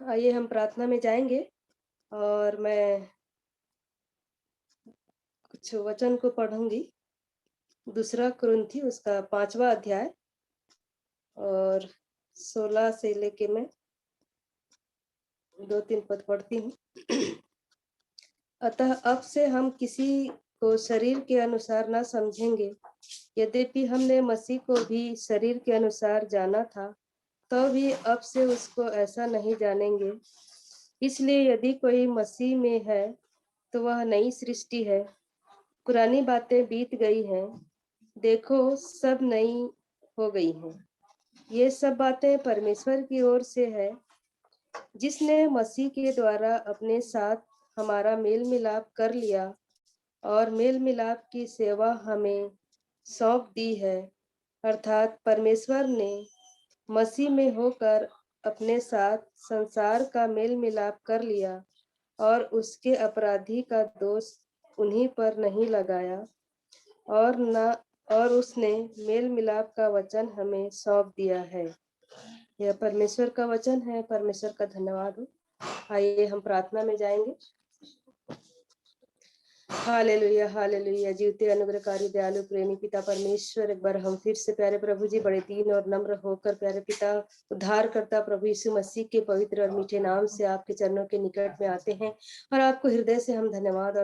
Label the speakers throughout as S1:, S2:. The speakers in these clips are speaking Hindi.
S1: आइए हम प्रार्थना में जाएँगे और मैं कुछ वचन को पढ़ूँगी। दूसरा कुरिन्थी उसका 5वाँ अध्याय और 16 से लेके मैं 2-3 पद पढ़ती हूँ। अतः अब से हम किसी को शरीर के अनुसार न समझेंगे। यद्यपि हमने मसीह को भी शरीर के अनुसार जाना था, तो भी अब से उसको ऐसा नहीं जानेंगे। इसलिए यदि कोई मसीह में है, तो वह नई सृष्टि है। पुरानी बातें बीत गई हैं, देखो सब नई हो गई हैं। ये सब बातें परमेश्वर की ओर से है, जिसने मसीह के द्वारा अपने साथ हमारा मेल मिलाप कर लिया और मेल मिलाप की सेवा हमें सौंप दी है। अर्थात परमेश्वर ने मसीह में होकर अपने साथ संसार का मेल मिलाप कर लिया और उसके अपराधी का दोष उन्हीं पर नहीं लगाया और न और उसने मेल मिलाप का वचन हमें सौंप दिया है। यह परमेश्वर का वचन है। परमेश्वर का धन्यवाद हो। आइए हम प्रार्थना में जाएंगे। Hallelujah hallelujah. जीवते अनुग्रहकारी दयालु प्रेमी पिता परमेश्वर, एक बार हम फिर से प्यारे प्रभु जी बड़े दीन और नम्र होकर प्यारे पिता उद्धार करता प्रभु यीशु मसीह के पवित्र और मीठे नाम से आपके चरणों के निकट में आते हैं और आपको हृदय से हम धन्यवाद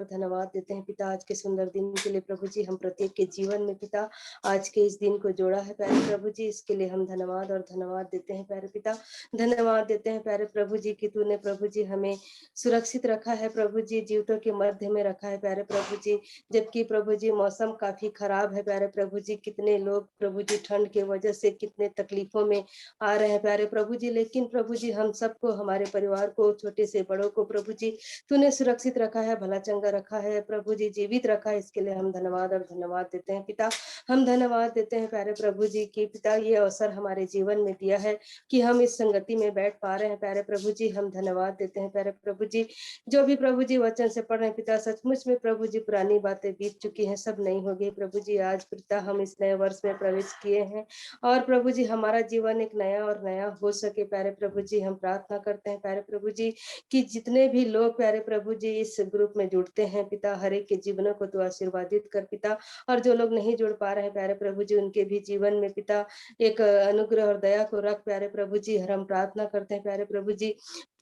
S1: देते हैं पिता। आज के सुंदर दिन के लिए प्रभु जी, हम प्रत्येक के जीवन में पिता आज के इस दिन को जोड़ा है प्यारे प्रभु जी, इसके लिए हम धन्यवाद देते हैं प्यारे पिता। धन्यवाद देते हैं प्यारे प्रभु जी कि तूने प्रभु जी हमें सुरक्षित रखा है प्रभु जी, जीवितों के मध्य में रखा है प्यारे प्रभु जी। जबकि प्रभु जी मौसम काफी खराब है प्यारे प्रभु जी, कितने लोग प्रभु जी ठंड के वजह से कितने तकलीफों में आ रहे हैं प्यारे प्रभु जी, लेकिन प्रभु जी हम सबको, हमारे परिवार को, छोटे से बड़ों को प्रभु जी तूने सुरक्षित रखा है, भला चंगा रखा है प्रभु जी, जीवित रखा है। इसके लिए हम धन्यवाद देते हैं पिता। हम धन्यवाद देते हैं प्यारे प्रभु जी की पिता ये अवसर हमारे जीवन में दिया है कि हम इस संगति में बैठ पा रहे हैं प्यारे प्रभु जी। हम धन्यवाद देते हैं प्यारे प्रभु जी, जो भी प्रभु जी वचन से पढ़ रहे हैं पिता, सचमुच में प्रभु जी पुरानी बातें बीत चुकी हैं, सब नहीं हो गई प्रभु जी। आज पिता हम इस नए वर्ष में प्रवेश किए हैं और प्रभु जी हमारा जीवन एक नया और नया हो सके प्यारे प्रभु जी। हम प्रार्थना करते हैं प्यारे प्रभु जी कि जितने भी लोग प्यारे प्रभु जी इस ग्रुप में जुड़ते हैं पिता, हर एक के जीवनों को तो आशीर्वादित कर पिता, और जो लोग नहीं जुड़ पा रहे हैं प्यारे प्रभु जी उनके भी जीवन में पिता एक अनुग्रह और दया को रख प्यारे प्रभु जी। हम प्रार्थना करते हैं प्यारे प्रभु जी,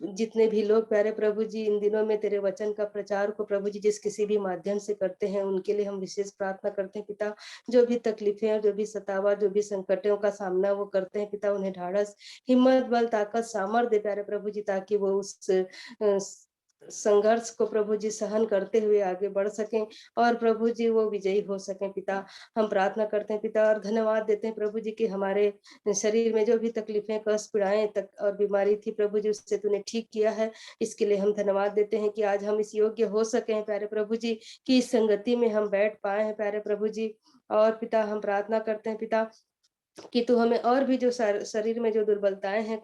S1: जितने भी लोग प्यारे प्रभु जी इन दिनों में तेरे वचन का प्रचार को प्रभु जी जिस किसी भी माध्यम से करते हैं, उनके लिए हम विशेष प्रार्थना करते हैं पिता। जो भी तकलीफें, जो भी सतावा, जो भी संकटों का सामना वो करते हैं पिता, उन्हें ढाढ़स, हिम्मत, बल, ताकत, सामर्थ्य दे प्यारे प्रभु जी, ताकि वो उस संघर्ष को प्रभु जी सहन करते हुए आगे बढ़ सकें और प्रभु जी वो विजयी हो सकें पिता। हम प्रार्थना करते हैं पिता और धन्यवाद देते हैं प्रभु जी कि हमारे शरीर में जो भी तकलीफें, कष्ट, पीड़ाएं तक और बीमारी थी प्रभु जी, उससे तूने ठीक किया है। इसके लिए हम धन्यवाद देते हैं कि आज हम इस योग्य हो सके हैं प्यारे प्रभु जी, कि इस संगति में हम बैठ पाए हैं प्यारे प्रभु जी। और पिता हम प्रार्थना करते हैं पिता कि तू हमें और भी जो शरीर में जो दुर्बलताएं हैं,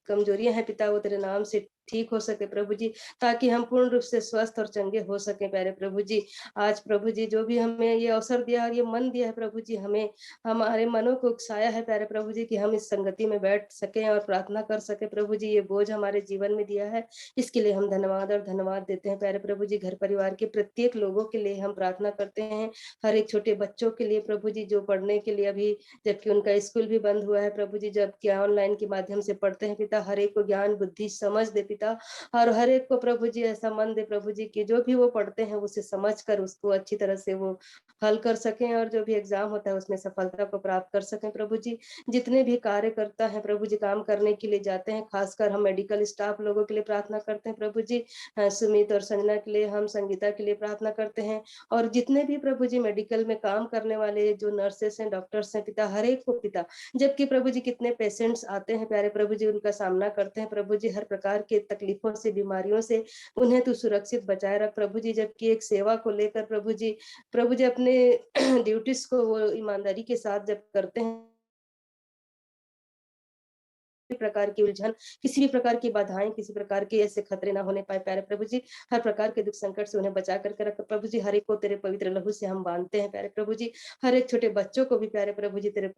S1: कमजोरियां हैं पिता, वो तेरे नाम से ठीक हो सके प्रभु जी, ताकि हम पूर्ण रूप से स्वस्थ और चंगे हो सके प्यारे प्रभु जी। आज प्रभु जी जो भी हमें ये अवसर दिया और ये मन दिया है प्रभु जी, हमें हमारे मनों को उकसाया है प्यारे प्रभु जी कि हम इस संगति में बैठ सकें और प्रार्थना कर सके प्रभु जी, ये बोझ हमारे जीवन में दिया है। इसके लिए हम धन्यवाद देते हैं प्यारे प्रभु जी। घर परिवार के प्रत्येक लोगों के लिए हम प्रार्थना करते हैं, हर एक छोटे बच्चों के लिए प्रभु जी जो पढ़ने के लिए अभी, जबकि उनका स्कूल भी बंद हुआ है प्रभु जी, जबकि ऑनलाइन के माध्यम से पढ़ते हैं पिता, हर एक को ज्ञान, बुद्धि, समझ दे पिता, और हर एक को प्रभु जी ऐसा मन दे प्रभु जी कि जो भी वो पढ़ते हैं उसे समझ कर उसको अच्छी तरह से वो हल कर सकें और जो भी एग्जाम होता है उसमें सफलता को प्राप्त कर सकें प्रभु जी। जितने भी कार्यकर्ता हैं प्रभु जी, काम करने के लिए जाते हैं, खासकर हम मेडिकल स्टाफ लोगों के लिए प्रार्थना करते हैं प्रभु जी। सुमित और संजना के लिए, हम संगीता के लिए प्रार्थना करते हैं, और जितने भी प्रभु जी मेडिकल में काम करने वाले जो नर्सेस हैं, डॉक्टर्स हैं पिता, हर एक को पिता, जबकि प्रभु जी कितने पेशेंट्स आते हैं प्यारे प्रभु जी, उनका सामना करते हैं प्रभु जी, हर प्रकार के तकलीफों से, बीमारियों से उन्हें तू सुरक्षित बचाए रख प्रभु जी। जबकि एक सेवा को लेकर प्रभु जी अपने ड्यूटीज को वो ईमानदारी के साथ जब करते हैं प्रकार की उलझन, किसी भी प्रकार की बाधाएं, किसी प्रकार के ऐसे खतरे ना होने पाए प्यारे प्रभु जी। हर प्रकार के दुख संकट से उन्हें बचा करके रख प्रभु जी। हर एक को तेरे पवित्र लहू से हम बांधते हैं प्यारे प्रभु जी। हर एक छोटे बच्चों को भी प्यारे प्रभु जी तेरे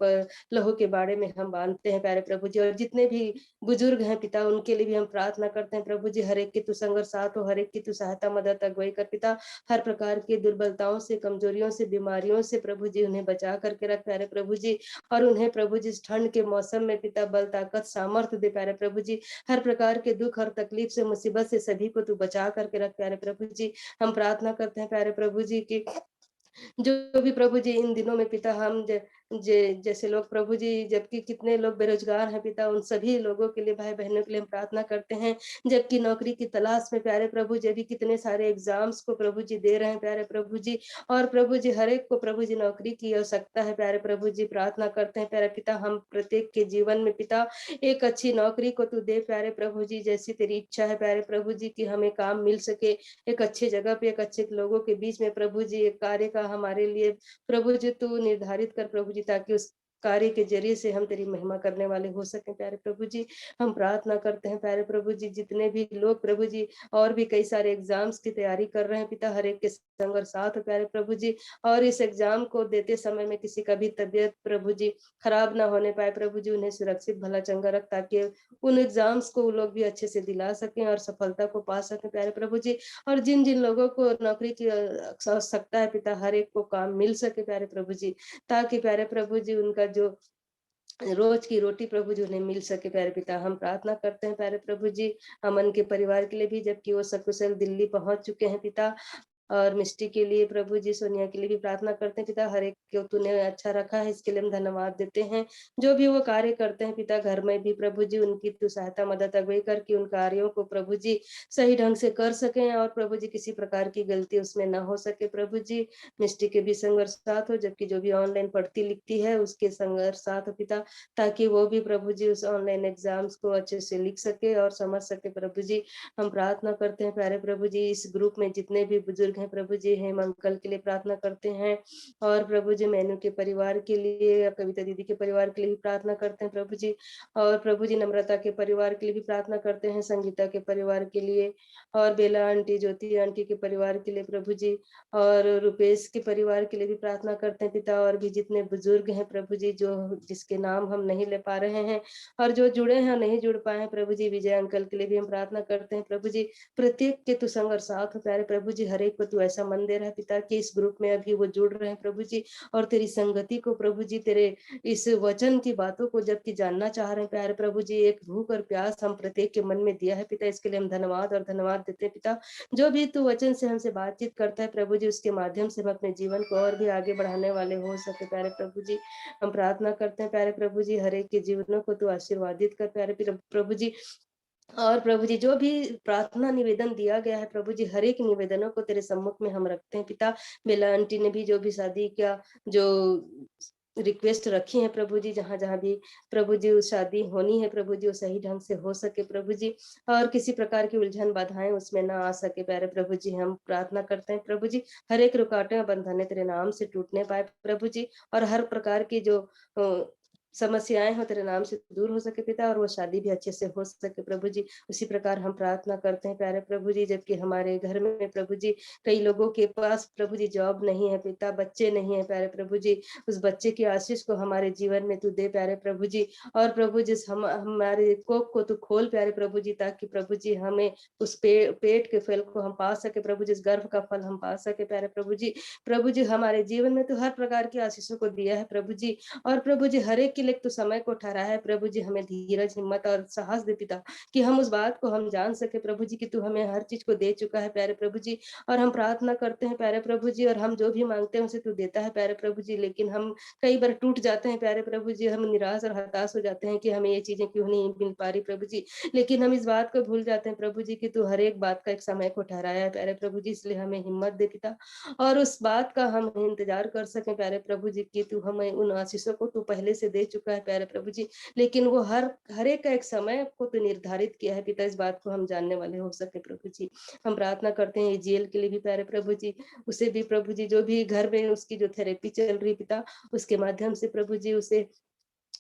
S1: लहू के बाड़े में हम बांधते हैं प्यारे प्रभु जी। और जितने भी बुजुर्ग हैं पिता, उनके लिए भी हम प्रार्थना करते हैं प्रभु जी। हर एक की तू संग और साथ हो, हर एक की तू सहायता मदद अगुवाई कर पिता। हर प्रकार की दुर्बलताओं से, कमजोरियों से, बीमारियों से प्रभु जी उन्हें बचा करके रख प्यारे प्रभु जी। और उन्हें प्रभु जी इस ठंड के मौसम में पिता बल, ताकत, सामर्थ्य दे प्यारे प्रभु जी। हर प्रकार के दुख और तकलीफ से, मुसीबत से सभी को तू बचा करके रख प्यारे प्रभु जी। हम प्रार्थना करते हैं प्यारे प्रभु जी की जो भी प्रभु जी इन दिनों में पिता हम जैसे लोग प्रभु जी, जबकि कितने लोग बेरोजगार हैं पिता, उन सभी लोगों के लिए, भाई बहनों के लिए हम प्रार्थना करते हैं। जबकि नौकरी की तलाश में प्यारे प्रभु जी अभी कितने सारे एग्जाम्स को प्रभु जी दे रहे हैं प्यारे प्रभु जी। और प्रभु जी हर एक को प्रभु जी नौकरी की आवश्यकता है प्यारे प्रभु जी। प्रार्थना करते हैं प्यारे पिता, हम प्रत्येक के जीवन में पिता एक अच्छी नौकरी को तू दे प्यारे प्रभु जी, जैसी तेरी इच्छा है प्यारे प्रभु जी की हमें काम मिल सके एक अच्छी जगह पे, एक अच्छे लोगों के बीच में प्रभु जी। एक कार्य का हमारे लिए प्रभु जी तू निर्धारित कर प्रभु जी, ताकि उस कार्य के जरिए से हम तेरी महिमा करने वाले हो सके प्यारे प्रभु जी। हम प्रार्थना करते हैं प्यारे प्रभु जी, जितने भी लोग प्रभु जी और भी कई सारे एग्जाम्स की तैयारी कर रहे हैं पिता, हर एक के संग और साथ हो प्यारे प्रभु जी। और इस एग्जाम को देते समय में किसी का भी तबियत प्रभु जी खराब ना होने पाए प्रभु जी। उन्हें सुरक्षित भला चंगा रख, ताकि उन एग्जाम्स को वो लोग भी अच्छे से दिला सकें और सफलता को पा सके प्यारे प्रभु जी। और जिन जिन लोगों को नौकरी की आवश्यकता है पिता, हर एक को काम मिल सके प्यारे प्रभु जी, ताकि प्यारे प्रभु जी उनका जो रोज की रोटी प्रभु जी उन्हें मिल सके प्यारे पिता। हम प्रार्थना करते हैं प्यारे प्रभु जी अमन के परिवार के लिए भी, जबकि वो सकुशल दिल्ली पहुंच चुके हैं पिता। और मिष्टी के लिए प्रभु जी, सोनिया के लिए भी प्रार्थना करते हैं पिता। हर एक को तूने अच्छा रखा है, इसके लिए हम धन्यवाद देते हैं। जो भी वो कार्य करते हैं पिता घर में भी प्रभु जी, उनकी तू सहायता मदद अगुवाई करके उन कार्यों को प्रभु जी सही ढंग से कर सकें, और प्रभु जी किसी प्रकार की गलती उसमें ना हो सके प्रभु जी। मिष्टी के भी संघर्ष साथ हो, जबकि जो भी ऑनलाइन पढ़ती लिखती है उसके संघर्ष साथ हो पिता, ताकि वो भी प्रभु जी उस ऑनलाइन एग्जाम्स को अच्छे से लिख सके और समझ सके प्रभु जी। हम प्रार्थना करते हैं प्यारे प्रभु जी, इस ग्रुप में जितने भी बुजुर्ग हैं प्रभु जी, हेम अंकल के लिए प्रार्थना करते हैं। और प्रभु जी मैनू के परिवार के लिए, कविता दीदी के परिवार के लिए भी प्रार्थना करते हैं प्रभु जी। और प्रभु जी नम्रता के परिवार के लिए भी प्रार्थना करते हैं, संगीता के परिवार के लिए, और बेला आंटी, ज्योति आंटी के परिवार के लिए प्रभु जी, और रुपेश के परिवार के लिए भी प्रार्थना करते हैं पिता। और भी जितने बुजुर्ग हैं प्रभु जी, जो जिसके नाम हम नहीं ले पा रहे हैं और जो जुड़े हैं नहीं जुड़ पाए हैं प्रभु जी, विजय अंकल के लिए भी हम प्रार्थना करते हैं प्रभु जी। प्रत्येक के तू संग और साथ हो प्यारे प्रभु जी। हर एक को तू ऐसा मन दे रहा है पिता कि इस ग्रुप में अभी वो जुड़ रहे हैं प्रभु जी, और तेरी संगति को प्रभु जी, तेरे इस वचन की बातों को जबकि जानना चाह रहे हैं प्यारे प्रभु जी, एक भूख और प्यास हम प्रत्येक के मन में दिया है पिता। इसके लिए हम धन्यवाद और धन्यवाद देते हैं पिता। जो भी तू वचन से हमसे बातचीत करता है प्रभु जी, उसके माध्यम से हम अपने जीवन को और भी आगे बढ़ाने वाले हो सके प्यारे प्रभु जी। हम प्रार्थना करते हैं प्यारे प्रभु जी, हर एक के जीवनों को तू आशीर्वादित कर प्यारे प्रभु जी। और प्रभु जी जो भी प्रार्थना निवेदन दिया गया है प्रभु जी, हर एक निवेदनों को तेरे सम्मुख में हम रखते हैं पिता। बेला आंटी ने भी जो भी शादी का जो रिक्वेस्ट रखी है प्रभु जी, जहाँ जहाँ भी प्रभु जी उस शादी होनी है प्रभु जी, वो सही ढंग से हो सके प्रभु जी, और किसी प्रकार की उलझन बाधाएं उसमें ना आ सके प्यारे प्रभु जी। हम प्रार्थना करते हैं प्रभु जी, हर एक रुकावटें बंधने तेरे नाम से टूटने पाए प्रभु जी, और हर प्रकार की जो समस्याएं हो तेरे नाम से दूर हो सके पिता, और वो शादी भी अच्छे से हो सके प्रभु जी। उसी प्रकार हम प्रार्थना करते हैं प्यारे प्रभु जी, जबकि हमारे घर में प्रभु जी कई लोगों के पास प्रभु जी जॉब नहीं है पिता, बच्चे नहीं है प्यारे प्रभु जी, उस बच्चे की आशीष को हमारे जीवन में तू दे प्यारे प्रभु जी। और प्रभु जी हमारे कोख को तू खोल प्यारे प्रभु जी, ताकि प्रभु जी हमें उस पेट के फल को हम पा सके प्रभु जी, इस गर्भ का फल हम पा सके प्यारे प्रभु जी। प्रभु जी हमारे जीवन में तू हर प्रकार की आशीषों को दिया है प्रभु जी, और प्रभु जी हर एक के लिए तो समय को ठहराया है प्रभु जी। हमें धीरज, हिम्मत और साहस दे पिता, कि हम उस बात को हम जान सके प्रभु जी, कि तू हमें हर चीज को दे चुका है प्यारे प्रभु जी। और हम प्रार्थना करते हैं प्यारे प्रभु जी, और हम जो भी मांगते हैं उसे तू देता है प्यारे प्रभु जी, लेकिन हम कई बार टूट जाते हैं प्यारे प्रभु जी, हम निराश और हताश हो जाते हैं कि हमें ये चीजें क्यों नहीं मिल पा रही प्रभु जी। लेकिन हम इस बात को भूल जाते हैं प्रभु जी, कि तू हर एक बात का एक समय को ठहराया है प्यारे प्रभु जी, इसलिए हमें हिम्मत दे पिता, और उस बात का हम इंतजार कर सके प्यारे प्रभु जी, कि तू हमें उन आशीषों को तू पहले से दे चुका है प्यारे प्रभु जी, लेकिन वो हर एक का एक समय को तू निर्धारित किया है पिता, इस बात को हम जानने वाले हो सके प्रभु जी। हम प्रार्थना करते हैं जेल के लिए भी प्यारे प्रभु जी, उसे भी प्रभु जी, जो भी घर में उसकी जो थेरेपी चल रही पिता, उसके माध्यम से प्रभु जी उसे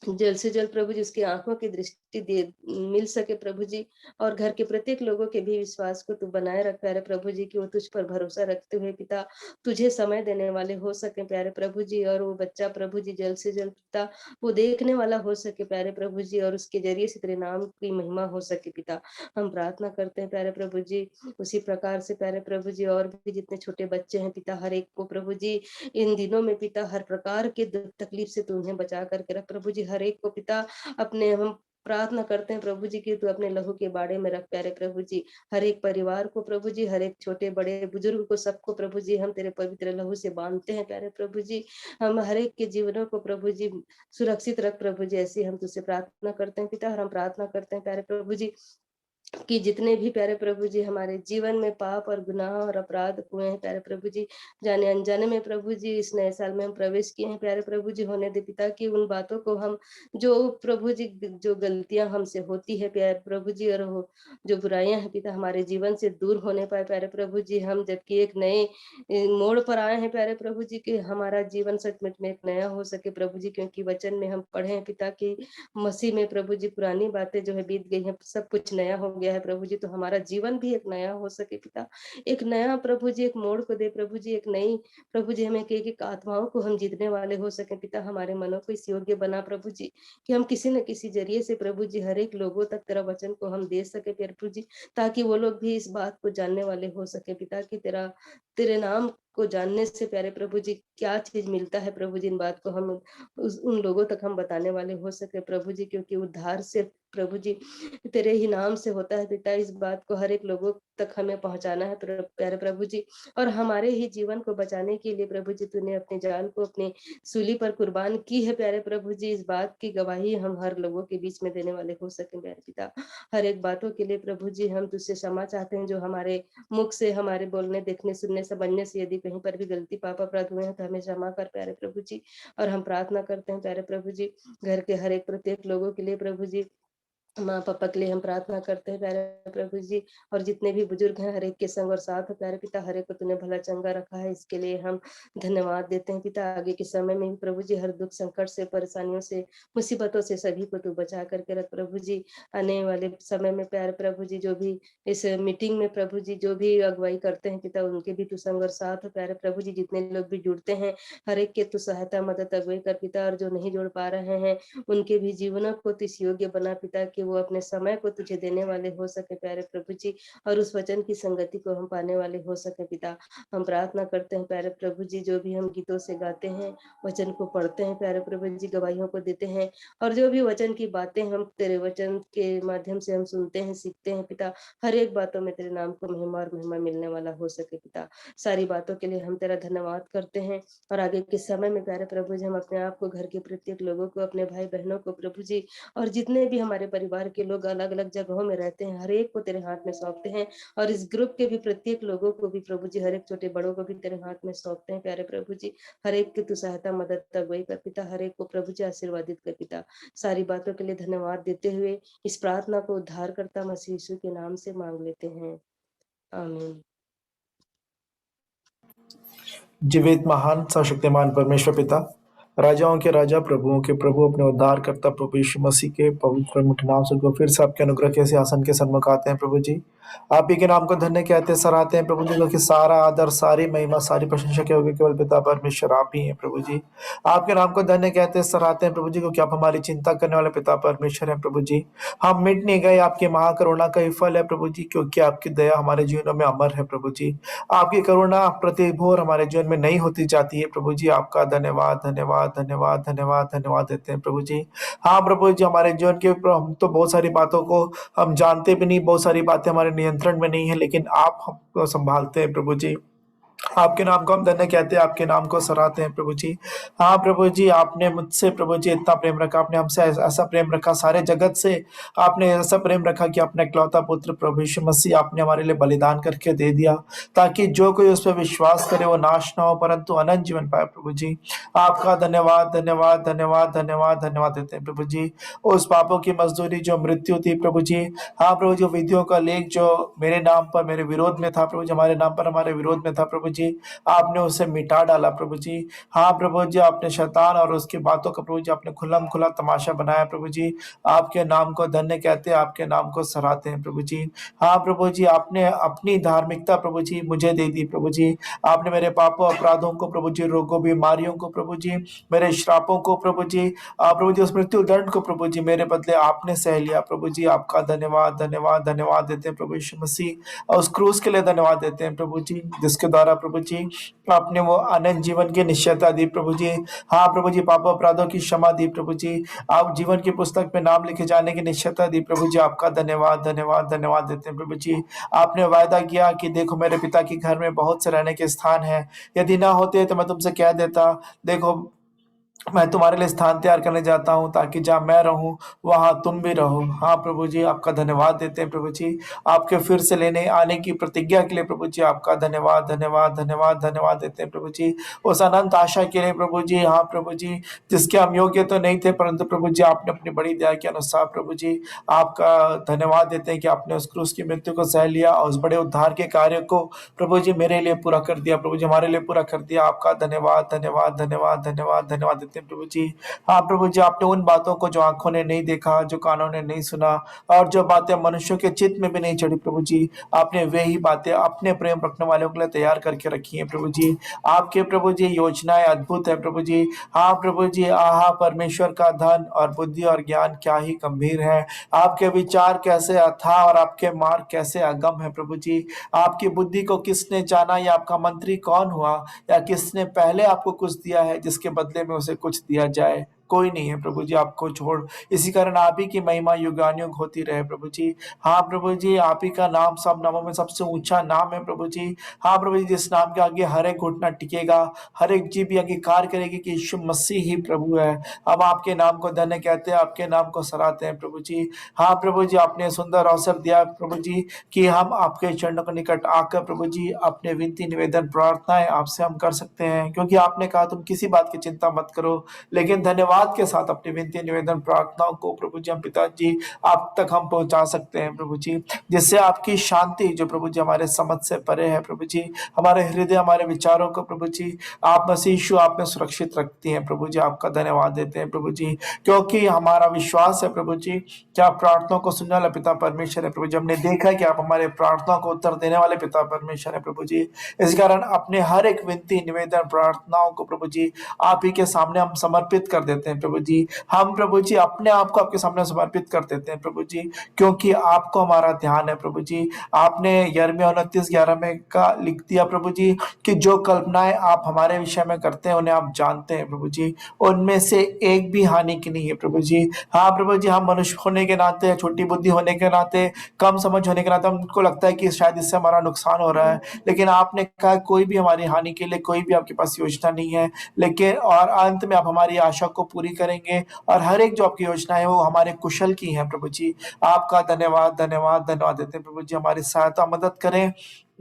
S1: जल्द से जल्द प्रभु जी उसकी आंखों की दृष्टि दे मिल सके प्रभु जी। और घर के प्रत्येक लोगों के भी विश्वास को तू बनाए रख प्यारे प्रभु जी, कि वो तुझ पर भरोसा रखते हुए पिता तुझे समय देने वाले हो सके प्यारे प्रभु जी। और वो बच्चा प्रभु जी जल्द से जल्द पिता वो देखने वाला हो सके प्यारे प्रभु जी, और उसके जरिए से तेरे नाम की महिमा हो सके पिता। हम प्रार्थना करते हैं प्यारे प्रभु जी। उसी प्रकार से प्यारे प्रभु जी और भी जितने छोटे बच्चे हैं पिता, हर एक को प्रभु जी इन दिनों में पिता हर प्रकार के दुख तकलीफ से तू उन्हें बचा करके रख प्रभु जी। हर एक को पिता अपने हम प्रार्थना करते हैं प्रभु जी कि तू अपने लहू के बाड़े में रख प्यारे प्रभु जी। हर एक परिवार को प्रभु जी, हर एक छोटे बड़े बुजुर्ग को सबको प्रभु जी हम तेरे पवित्र लहू से बांधते हैं प्यारे प्रभु जी। हम हर एक के जीवनों को प्रभु जी सुरक्षित रख प्रभु जी, ऐसी हम तुझसे प्रार्थना करते हैं पिता। और हम प्रार्थना करते हैं प्यारे प्रभु जी कि जितने भी प्यारे प्रभु जी हमारे जीवन में पाप और गुनाह और अपराध हुए हैं प्यारे प्रभु जी, जाने अनजाने में प्रभु जी इस नए साल में हम प्रवेश किए हैं प्यारे प्रभु जी, होने दे पिता कि उन बातों को हम जो प्रभु जी जो गलतियां हमसे होती है प्यारे प्रभु जी, और वो जो बुराइयां हैं पिता हमारे जीवन से दूर होने पाए प्यारे प्रभु जी। हम जबकि एक नए मोड़ पर आए हैं प्यारे प्रभु जी कि हमारा जीवन सचमुच में एक नया हो सके प्रभु जी, क्योंकि वचन में हम पढ़े हैं पिता की मसीह में प्रभु जी पुरानी बातें जो है बीत गई हैं, सब कुछ नया हो गया है प्रभु जी। तो हमारा जीवन भी एक नया हो सके पिता, एक नया प्रभु जी एक मोड़ को दे प्रभु जी, एक नई प्रभु जी हमें एक एक आत्माओं को हम जीतने वाले हो सके पिता। हमारे मनों को इस योग्य बना प्रभु जी कि हम किसी न किसी जरिए से प्रभु जी हर एक लोगों तक तेरा वचन को हम दे सके प्रभु जी, ताकि वो लोग भी इस बात को जानने वाले हो सके पिता कि तेरे नाम को जानने से प्यारे प्रभु जी क्या चीज मिलता है प्रभु जी। इन बात को हम उन लोगों तक हम बताने वाले हो सके प्रभु जी, क्योंकि उद्धार से प्रभु जी तेरे ही नाम से होता है पिता। इस बात को हर एक लोगों तक हमें पहुंचाना है प्यारे प्रभु जी। और हमारे ही जीवन को बचाने के लिए प्रभु जी तूने अपने जान को अपने सूली पर कुर्बान की है प्यारे प्रभु जी। इस बात की गवाही हम हर लोगों के बीच में देने वाले हो सके प्यारे पिता। हर एक बातों के लिए प्रभु जी हम तुझसे क्षमा चाहते हैं, जो हमारे मुख से हमारे बोलने देखने सुनने समझने से यदि कहीं पर भी गलती पाप अपराध हुए हैं तो हमें क्षमा कर प्यारे प्रभु जी। और हम प्रार्थना करते हैं प्यारे प्रभु जी घर के हर एक प्रत्येक लोगों के लिए प्रभु जी, माँ पापा के लिए हम प्रार्थना करते हैं प्यारे प्रभु जी। और जितने भी बुजुर्ग हैं हर एक के संग और साथ है प्यारे पिता, हर एक को तूने भला चंगा रखा है, इसके लिए हम धन्यवाद देते हैं पिता। आगे के समय में भी प्रभु जी हर दुख संकट से परेशानियों से मुसीबतों से सभी को तू बचा करके रख प्रभु जी। आने वाले समय में प्यारे प्रभु जी जो भी इस मीटिंग में प्रभु जी जो भी अगुवाई करते हैं पिता, उनके भी तू संग और साथ हो प्यारे प्रभु जी। जितने लोग भी जुड़ते हैं हर एक के तू सहायता मदद अगुवाई कर पिता, और जो नहीं जुड़ पा रहे हैं उनके भी जीवनों को इस योग्य बना पिता कि वो अपने समय को तुझे देने वाले हो सके प्यारे प्रभु जी, और उस वचन की संगति को हम पाने वाले हो सके पिता। हम प्रार्थना करते हैं प्यारे प्रभु जी जो भी हम गीतों से गाते हैं, वचन को पढ़ते हैं प्यारे प्रभु जी, गवाहियों को देते हैं, और जो भी वचन की बातें हम तेरे वचन के माध्यम से हम सुनते हैं सीखते हैं पिता, हर एक बातों में तेरे नाम को महिमा मिलने वाला हो सके पिता। सारी बातों के लिए हम तेरा धन्यवाद करते हैं। और आगे के समय में प्यारे प्रभु जी हम अपने आप को घर के प्रत्येक लोगों को अपने भाई बहनों को प्रभु जी, और जितने भी हमारे परिवार के लोग अलग अलग जगहों में रहते हैं हर एक को तेरे हाथ में सौंपते हैं। और इस ग्रुप के भी प्रत्येक लोगों को भी प्रभु जी हर एक छोटे बड़ों को भी तेरे हाथ में सौंपते हैं प्यारे प्रभु जी। हर एक की तू सहायता मदद अगुवाई कर पिता, हर एक को प्रभु जी आशीर्वादित कर पिता। सारी बातों के लिए धन्यवाद देते हुए इस प्रार्थना को उद्धार करता मसीह यीशु के नाम से मांग लेते हैं, आमीन।
S2: जीवित महान सशक्तिमान परमेश्वर पिता, राजाओं के राजा प्रभुओं के प्रभु, अपने उद्धार करता प्रभु यीशु मसीह के पवित्र मुठ नाम से फिर से आपके अनुग्रह के सिंहासन के सन्मुख आते हैं प्रभु जी। आप ही के नाम को धन्य कहते सराहते हैं प्रभु जी, क्योंकि सारा आदर सारी महिमा सारी प्रशंसा के होगी केवल पिता परमेश्वर आप ही हैं प्रभु जी। आपके नाम को धन्य कहते सराहते हैं प्रभु जी, क्योंकि आप हमारी चिंता करने वाले पिता परमेश्वर हैं प्रभु जी। हम मिट नहीं गए, आपकी महाकरुणा का ही फल है प्रभु जी, क्योंकि आपकी दया हमारे जीवनों में अमर है प्रभु जी। आपकी करुणा प्रति भोर हमारे जीवन में नहीं होती जाती है प्रभु जी। आपका धन्यवाद धन्यवाद धन्यवाद धन्यवाद धन्यवाद देते हैं प्रभु जी। हाँ प्रभु जी, हमारे जीवन के हम तो बहुत सारी बातों को हम जानते भी नहीं, बहुत सारी बातें हमारे नियंत्रण में नहीं है, लेकिन आप हमको संभालते हैं प्रभु जी। आपके नाम को हम धन्य कहते हैं, आपके नाम को सराहते हैं प्रभु जी। हाँ प्रभु जी, आपने मुझसे प्रभु जी इतना प्रेम रखा, आपने हमसे ऐसा प्रेम रखा, सारे जगत से आपने ऐसा प्रेम रखा कि अपने इकलौता पुत्र प्रभु यीशु मसीह आपने हमारे लिए बलिदान करके दे दिया, ताकि जो कोई उस पर विश्वास करे वो नाश ना हो परंतु अनंत जीवन पाए प्रभु जी। आपका धन्यवाद धन्यवाद धन्यवाद धन्यवाद धन्यवाद देते हैं प्रभु जी। उस पापों की मजदूरी जो मृत्यु थी प्रभु जी, हाँ प्रभु जी, विधियों का लेख जो मेरे नाम पर मेरे विरोध में था प्रभु जी, हमारे नाम पर हमारे विरोध में था प्रभु जी आपने उसे मिटा डाला प्रभु जी। हाँ प्रभु जी, आपने शैतान और उसकी बातों का प्रभु जी आपने खुल्लम खुला तमाशा बनाया प्रभु जी। आपके नाम को धन्य कहते हैं, आपके नाम को सराहते हैं प्रभु जी। हाँ प्रभु जी, आपने अपनी धार्मिकता प्रभु जी मुझे दे दी प्रभु जी। आपने मेरे पापों अपराधों को प्रभु जी, रोगों बीमारियों को प्रभु जी, मेरे श्रापों को प्रभु जी, प्रभु जी उस मृत्यु दंड को प्रभु जी मेरे बदले आपने सह लिया प्रभु जी। आपका धन्यवाद धन्यवाद धन्यवाद देते हैं प्रभु यीशु मसीह, और उस क्रूस के लिए धन्यवाद देते हैं प्रभु जी, जिसके द्वारा प्रभु जी आपने वो अनंत जीवन की निश्चयता दी प्रभु जी। हाँ प्रभु जी, पापों अपराधों की क्षमा दी प्रभु जी, आप जीवन की पुस्तक में नाम लिखे जाने की निश्चयता दी प्रभु जी। आपका धन्यवाद धन्यवाद धन्यवाद देते हैं प्रभु जी। आपने वायदा किया कि देखो मेरे पिता के घर में बहुत से रहने के स्थान है, यदि ना होते तो मैं तुमसे कह देता, देखो मैं तुम्हारे लिए स्थान तैयार करने जाता हूँ, ताकि जहाँ मैं रहूँ वहाँ तुम भी रहो। हाँ प्रभु जी, आपका धन्यवाद देते हैं प्रभु जी, आपके फिर से लेने आने की प्रतिज्ञा के लिए प्रभु जी आपका धन्यवाद धन्यवाद धन्यवाद धन्यवाद देते हैं प्रभु जी। उस अनंत आशा के लिए प्रभु जी, हाँ प्रभु जी, जिसके हम योग्य तो नहीं थे, परंतु प्रभु जी आपने अपनी बड़ी दया के अनुसार प्रभु जी आपका धन्यवाद देते हैं कि आपने उस क्रूस की मृत्यु को सह लिया और उस बड़े उद्धार के कार्य को प्रभु जी मेरे लिए पूरा कर दिया प्रभु जी, हमारे लिए पूरा कर दिया। आपका धन्यवाद धन्यवाद धन्यवाद धन्यवाद धन्यवाद देते हैं प्रभु जी। हाँ प्रभु जी, आपने उन बातों को जो आंखों ने नहीं देखा, जो कानों ने नहीं सुना, और जो बातें मनुष्यों के चित्त में भी नहीं चढ़ी प्रभु जी, आपने वे ही बातें अपने प्रेम रखने वालों के लिए तैयार करके रखी हैं प्रभु जी। आपके प्रभु जी योजनाएं अद्भुत है प्रभु जी। हाँ प्रभु जी, आहा परमेश्वर का धन और बुद्धि और ज्ञान क्या ही गंभीर है, आपके विचार कैसे अथाह और आपके मार्ग कैसे अगम है प्रभु जी। आपकी बुद्धि को किसने जाना, या आपका मंत्री कौन हुआ, या किसने पहले आपको कुछ दिया है जिसके बदले में उसे कुछ दिया जाए? कोई नहीं है प्रभु जी आपको छोड़। इसी कारण आप ही की महिमा युगानुयुग होती रहे प्रभु जी। हाँ प्रभु जी, आप ही का नाम सब नामों में सबसे ऊंचा नाम है प्रभु जी। हाँ प्रभु जी, जिस नाम के आगे हर एक घुटना टिकेगा, हर एक जीभ भी अंगीकार करेगी कि यीशु मसीह ही प्रभु है। हम आपके नाम को धन्य कहते हैं, आपके नाम को सराहते हैं प्रभु जी। हाँ प्रभु जी, आपने सुंदर अवसर दिया प्रभु जी कि हम आपके चरणों के निकट आकर प्रभु जी अपने विनती निवेदन प्रार्थनाएं आपसे हम कर सकते हैं, क्योंकि आपने कहा तुम किसी बात की चिंता मत करो, लेकिन धन्यवाद के साथ अपनी विनती निवेदन प्रार्थनाओं को प्रभु जी हम पिताजी आप तक हम पहुंचा सकते हैं प्रभु जी, जिससे आपकी शांति जो प्रभु जी हमारे समझ से परे है प्रभु जी, हमारे हृदय हमारे विचारों को प्रभु जी आप मसीह यीशु आप में सुरक्षित रखती हैं प्रभु जी। आपका धन्यवाद देते हैं प्रभु जी, क्योंकि हमारा विश्वास है प्रभु जी कि आप प्रार्थनाओं को सुनने वाला पिता परमेश्वर है प्रभु जी। हमने देखा है कि आप हमारे प्रार्थनाओं को उत्तर देने वाले पिता परमेश्वर है प्रभु जी। इस कारण अपने हर एक विनती निवेदन प्रार्थनाओं को प्रभु जी आप ही के सामने हम समर्पित कर देते हैं प्रभु जी। हम प्रभु जी अपने आप को आपके सामने समर्पित कर देते हैं प्रभु जी, क्योंकि आपको हमारा ध्यान है प्रभु जी। आपने यिर्मयाह 29:11 में का लिख दिया प्रभु जी कि जो कल्पनाएं आप हमारे विषय में करते हैं उन्हें आप जानते हैं प्रभु जी, उनमें से एक भी हानि की नहीं है प्रभु जी। हाँ प्रभु जी, हम मनुष्य होने के नाते, छोटी बुद्धि होने के नाते, कम समझ होने के नाते हमको लगता है कि शायद इससे हमारा नुकसान हो रहा है, लेकिन आपने कहा कोई भी हमारी हानि के लिए कोई भी आपके पास योजना नहीं है, लेकिन और अंत में आप हमारी आशा को पूरी करेंगे, और हर एक जो आपकी योजना है वो हमारे कुशल की है प्रभु जी। आपका धन्यवाद धन्यवाद धन्यवाद देते हैं प्रभु जी। हमारी सहायता मदद करें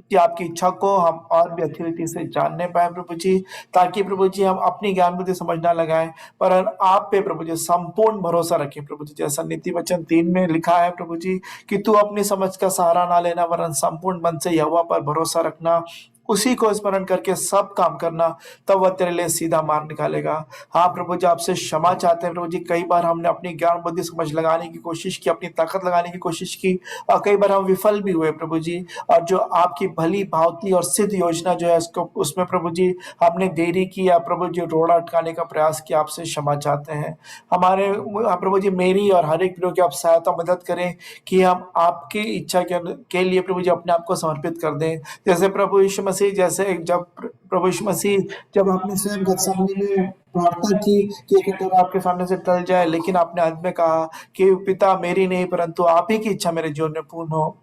S2: कि आपकी इच्छा को हम और भी अच्छी रीति से जानने पाए प्रभु जी, ताकि प्रभु जी हम अपनी ज्ञान बुद्धि समझ ना लगाएं, पर आप पे प्रभु जी संपूर्ण भरोसा रखें प्रभु जी। जैसा नीति वचन 3 में लिखा है प्रभु जी कि तू अपनी समझ का सहारा ना लेना, वरन संपूर्ण मन से यहोवा पर भरोसा रखना, उसी को स्मरण करके सब काम करना, तब वह तेरे लिए सीधा मार्ग निकालेगा। हाँ प्रभु जी, आपसे क्षमा चाहते हैं प्रभु जी। कई बार हमने अपनी ज्ञान बुद्धि समझ लगाने की कोशिश की, अपनी ताकत लगाने की कोशिश की, और कई बार हम विफल भी हुए प्रभु जी। और जो आपकी भली भांति और सिद्ध योजना जो है उसको उसमें प्रभु जी हमने देरी की, या प्रभु जी रोड़ा अटकाने का प्रयास किया, आपसे क्षमा चाहते हैं। हमारे प्रभु जी मेरी और हर एक प्रभु की आप सहायता मदद करें कि हम आपकी इच्छा के लिए प्रभु जी अपने आप को समर्पित कर दें। जैसे प्रभु यीशु मसीह, जैसे जब प्रभु यीशु मसीह जब आपने स्वयं गतसमनी में प्रार्थना की कि एक कटोरा आपके सामने से टल जाए, लेकिन आपने अंत में कहा कि पिता मेरी नहीं परंतु आप ही की इच्छा मेरे जीवन में पूर्ण हो।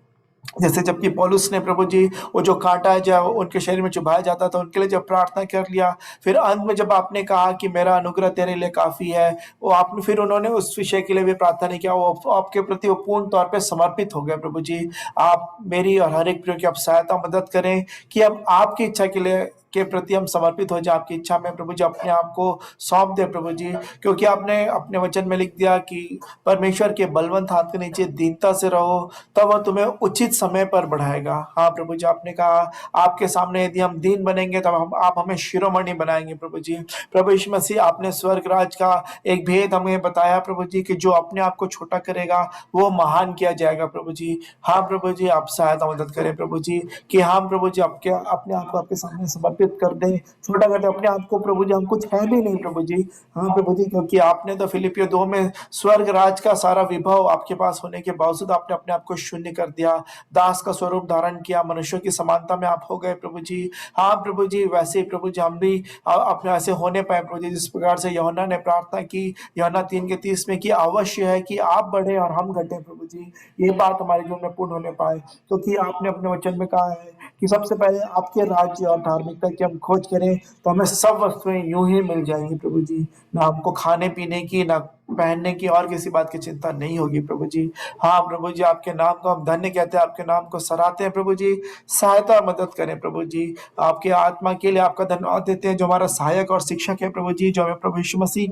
S2: जैसे जबकि पौलुस ने प्रभु जी वो जो कांटा है जब उनके शरीर में चुभाया जाता था, उनके लिए जब प्रार्थना कर लिया, फिर अंत में जब आपने कहा कि मेरा अनुग्रह तेरे लिए काफी है, वो आपने फिर उन्होंने उस विषय के लिए भी प्रार्थना नहीं किया, वो आपके प्रति वो पूर्ण तौर पे समर्पित हो गए प्रभु जी। आप मेरी और हर एक प्रयोग की आप सहायता मदद करें कि हम आपकी इच्छा के लिए के प्रति हम समर्पित हो जाए आपकी इच्छा में प्रभु जी, अपने आप को सौंप दे प्रभु जी, क्योंकि आपने अपने वचन में लिख दिया कि परमेश्वर के बलवंत हाथ के नीचे दीनता से रहो, तब वह तुम्हें उचित समय पर बढ़ाएगा। हाँ प्रभु जी, आपने कहा आपके सामने यदि हम दीन बनेंगे तब आप हमें शिरोमणि बनाएंगे प्रभु जी। प्रभु यीशु मसीह, आपने स्वर्ग राज का एक भेद हमें बताया प्रभु जी, कि जो अपने आप को छोटा करेगा वो महान किया जाएगा प्रभु जी। हाँ प्रभु जी, आप सहायता मदद करें प्रभु जी, कि हम प्रभु जी आपके अपने आप को आपके सामने समर्पित कर दें, छोटा कर दें अपने आप को प्रभु जी, हम कुछ है भी नहीं प्रभु जी। हाँ प्रभु जी, क्योंकि आपने तो फिलिपियो 2 में स्वर्ग राज का सारा विभव आपके पास होने के बावजूद आपने अपने आप को शून्य कर दिया, दास का स्वरूप धारण किया, मनुष्यों की समानता में आप हो गए प्रभु जी। हाँ प्रभु जी, वैसे ही प्रभु जी हम भी अपने ऐसे होने पाए प्रभु जी, जिस प्रकार से यूहन्ना ने प्रार्थना की यूहन्ना 3:30 में, कि अवश्य है कि आप बढ़े और हम घटे प्रभु जी, ये बात हमारे जीवन में पूर्ण होने पाए, क्योंकि आपने अपने वचन में कहा है कि सबसे पहले आपके राज्य और धार्मिकता की हम खोज करें तो हमें सब वस्तुएं यूं ही मिल जाएंगी प्रभु जी, ना हमको खाने पीने की, ना पहनने की और किसी बात की चिंता नहीं होगी प्रभु जी। हाँ प्रभु जी, आपके नाम को हम धन्य कहते हैं, आपके नाम को सराहते हैं प्रभु जी। सहायता और मदद करें प्रभु जी, आपके आत्मा के लिए आपका धन्यवाद देते हैं, जो हमारा सहायक और शिक्षक है प्रभु जी, जो हमें प्रभु यीशु मसीह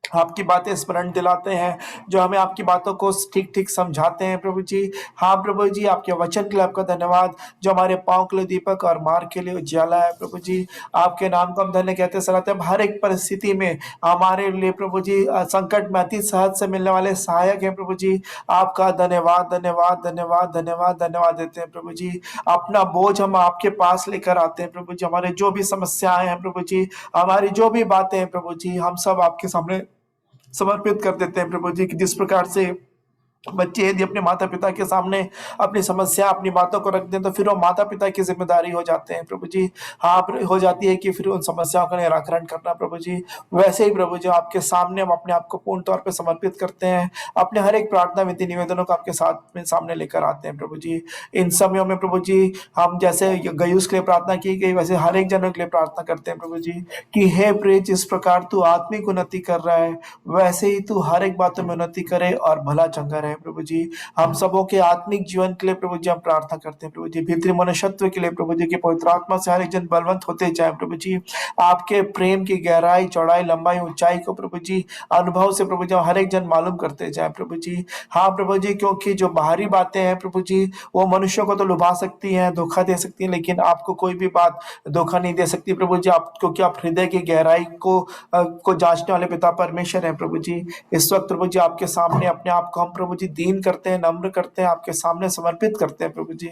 S2: आपकी बातें स्मरण दिलाते हैं, जो हमें आपकी बातों को ठीक ठीक समझाते हैं प्रभु जी। हाँ प्रभु जी, आपके वचन के लिए आपका धन्यवाद, जो हमारे पाँव के लिए दीपक और मार्ग के लिए उजाला है प्रभु जी। आपके नाम को हम धन्य कहते सलाते हैं, हर एक परिस्थिति में हमारे लिए प्रभु जी संकट में अति सहज से मिलने वाले सहायक हैं प्रभु जी। आपका धन्यवाद धन्यवाद धन्यवाद धन्यवाद धन्यवाद देते हैं प्रभु जी। अपना बोझ हम आपके पास लेकर आते हैं प्रभु जी, हमारे जो भी समस्याएं हैं प्रभु जी, हमारी जो भी बातें हैं प्रभु जी, हम सब आपके सामने समर्पित कर देते हैं प्रभु जी, कि जिस प्रकार से बच्चे यदि अपने माता पिता के सामने अपनी समस्या अपनी बातों को रख दें तो फिर वो माता पिता की जिम्मेदारी हो जाते हैं प्रभु जी। हाँ हो जाती है कि फिर उन समस्याओं का निराकरण करना प्रभु जी। वैसे ही प्रभु जी, आपके सामने हम अपने आप को पूर्ण तौर पे समर्पित करते हैं, अपने हर एक प्रार्थना विधि निवेदनों को आपके साथ में सामने लेकर आते हैं प्रभु जी। इन समयों में प्रभु जी, हम जैसे गयुस के लिए प्रार्थना की गई वैसे हर एक जनों के लिए प्रार्थना करते हैं प्रभु जी, कि हे प्रिय, जिस प्रकार तू आत्मिक उन्नति कर रहा है वैसे ही तू हर एक बातों में उन्नति करे और भला चंगा रहे प्रभु जी। हम सबों के आत्मिक जीवन के लिए प्रभु जी हम प्रार्थना करते हैं प्रभु जी, भीतरी मनुष्यत्व के लिए प्रभु जी, की पवित्र आत्मा से हर एक जन बलवंत होते जाए प्रभु जी। आपके प्रेम की गहराई चौड़ाई लंबाई ऊंचाई को प्रभु जी अनुभव से प्रभु जी हर एक जन मालूम करते जाए प्रभु जी। हाँ प्रभु जी, क्योंकि जो बाहरी बातें हैं प्रभु जी वो मनुष्यों को तो लुभा सकती हैं, धोखा दे सकती हैं, लेकिन आपको कोई भी बात धोखा नहीं दे सकती प्रभु जी। आप क्योंकि आप हृदय की गहराई को जांचने वाले पिता परमेश्वर है प्रभु जी। इस वक्त प्रभु जी आपके सामने अपने आप को हम प्रभु जी दीन करते हैं, नम्र करते हैं, आपके सामने समर्पित करते हैं प्रभु जी।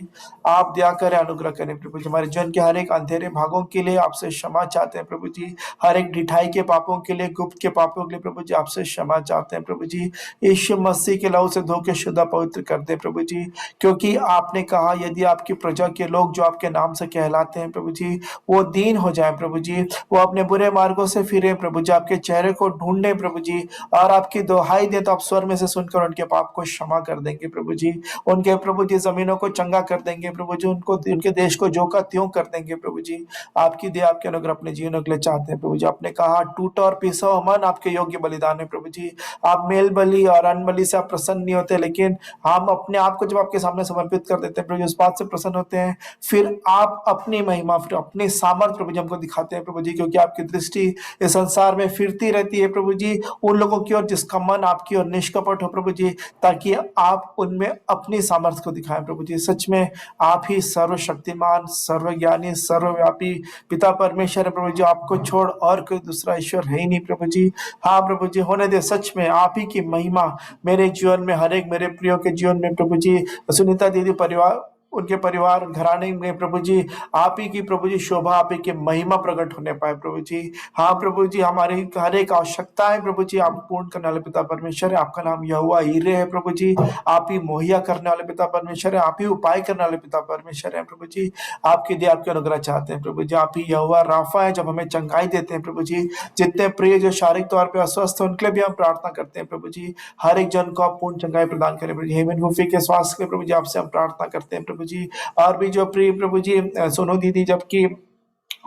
S2: आप दया करें, अनुग्रह करें प्रभु जी। हमारे जीवन के हर एक अंधेरे भागों के लिए आपसे क्षमा चाहते हैं प्रभु जी, हर एक ढिठाई के पापों के लिए, गुप्त के पापों के लिए प्रभु जी आपसे क्षमा चाहते हैं प्रभु जी। यीशु मसीह के लहू से धो के शुद्ध पवित्र कर दे प्रभु जी, क्योंकि आपने कहा यदि आपकी प्रजा के लोग जो आपके नाम से कहलाते हैं प्रभु जी वो दीन हो जाए प्रभु जी, वो अपने बुरे मार्गों से फिरे प्रभु जी, आपके चेहरे को ढूंढे प्रभु जी और आपकी दुहाई दे तो आप स्वर में से सुनकर उनके पाप को क्षमा कर देंगे प्रभु जी। उनके प्रभु जी जमीनों को चंगा कर देंगे प्रभु जी, उनको उनके देश को जो का त्यों कर देंगे प्रभु जी। आपकी दया आपके अनुग्रह अपने जीवनों के लिए चाहते हैं प्रभु जी। आपने कहा टूटा और पिसा हुआ मन आपके योग्य बलिदान है प्रभु जी। आप मेल बलि और अन्न बलि से आप प्रसन्न नहीं होते, लेकिन हम अपने आप को जब आपके सामने समर्पित कर देते हैं प्रभु जी उस बात से प्रसन्न होते हैं। फिर आप अपनी महिमा फिर अपने सामर्थ प्रभु जी हमको दिखाते हैं प्रभु जी, क्योंकि आपकी दृष्टि इस संसार में फिरती रहती है प्रभु जी उन लोगों की ओर जिसका मन आपकी ओर निष्कपट हो प्रभु जी, ताकि आप उनमें अपनी सामर्थ्य को दिखाएं प्रभु जी। सच में आप ही सर्वशक्तिमान सर्वज्ञानी सर्वव्यापी पिता परमेश्वर है प्रभु जी, आपको छोड़ और कोई दूसरा ईश्वर है ही नहीं प्रभु जी। हाँ प्रभु जी, होने दे सच में आप ही की महिमा मेरे जीवन में, हर एक मेरे प्रियो के जीवन में प्रभु जी, सुनीता दीदी परिवार उनके परिवार घराने में प्रभु जी आप ही की प्रभु जी शोभा आप ही की महिमा प्रकट होने पाए प्रभु जी। हाँ प्रभु जी, हमारी हर एक आवश्यकता है प्रभु जी आप पूर्ण करने वाले पिता परमेश्वर है। आपका नाम यहोवा हीरे है प्रभु जी, आप ही मुहैया करने वाले पिता परमेश्वर है, आप ही उपाय करने वाले पिता परमेश्वर है प्रभु जी। आपकी दया आपके अनुग्रह चाहते हैं प्रभु जी। आप ही यहोवा राफा है, जब हमें चंगाई देते हैं प्रभु जी। जितने प्रिय जो शारीरिक तौर पर अस्वस्थ है उनके लिए भी हम प्रार्थना करते हैं प्रभु जी, हर एक जन को आप पूर्ण चंगाई प्रदान करें प्रभु जी। हेमन गुफी के स्वास्थ्य के प्रभु जी आपसे हम प्रार्थना करते हैं प्रभु जी। और भी जो प्रिय प्रभु जी सोनू दीदी जबकि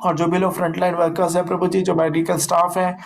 S2: और जो भी लोग फ्रंटलाइन वर्कर्स हैं प्रभु जी, जो मेडिकल स्टाफ है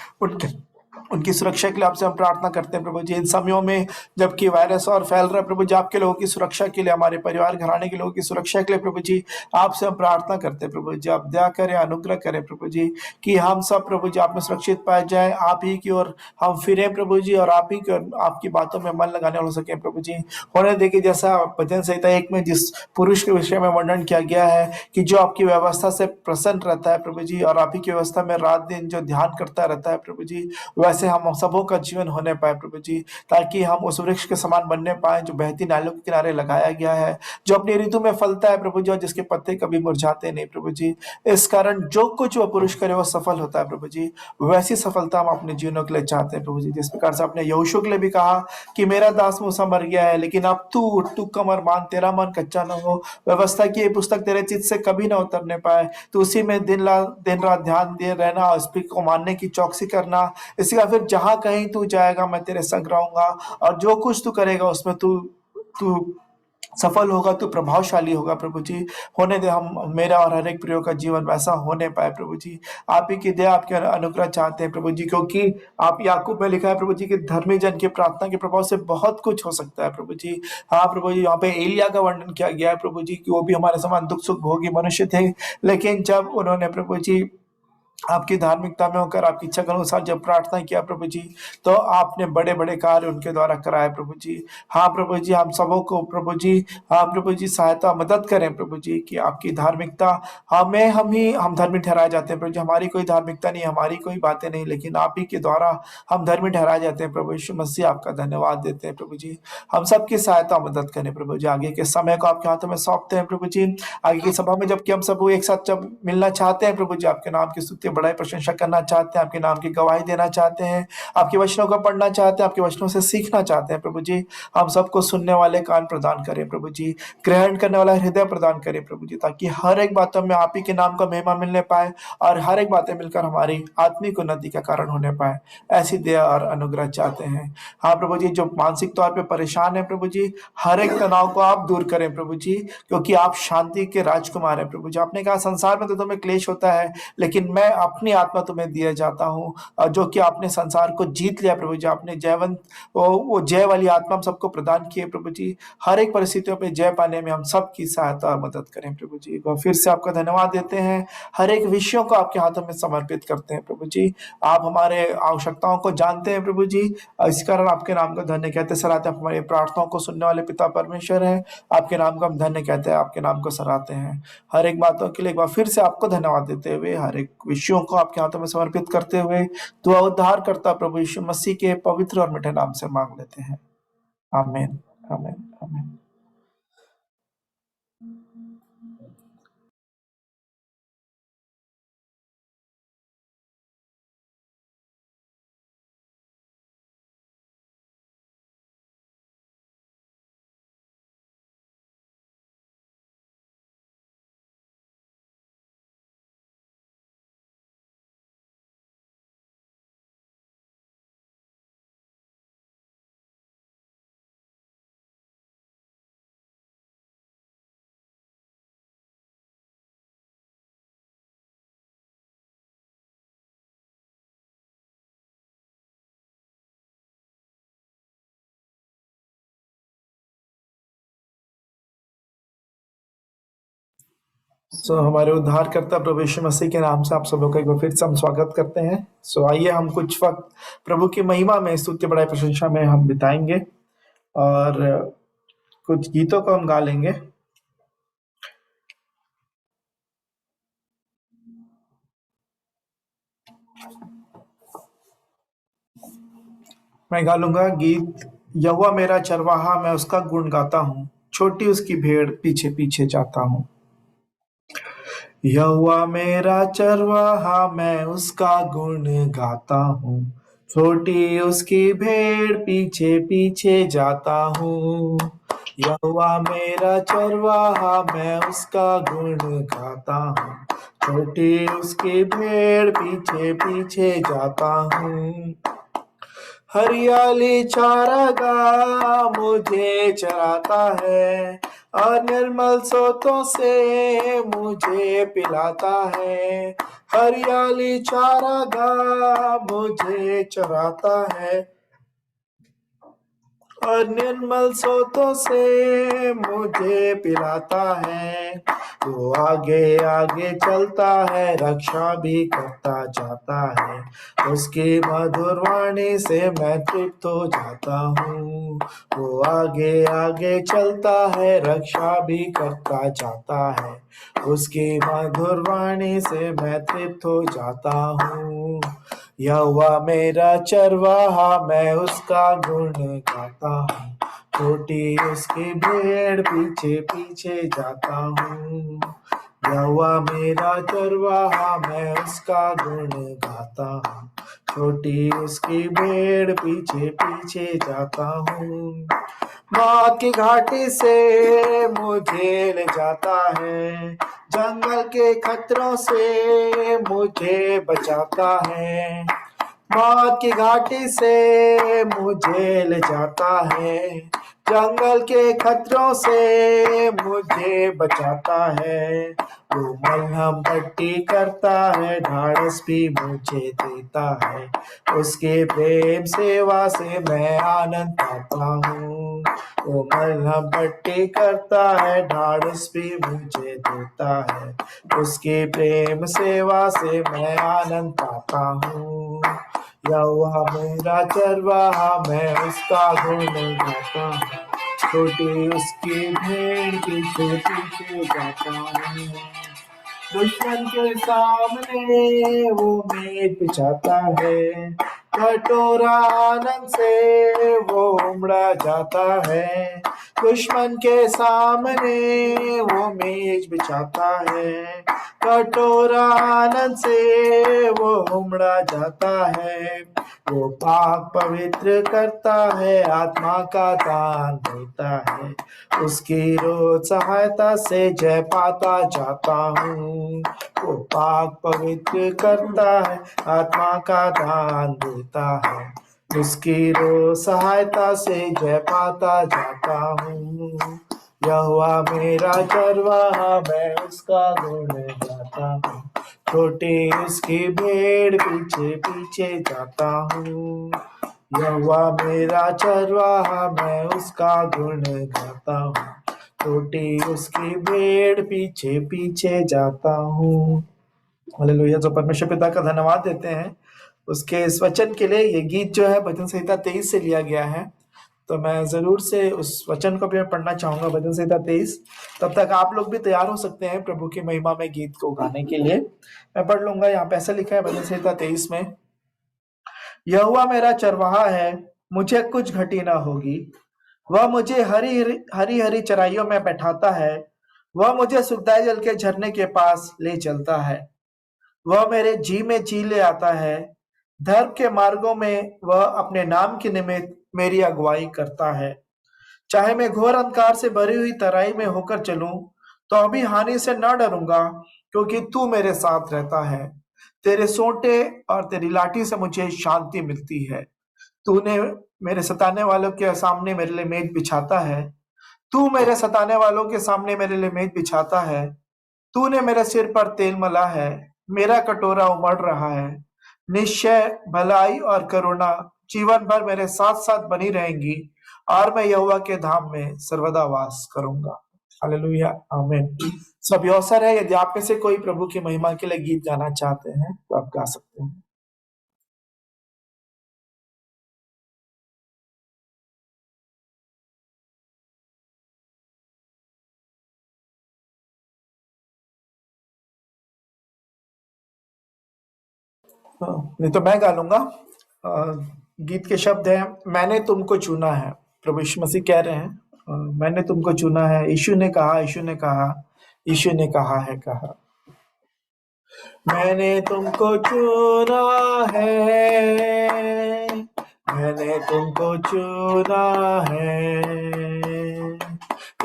S2: उनकी सुरक्षा के लिए आपसे हम प्रार्थना करते हैं प्रभु जी। इन समयों में जबकि वायरस और फैल रहा है प्रभु जी, आपके लोगों की सुरक्षा के लिए, हमारे परिवार घराने के लोगों की सुरक्षा के लिए प्रभु जी आपसे हम प्रार्थना करते हैं प्रभु जी। आप दया करें, अनुग्रह करें प्रभु जी, कि हम सब प्रभु जी आप में सुरक्षित पाए जाए, आप ही की ओर हम फिरें प्रभु जी, और आप ही की ओर आपकी बातों में मन लगाने हो सके प्रभु जी। होने देखिए जैसा भजन संहिता 1 में जिस पुरुष के विषय में वर्णन किया गया है कि जो आपकी व्यवस्था से प्रसन्न रहता है प्रभु जी, और आप ही की व्यवस्था में रात दिन जो ध्यान करता रहता है प्रभु जी, वैसे हम सबों का जीवन होने पाए प्रभु जी, ताकि हम उस वृक्ष के समान बनने पाए जो बहती नालियों के किनारे लगाया गया है, जो अपनी ऋतु में फलता है प्रभु जी, और जिसके पत्ते कभी मुरझाते नहीं प्रभु जी। इस कारण जो कुछ वह पुरुष करे वो सफल होता है प्रभु जी। वैसी सफलता हम अपने जीवनों के लिए चाहते हैं प्रभु जी। जिस प्रकार से आपने यहोशू के लिए भी कहा कि मेरा दास मूसा मर गया है, लेकिन अब तू उठ, तू कमर बांध, तेरा मन कच्चा न हो, व्यवस्था की ये पुस्तक तेरे चित्त से कभी ना उतरने पाए, तो उसी में दिन रात ध्यान दिए रहना, उस को मानने की चौकसी करना। इसी का फिर जहां कहीं तू जाएगा मैं तेरे संग रहूंगा, और जो कुछ तू करेगा उसमें तू तू सफल होगा, तू प्रभावशाली होगा प्रभु जी। होने दे हम मेरा और हर एक प्रियो का जीवन वैसा होने पाए प्रभु जी। आप ही की दया, आपके अनुग्रह चाहते हैं प्रभु जी, क्योंकि आप याकूब में लिखा है प्रभु जी कि धर्मी जन की प्रार्थना के प्रभाव से बहुत कुछ हो सकता है प्रभु जी। हाँ प्रभु जी, यहाँ पे एलिया का वर्णन किया गया है प्रभु जी कि वो भी हमारे समान दुख सुख भोगी मनुष्य थे, लेकिन जब उन्होंने प्रभु जी आपकी धार्मिकता में होकर आपकी इच्छा के अनुसार जब प्रार्थना किया प्रभु जी, तो आपने बड़े बड़े कार्य उनके द्वारा कराए प्रभु जी। हाँ प्रभु जी, हम सबों को प्रभु जी, हाँ प्रभु जी सहायता मदद करें प्रभु जी, कि आपकी धार्मिकता हम धर्मी ठहराए जाते हैं प्रभु जी। हमारी कोई धार्मिकता नहीं, हमारी कोई बातें नहीं, लेकिन आप ही के द्वारा हम धर्मी ठहराए जाते हैं प्रभु यीशु मसीह। आपका धन्यवाद देते हैं प्रभु जी। हम सबकी सहायता मदद करें प्रभु जी। आगे के समय को आपके हाथों में सौंपते हैं प्रभु जी। आगे की सभा में जबकि हम सब एक साथ जब मिलना चाहते हैं प्रभु जी, आपके नाम की स्तुति बड़ाई प्रशंसा करना चाहते हैं, आपके नाम की गवाही देना चाहते हैं, आपके वचनों को पढ़ना चाहते हैं, आपके वचनों से सीखना चाहते हैं प्रभु जी। हम सबको सुनने वाले कान प्रदान करें प्रभु जी, ग्रहण करने वाला हृदय प्रदान करें प्रभु जी, ताकि हर एक बातों में आप ही के नाम का महिमा मिलने पाए, और हर एक बातें मिलकर हमारी आत्मिक उन्नति का कारण होने पाए। ऐसी दया और अनुग्रह चाहते हैं। हाँ प्रभु जी, जो मानसिक तौर पर परेशान है प्रभु जी, हर एक तनाव को आप दूर करें प्रभु जी, क्योंकि आप शांति के राजकुमार हैं प्रभु जी। आपने कहा संसार में तो तुम्हें क्लेश होता है, लेकिन मैं अपनी आत्मा तुम्हें दिया जाता हूँ, और जो कि आपने संसार को जीत लिया प्रभु जी। आपने जयवंत वो जय वाली आत्मा हम सबको प्रदान किए प्रभु जी। हर एक परिस्थितियों पे जय पाने में हम सबकी सहायता और मदद करें प्रभु जी। वह फिर से आपका धन्यवाद देते हैं, हर एक विषयों को आपके हाथों में समर्पित करते हैं प्रभु जी। आप हमारे आवश्यकताओं को जानते हैं प्रभु जी, इस कारण आपके नाम का धन्य कहते सराहते हैं। आप हमारी प्रार्थनाओं को सुनने वाले पिता परमेश्वर हैं, आपके नाम का हम धन्य कहते हैं, आपके नाम को सराहते हैं। हर एक बातों के लिए एक बार फिर से आपको धन्यवाद देते हुए, हर एक विषयों को आपके हाथों में समर्पित करते हुए, दुआ उद्धार करता प्रभु यीशु मसीह के पवित्र और मीठे नाम से मांग लेते हैं। आमीन, आमीन, आमीन। हमारे उद्धारकर्ता प्रभु यीशु मसीह के नाम से आप सबों का एक बार फिर से हम स्वागत करते हैं। आइए हम कुछ वक्त प्रभु की महिमा में, स्तुति बड़ाई प्रशंसा में हम बिताएंगे, और कुछ गीतों को हम गा लेंगे। मैं गा लूंगा गीत, यहोवा मेरा चरवाहा मैं उसका गुण गाता हूँ, छोटी उसकी भेड़ पीछे पीछे जाता हूँ। यहोवा मेरा चरवाहा मैं उसका गुण गाता हूँ, छोटी उसकी भेड़ पीछे पीछे जाता हूँ। यहोवा मेरा चरवाहा मैं उसका गुण गाता हूँ, छोटी उसकी भेड़ पीछे पीछे जाता हूँ। हरियाली चारागाह मुझे चराता है और निर्मल सोतों से मुझे पिलाता है। हरियाली चारागाह मुझे चराता है और निर्मल सोतों से मुझे पिलाता है। वो आगे आगे चलता है, रक्षा भी करता जाता है। उसकी मधुर वाणी से मैं तृप्त हो जाता हूँ। वो आगे आगे चलता है, रक्षा भी करता जाता है। उसकी मधुर वाणी से मैं तृप्त हो जाता हूँ। यहोवा मेरा चरवाहा, मैं उसका गुण गाता हूँ। छोटी उसकी भेड़ पीछे पीछे जाता हूँ। यहोवा मेरा चरवाहा, मैं उसका गुण गाता हूँ। छोटी उसकी भेड़ पीछे पीछे जाता हूँ। मौत की घाटी से मुझे ले जाता है, जंगल के खतरों से मुझे बचाता है। मौत की घाटी से मुझे ले जाता है, जंगल के खतरों से मुझे बचाता है। वो मलहम पट्टी करता है, ढाढ़स भी मुझे देता है। उसके प्रेम सेवा से मैं आनंद पाता हूँ। वो मलहम पट्टी करता है, ढाढ़स भी मुझे देता है। उसकी प्रेम सेवा से मैं आनंद पाता हूँ। यहोवा मेरा चरवाहा, मैं उसका गुण गाता हूँ। छोटी उसकी भेड़ पीछे पीछे जाता हूँ। दुश्मन के सामने वो मेज बिछाता है, कटोरा आनंद से वो उमड़ा जाता है। दुश्मन के सामने वो मेज बिछाता है, कटोरा आनंद से वो उमड़ा जाता है। वो पाक पवित्र करता है, आत्मा का दान देता है। उसकी रोज सहायता से जय पाता जाता हूँ। वो पाक पवित्र करता है, आत्मा का दान देता है। उसकी रोज सहायता से जय पाता जाता हूँ। यहोवा मेरा चरवाहा, मैं उसका गुण गाता हूँ। छोटी उसकी भेड़ पीछे पीछे जाता हूँ। यहोवा मेरा चरवाहा, मैं उसका गुण गाता हूँ। छोटी उसकी भेड़ पीछे पीछे जाता हूँ। हालेलुया। जो परमेश्वर पिता का धन्यवाद देते हैं उसके इस वचन के लिए। ये गीत जो है भजन संहिता 23 से लिया गया है, तो मैं जरूर से उस वचन को भी मैं पढ़ना चाहूंगा, भजन संहिता 23। तब तक आप लोग भी तैयार हो सकते हैं प्रभु की महिमा में गीत को गाने के लिए। मैं पढ़ लूंगा। यहाँ पे ऐसा लिखा है भजन संहिता 23 में, यहोवा मेरा चरवाहा है, मुझे कुछ घटी ना होगी। वह मुझे हरी हरी हरी चराइयों में बैठाता है। वह मुझे सुखदायी जल के झरने के पास ले चलता है। वह मेरे जी में जी ले आता है। धर्म के मार्गों में वह अपने नाम के निमित्त मेरी अगुवाई करता है। चाहे मैं घोर अंधकार से भरी हुई तराई में होकर चलूं, तो अभी हानि से न डरूंगा, क्योंकि तू मेरे साथ रहता है। तेरे सोंटे और तेरी लाठी से मुझे शांति मिलती है। तूने मेरे सताने वालों के सामने मेरे लिए मेज बिछाता है। तू मेरे सताने वालों के सामने मेरे लिए मेज बिछाता है। तूने मेरे सिर पर तेल मला है, मेरा कटोरा उमड़ रहा है। निश्चय भलाई और करुणा जीवन भर मेरे साथ साथ बनी रहेंगी, और मैं यहोवा के धाम में सर्वदा वास करूंगा। हालेलुया, आमीन। सब अवसर है, यदि आप में से कोई प्रभु की महिमा के लिए गीत गाना चाहते हैं तो आप गा सकते हैं। नहीं तो मैं गा लूंगा। गीत के शब्द हैं, मैंने तुमको चुना है। प्रभु यीशु मसीह कह रहे हैं, मैंने तुमको चुना है। यीशु ने कहा, यीशु ने कहा, यीशु ने कहा है, कहा मैंने तुमको चुना है। मैंने तुमको चुना है।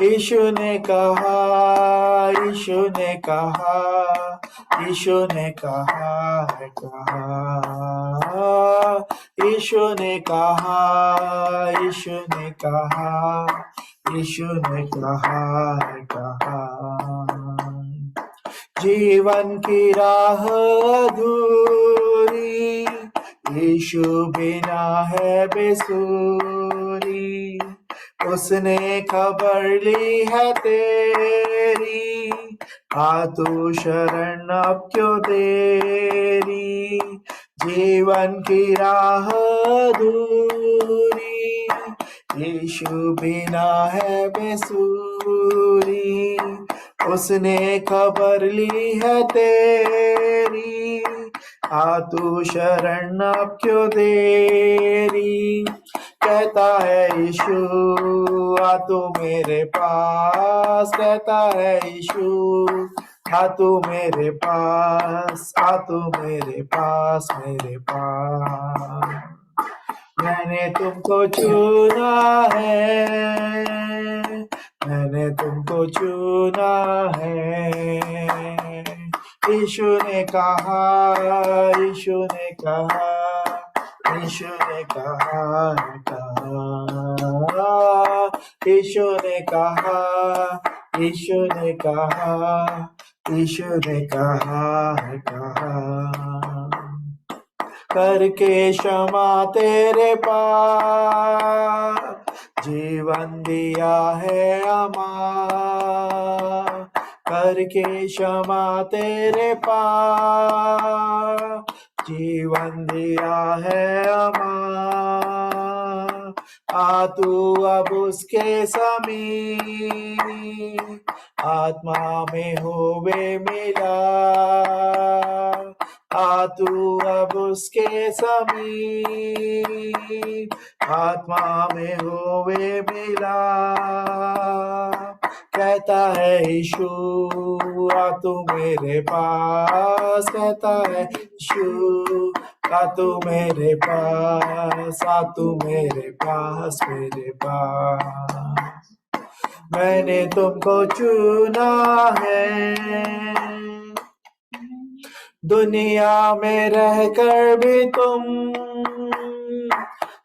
S2: यीशु ने कहा, यीशु ने कहा, यीशु ने कहा है कहा, यीशु ने कहा, यीशु ने कहा, यीशु ने कहा है कहा। जीवन की राह अधूरी, यीशु बिना है बेसुरी। उसने खबर ली है तेरी, आ तू शरण अब क्यों देरी। जीवन की राह अधूरी, यीशु बिना है बेसुरी। उसने खबर ली है तेरी, आ तू शरण अब क्यों देरी। कहता है यीशु आ तू मेरे पास, कहता है यीशु आ तू मेरे पास, आ तू मेरे पास, मेरे पास। मैंने तुमको चुना है, मैंने तुमको चुना है। यीशु ने कहा, यीशु ने कहा, यीशु ने कहा, यीशु ने कहा, यीशु ने कहा, यीशु ने कहा। करके क्षमा तेरे पास, जीवन दिया है अमां। करके क्षमा तेरे पास, जीवन दिया है अमां। आ तू अब उसके समीप, आत्मा में होवे मिला। आ तू अब उसके समीप, आत्मा में होवे मिला। कहता है यीशु आ तू मेरे पास, कहता है यीशु आ तू मेरे पास, आ तू मेरे पास, मेरे पास। मैंने तुमको चुना है, दुनिया में रहकर भी तुम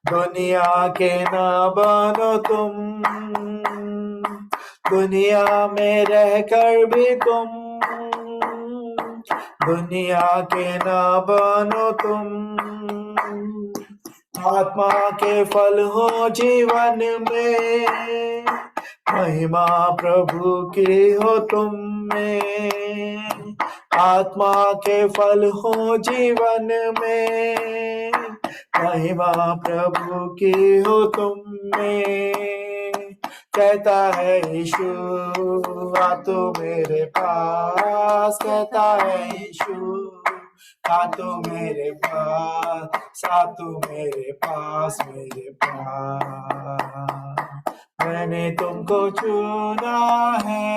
S2: दुनिया के ना बनो तुम। दुनिया में रहकर भी तुम दुनिया के ना बनो तुम। आत्मा के फल हो जीवन में, महिमा प्रभु की हो तुम में। आत्मा के फल हो जीवन में, महिमा प्रभु की हो तुम में। कहता है यीशु आ तू मेरे पास, कहता है यीशु आ तू मेरे पास, आ तू मेरे पास, मेरे पास। मैंने तुमको चुना है,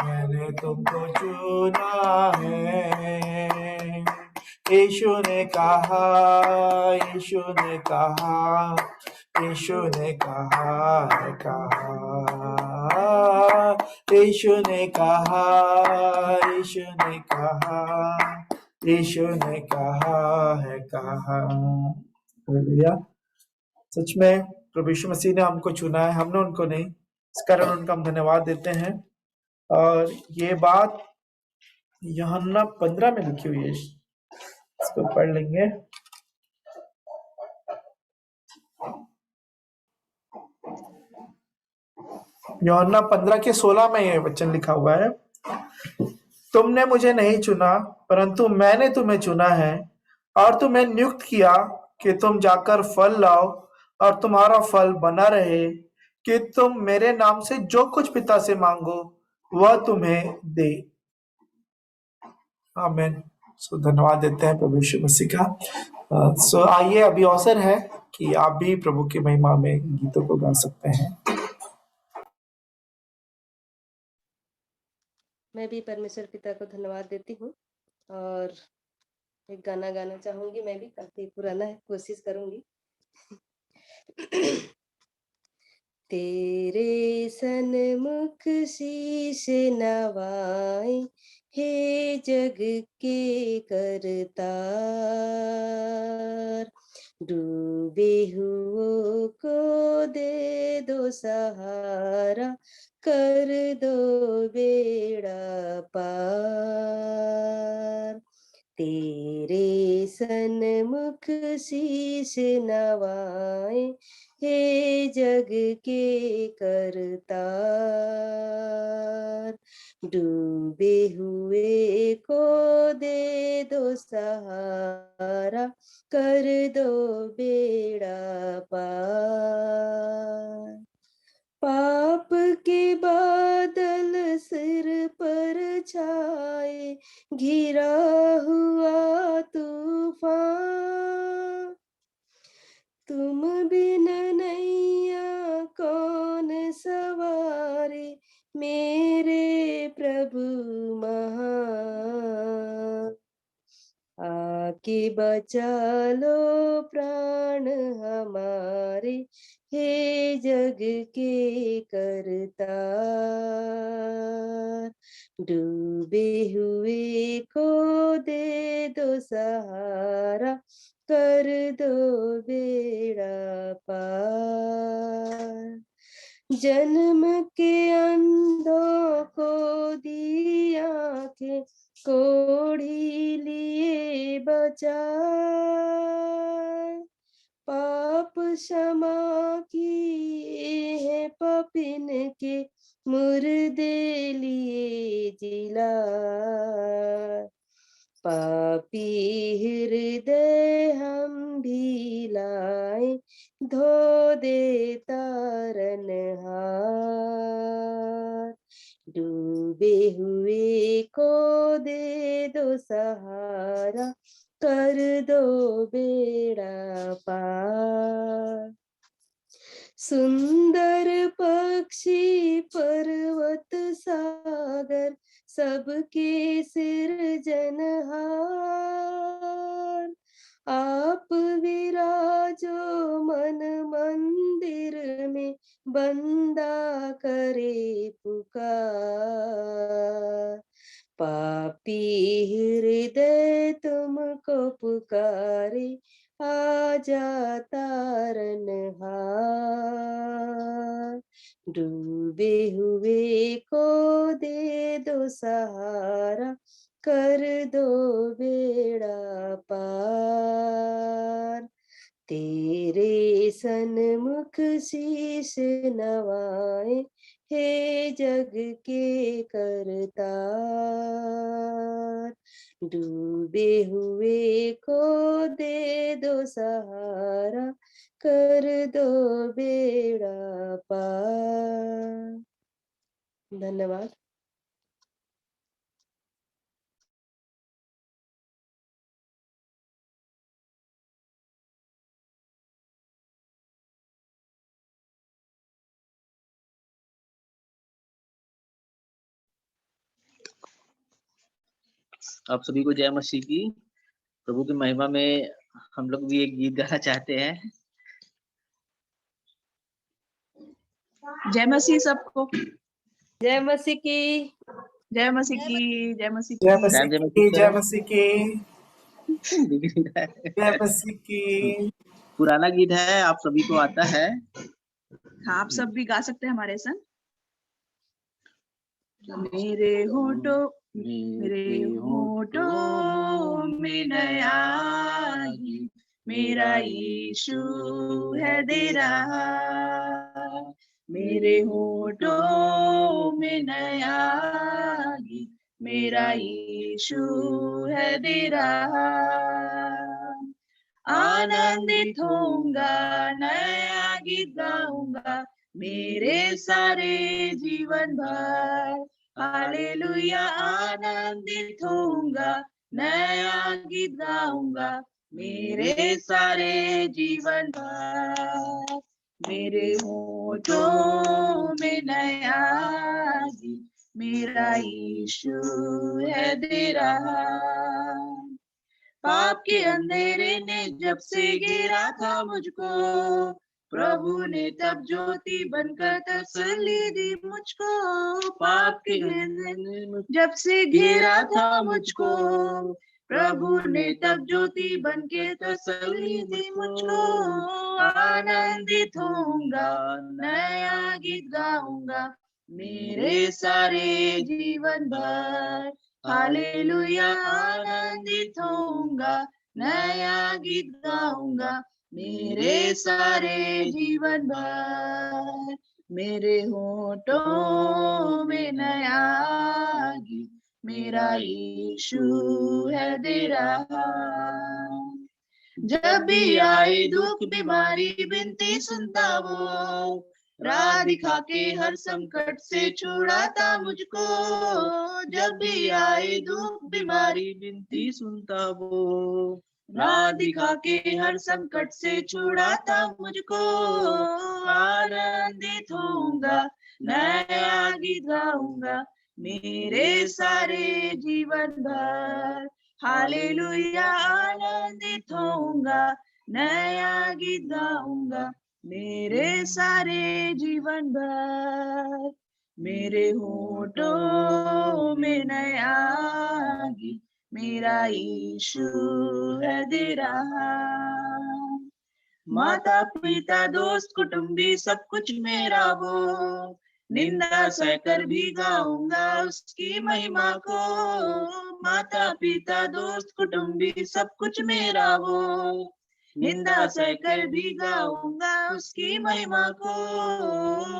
S2: मैंने तुमको चुना है। यीशु ने कहा, यीशु ने कहा, यीशु ने कहा है कहा। यीशु ने कहा, यीशु ने कहा, यीशु ने कहा है कहा। हालेलुया। सच में प्रभु यीशु मसीह ने हमको चुना है, हमने उनको नहीं। इस कारण उनका हम धन्यवाद देते हैं। और ये बात यूहन्ना 15 में लिखी हुई है, इसको पढ़ लेंगे। यूहन्ना 15 के 16 में ये वचन लिखा हुआ है, तुमने मुझे नहीं चुना परंतु मैंने तुम्हें चुना है और तुम्हें नियुक्त किया कि तुम जाकर फल लाओ और तुम्हारा फल बना रहे, कि तुम मेरे नाम से जो कुछ पिता से मांगो वह तुम्हें दे। आमीन। सो धन्यवाद देते हैं प्रभु यीशु मसीह का। सो आइए, अभी अवसर है कि आप भी प्रभु की महिमा में गीतों को गा सकते हैं।
S1: मैं भी परमेश्वर पिता को धन्यवाद देती हूँ और एक गाना गाना चाहूंगी। मैं भी, काफी पुराना है, कोशिश करूंगी। तेरे सन्मुख शीश नवाए, हे जग के करतार। डूबे हुओं को दे दो सहारा, कर दो बेड़ा पार। तेरे सन्मुख शीश नवाए, हे जग के करतार। डूबे हुए को दे दो सहारा, कर दो बेड़ा पार। पाप के बादल सिर पर छाए, घिरा हुआ तूफान। तुम बिन नैया कौन सवारे, मेरे प्रभु महान। आके बचा लो प्राण हमारे, हे जग के करतार। डूबे हुए को दे दो सहारा, कर दो बेड़ा पार। जन्म के अंधों को दी आंखें, कोढ़ी लिए बचाए। पाप क्षमा किए हैं पपिन के, मुर्दे लिए जिलाए। पापी हृदय हम भी लाए, धो दे तारनहार। डूबे हुए को दे दो सहारा, कर दो बेड़ा पार। सुंदर पक्षी पर्वत सागर, सबके सिरजनहार। आप विराजो मन मंदिर में, बंदा करे पुकार। पापी हृदय तुमको पुकारे, आजा तारनहार। डूबे हुए को दे दो सहारा, कर दो बेड़ा पार। तेरे सन्मुख शीश नवाए, हे जग के करतार। डूबे हुए को दे दो सहारा, कर दो बेड़ा पार। धन्यवाद।
S3: आप सभी को जय मसीह की। प्रभु की महिमा में हम लोग भी एक गीत गाना चाहते हैं।
S4: जय मसीह सबको।
S1: जय मसीह की।
S4: जय मसीह की। जय मसीह
S2: जय
S4: की।
S2: मसीह
S3: जय
S2: की, जय
S3: मसीह
S2: मसीह की, जय मसीह की।
S3: पुराना गीत है, आप सभी को आता है।
S4: हाँ, आप सब भी गा सकते हैं हमारे संग। मेरे होठों में नया गीत, मेरा यीशु है दे रहा। मेरे होठों में नया गीत, मेरा यीशु है दे रहा। आनंदित होऊंगा, नया गीत गाऊंगा, मेरे सारे जीवन भर। हालेलुया। आनंदित होऊंगा, नया गीत गाऊंगा, मेरे सारे जीवन भर। मेरे होठों में नया गीत, मेरा यीशु है दे रहा। पाप के अंधेरे ने जब से घेरा था मुझको, प्रभु ने तब ज्योति बनकर तसल्ली दी मुझको, पाप के जब से घेरा था मुझको। प्रभु ने तब ज्योति बनके तसल्ली दी मुझको, आनंदित होऊंगा, नया गीत गाऊंगा मेरे सारे जीवन भर। हालेलुया, आनंदित होऊंगा, नया गीत गाऊंगा मेरे सारे जीवन भर। मेरे होठों में नया गीत मेरा यीशु है दे रहा। जब भी आए दुख बीमारी बिनती सुनता वो, राह दिखा के हर संकट से छुड़ाता मुझको। जब भी आए दुख बीमारी बिनती सुनता वो, राह दिखा के हर संकट से छुड़ाता मुझको। आनंदित होऊंगा, नया गीत गाऊंगा मेरे सारे जीवन भर। हालेलुया, आनंदित होऊंगा, नया गीत गाऊंगा मेरे सारे जीवन भर। मेरे होठों में नया गीत मेरा यीशु है दे रहा। माता पिता दोस्त कुटुंबी सब कुछ मेरा वो, निंदा सहकर भी गाऊंगा उसकी महिमा को। माता पिता दोस्त कुटुंबी सब कुछ मेरा वो, निंदा सहकर भी गाऊंगा उसकी महिमा को।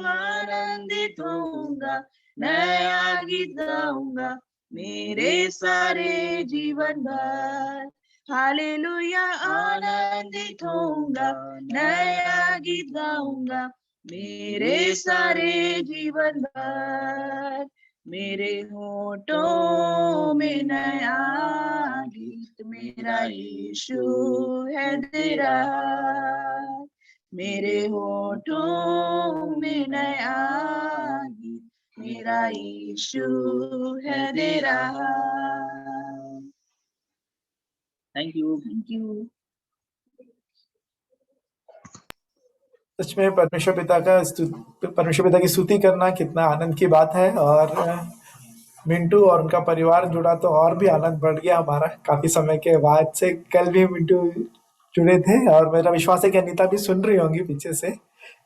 S4: आनंदित होऊंगा, नया गीत गाऊंगा मेरे सारे जीवन भर। हालेलुया, आनंदित होऊंगा, नया गीत गाऊंगा मेरे सारे जीवन भर। मेरे होठों में नया गीत मेरा यीशु है दे रहा। मेरे होठों में नया गीत मेरा यीशु है दे रहा।
S3: Thank you.
S4: Thank you.
S2: सच में परमेश्वर पिता की स्तुति करना कितना आनंद की बात है। और मिंटू और उनका परिवार जुड़ा तो और भी आनंद बढ़ गया हमारा। काफी समय के बाद से कल भी मिंटू जुड़े थे और मेरा विश्वास है कि अनीता भी सुन रही होंगी पीछे से।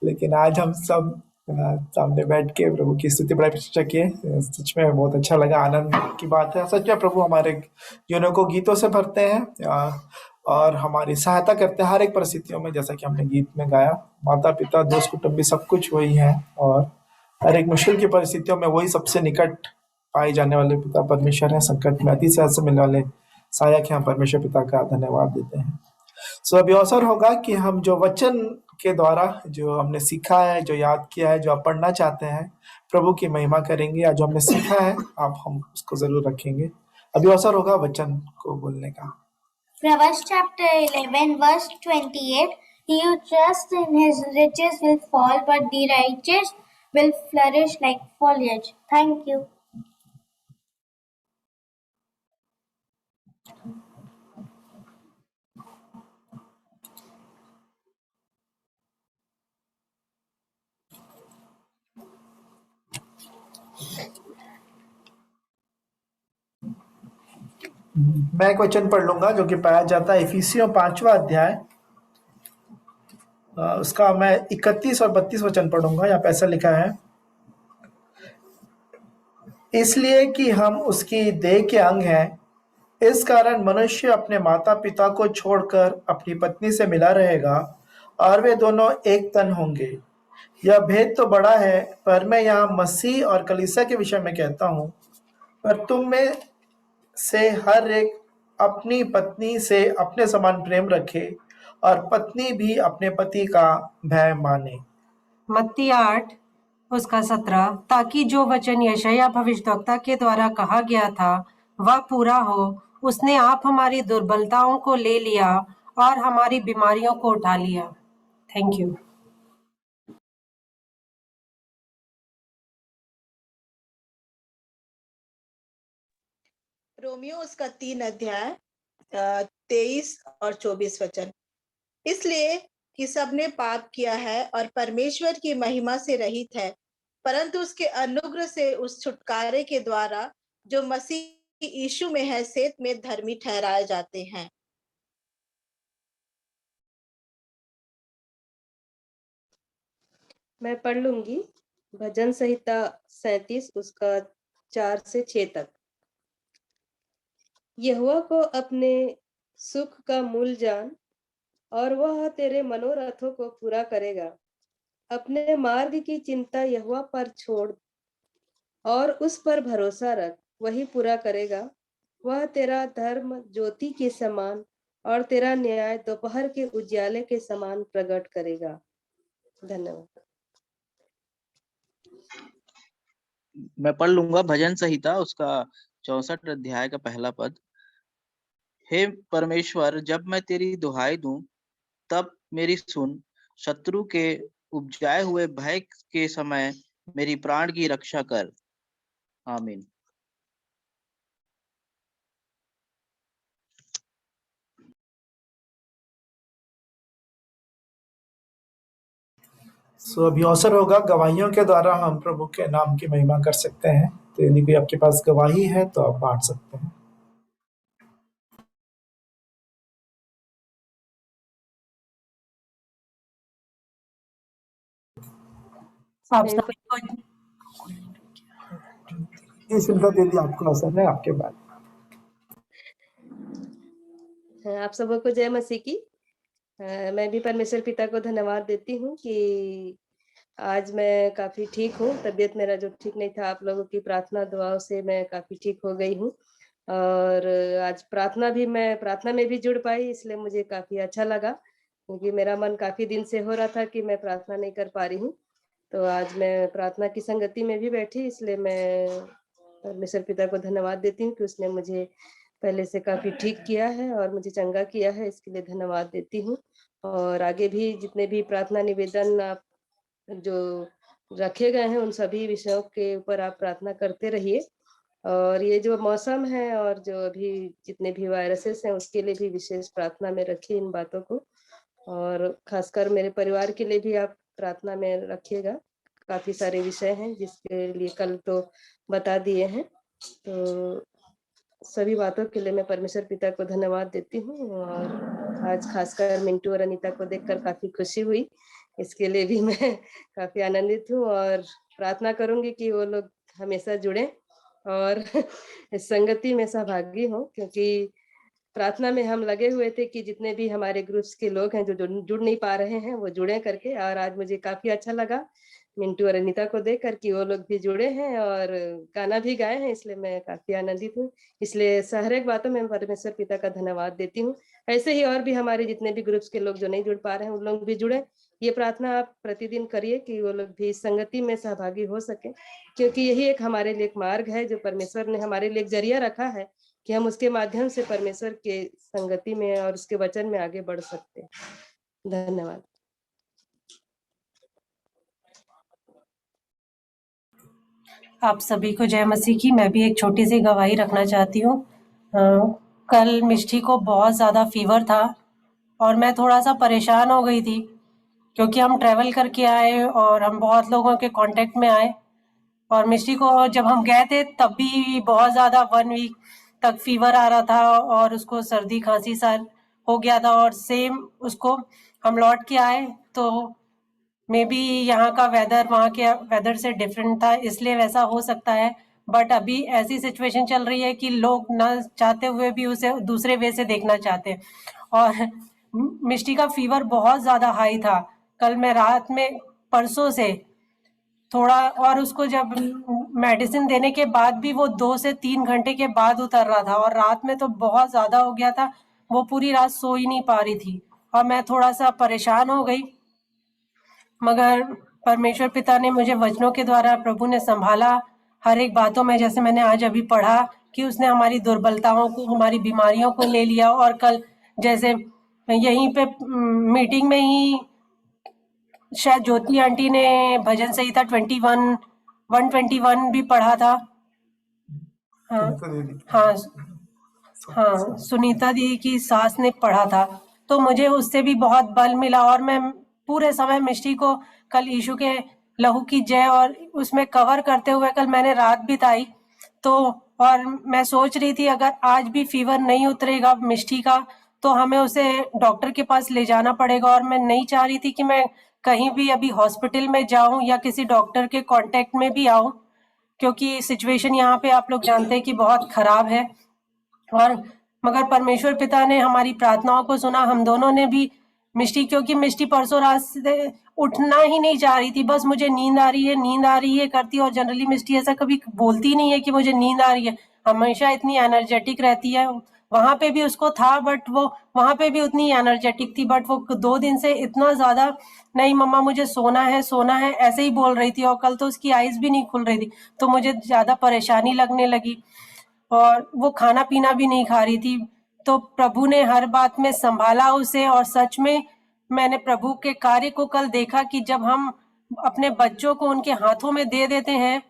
S2: लेकिन आज हम सब सामने बैठ के प्रभु की स्तुति बड़ाई प्रशंसा किए। सच में बहुत अच्छा लगा, आनंद की बात है। सच में प्रभु हमारे जीवनों को गीतों से भरते हैं और हमारी सहायता करते हैं हर एक परिस्थितियों में। जैसा कि हमने गीत में गाया, माता पिता दोस्त कुटुंबी सब कुछ वही है और हर एक मुश्किल की परिस्थितियों में वही सबसे निकट पाए जाने वाले पिता परमेश्वर है। संकट में अति सहज से मिलने वाले सहायक हैं। परमेश्वर पिता का धन्यवाद देते हैं। सो अभी अवसर होगा कि हम जो वचन के द्वारा जो हमने सीखा है, जो याद किया है, जो आप पढ़ना चाहते हैं, प्रभु की महिमा करेंगे। या जो हमने सीखा है हम उसको जरूर रखेंगे। अभी अवसर होगा वचन को बोलने का।
S5: Proverbs chapter 11 verse 28. He who trusts in his riches will fall, but the righteous will flourish like foliage. Thank you.
S2: मैं एक वचन पढ़ लूंगा जो कि पाया जाता है इफिसियों 5वां अध्याय, उसका मैं 31 और 32 वचन पढ़ूंगा। यहाँ पे ऐसा लिखा है, इसलिए कि हम उसकी देह के अंग हैं, इस कारण मनुष्य अपने माता पिता को छोड़कर अपनी पत्नी से मिला रहेगा और वे दोनों एक तन होंगे। यह भेद तो बड़ा है, पर मैं यहाँ मसीह और कलीसिया के विषय में कहता हूँ। पर तुम में से हर एक अपनी पत्नी से अपने समान प्रेम रखे और पत्नी भी अपने पति का भय माने।
S6: मत्ती 8 उसका 17, ताकि जो वचन यशायाह भविष्यद्वक्ता के द्वारा कहा गया था वह पूरा हो। उसने आप हमारी दुर्बलताओं को ले लिया और हमारी बीमारियों को उठा लिया। Thank you.
S7: रोमियो उसका 3 अध्याय 23 और 24 वचन। इसलिए कि सबने पाप किया है और परमेश्वर की महिमा से रहित है, परंतु उसके अनुग्रह से उस छुटकारे के द्वारा जो मसीह यीशु में है सेत में धर्मी ठहराए जाते हैं।
S1: मैं पढ़ लूंगी भजन संहिता 37 उसका 4 से 6 तक। यहोवा को अपने सुख का मूल जान और वह तेरे मनोरथों को पूरा करेगा। अपने मार्ग की चिंता यहोवा पर छोड़ और उस पर भरोसा रख, वही पूरा करेगा। वह तेरा धर्म ज्योति के समान और तेरा न्याय दोपहर के उजियाले के समान प्रकट करेगा। धन्यवाद।
S3: मैं पढ़ लूंगा भजन संहिता उसका 64 अध्याय का पहला पद। हे परमेश्वर, जब मैं तेरी दुहाई दूं तब मेरी सुन। शत्रु के उपजाए हुए भय के समय मेरी प्राण की रक्षा कर। आमीन।
S2: सो अभी अवसर होगा गवाहियों के द्वारा हम प्रभु के नाम की महिमा कर सकते हैं। तो यदि कोई आपके पास गवाही है तो आप बांट सकते हैं।
S6: आप सभी को
S2: ये सुनता दीदी आपको अवसर है, आपके बाद।
S1: आप सबको जय मसीह की। मैं भी परमेश्वर पिता को धन्यवाद देती हूँ कि आज मैं काफी ठीक हूँ। तबीयत मेरा जो ठीक नहीं था, आप लोगों की प्रार्थना दुआओं से मैं काफी ठीक हो गई हूँ। और आज प्रार्थना में भी जुड़ पाई, इसलिए मुझे काफी अच्छा लगा, क्योंकि मेरा मन काफी दिन से हो रहा था कि मैं प्रार्थना नहीं कर पा रही हूँ। तो आज मैं प्रार्थना की संगति में भी बैठी, इसलिए मैं परमेश्वर पिता को धन्यवाद देती हूँ कि उसने मुझे पहले से काफी ठीक किया है और मुझे चंगा किया है, इसके लिए धन्यवाद देती हूँ। और आगे भी जितने भी प्रार्थना निवेदन आप जो रखे गए हैं उन सभी विषयों के ऊपर आप प्रार्थना करते रहिए। और ये जो मौसम है और जो अभी जितने भी वायरसेस हैं उसके लिए भी विशेष प्रार्थना में रखिए इन बातों को। और खासकर मेरे परिवार के लिए भी आप प्रार्थना में रखिएगा। काफी सारे विषय हैं जिसके लिए कल तो बता दिए हैं। तो सभी बातों के लिए मैं परमेश्वर पिता को धन्यवाद देती हूँ। और आज खासकर मिंटू और अनीता को देखकर काफी खुशी हुई, इसके लिए भी मैं काफी आनंदित हूँ। और प्रार्थना करूंगी कि वो लोग हमेशा जुड़े और इस संगति में सहभागी हो, क्योंकि प्रार्थना में हम लगे हुए थे कि जितने भी हमारे ग्रुप्स के लोग हैं जो जुड़ नहीं पा रहे हैं वो जुड़े करके। और आज मुझे काफी अच्छा लगा मिंटू और अनीता को देख कर कि वो लोग भी जुड़े हैं और गाना भी गाए हैं, इसलिए मैं काफी आनंदित हूँ। इसलिए हर एक बातों में परमेश्वर पिता का धन्यवाद देती हूँ। ऐसे ही और भी हमारे जितने भी ग्रुप्स के लोग जो नहीं जुड़ पा रहे हैं उन लोग भी जुड़े। ये प्रार्थना आप प्रतिदिन करिए कि वो लोग भी इस संगति में सहभागी हो सके, क्योंकि यही एक हमारे लिए एक मार्ग है जो परमेश्वर ने हमारे लिए एक जरिया रखा है कि हम उसके माध्यम से परमेश्वर के संगति में और उसके वचन में आगे बढ़ सकते हैं। धन्यवाद।
S6: आप सभी को जय मसीह की। मैं भी एक छोटी सी गवाही रखना चाहती हूँ। कल मिष्टी को बहुत ज़्यादा फीवर था और मैं थोड़ा सा परेशान हो गई थी, क्योंकि हम ट्रैवल करके आए और हम बहुत लोगों के कांटेक्ट में आए। और मिष्टी को जब हम गए थे तब भी बहुत ज़्यादा 1 वीक तक फीवर आ रहा था और उसको सर्दी खांसी सा हो गया था। और सेम उसको हम लौट के आए तो मे बी यहाँ का वेदर वहाँ के वेदर से डिफरेंट था, इसलिए वैसा हो सकता है। बट अभी ऐसी सिचुएशन चल रही है कि लोग न चाहते हुए भी उसे दूसरे वे से देखना चाहते हैं। और मिष्टी का फीवर बहुत ज़्यादा हाई था। कल मैं रात में परसों से थोड़ा, और उसको जब मेडिसिन देने के बाद भी वो 2 से 3 घंटे के बाद उतर रहा था और रात में तो बहुत ज़्यादा हो गया था। वो पूरी रात सो ही नहीं पा रही थी और मैं थोड़ा सा परेशान हो गई। मगर परमेश्वर पिता ने मुझे वचनों के द्वारा प्रभु ने संभाला हर एक बातों में। जैसे मैंने आज अभी पढ़ा कि उसने हमारी दुर्बलताओं को, हमारी बीमारियों को ले लिया। और कल जैसे यहीं पे मीटिंग में ही शायद ज्योति आंटी ने भजन संहिता 121 भी पढ़ा था। हाँ हाँ हाँ, सुनीता दी की सास ने पढ़ा था। तो मुझे उससे भी बहुत बल मिला और मैं पूरे समय मिष्टी को कल यीशु के लहू की जय और उसमें कवर करते हुए कल मैंने रात बिताई। तो और मैं सोच रही थी अगर आज भी फीवर नहीं उतरेगा मिष्टी का तो हमें उसे डॉक्टर के पास ले जाना पड़ेगा, और मैं नहीं चाह रही थी कि मैं कहीं भी अभी हॉस्पिटल में जाऊं या किसी डॉक्टर के कांटेक्ट में भी आऊं, क्योंकि सिचुएशन यहाँ पे आप लोग जानते हैं कि बहुत खराब है। और मगर परमेश्वर पिता ने हमारी प्रार्थनाओं को सुना। हम दोनों ने भी मिष्टी, क्योंकि मिष्टी परसों रात से उठना ही नहीं चाह रही थी, बस मुझे नींद आ रही है करती। और जनरली मिष्टी ऐसा कभी बोलती नहीं है कि मुझे नींद आ रही है, हमेशा इतनी एनर्जेटिक रहती है। वहां पे भी उसको था, बट वो वहां पे भी उतनी एनर्जेटिक थी, बट वो 2 दिन से इतना ज्यादा नहीं मम्मा मुझे सोना है ऐसे ही बोल रही थी। और कल तो उसकी आईज भी नहीं खुल रही थी, तो मुझे ज्यादा परेशानी लगने लगी और वो खाना पीना भी नहीं खा रही थी। तो प्रभु ने हर बात में संभाला उसे, और सच में मैंने प्रभु के कार्य को कल देखा कि जब हम अपने बच्चों को उनके हाथों में दे देते हैं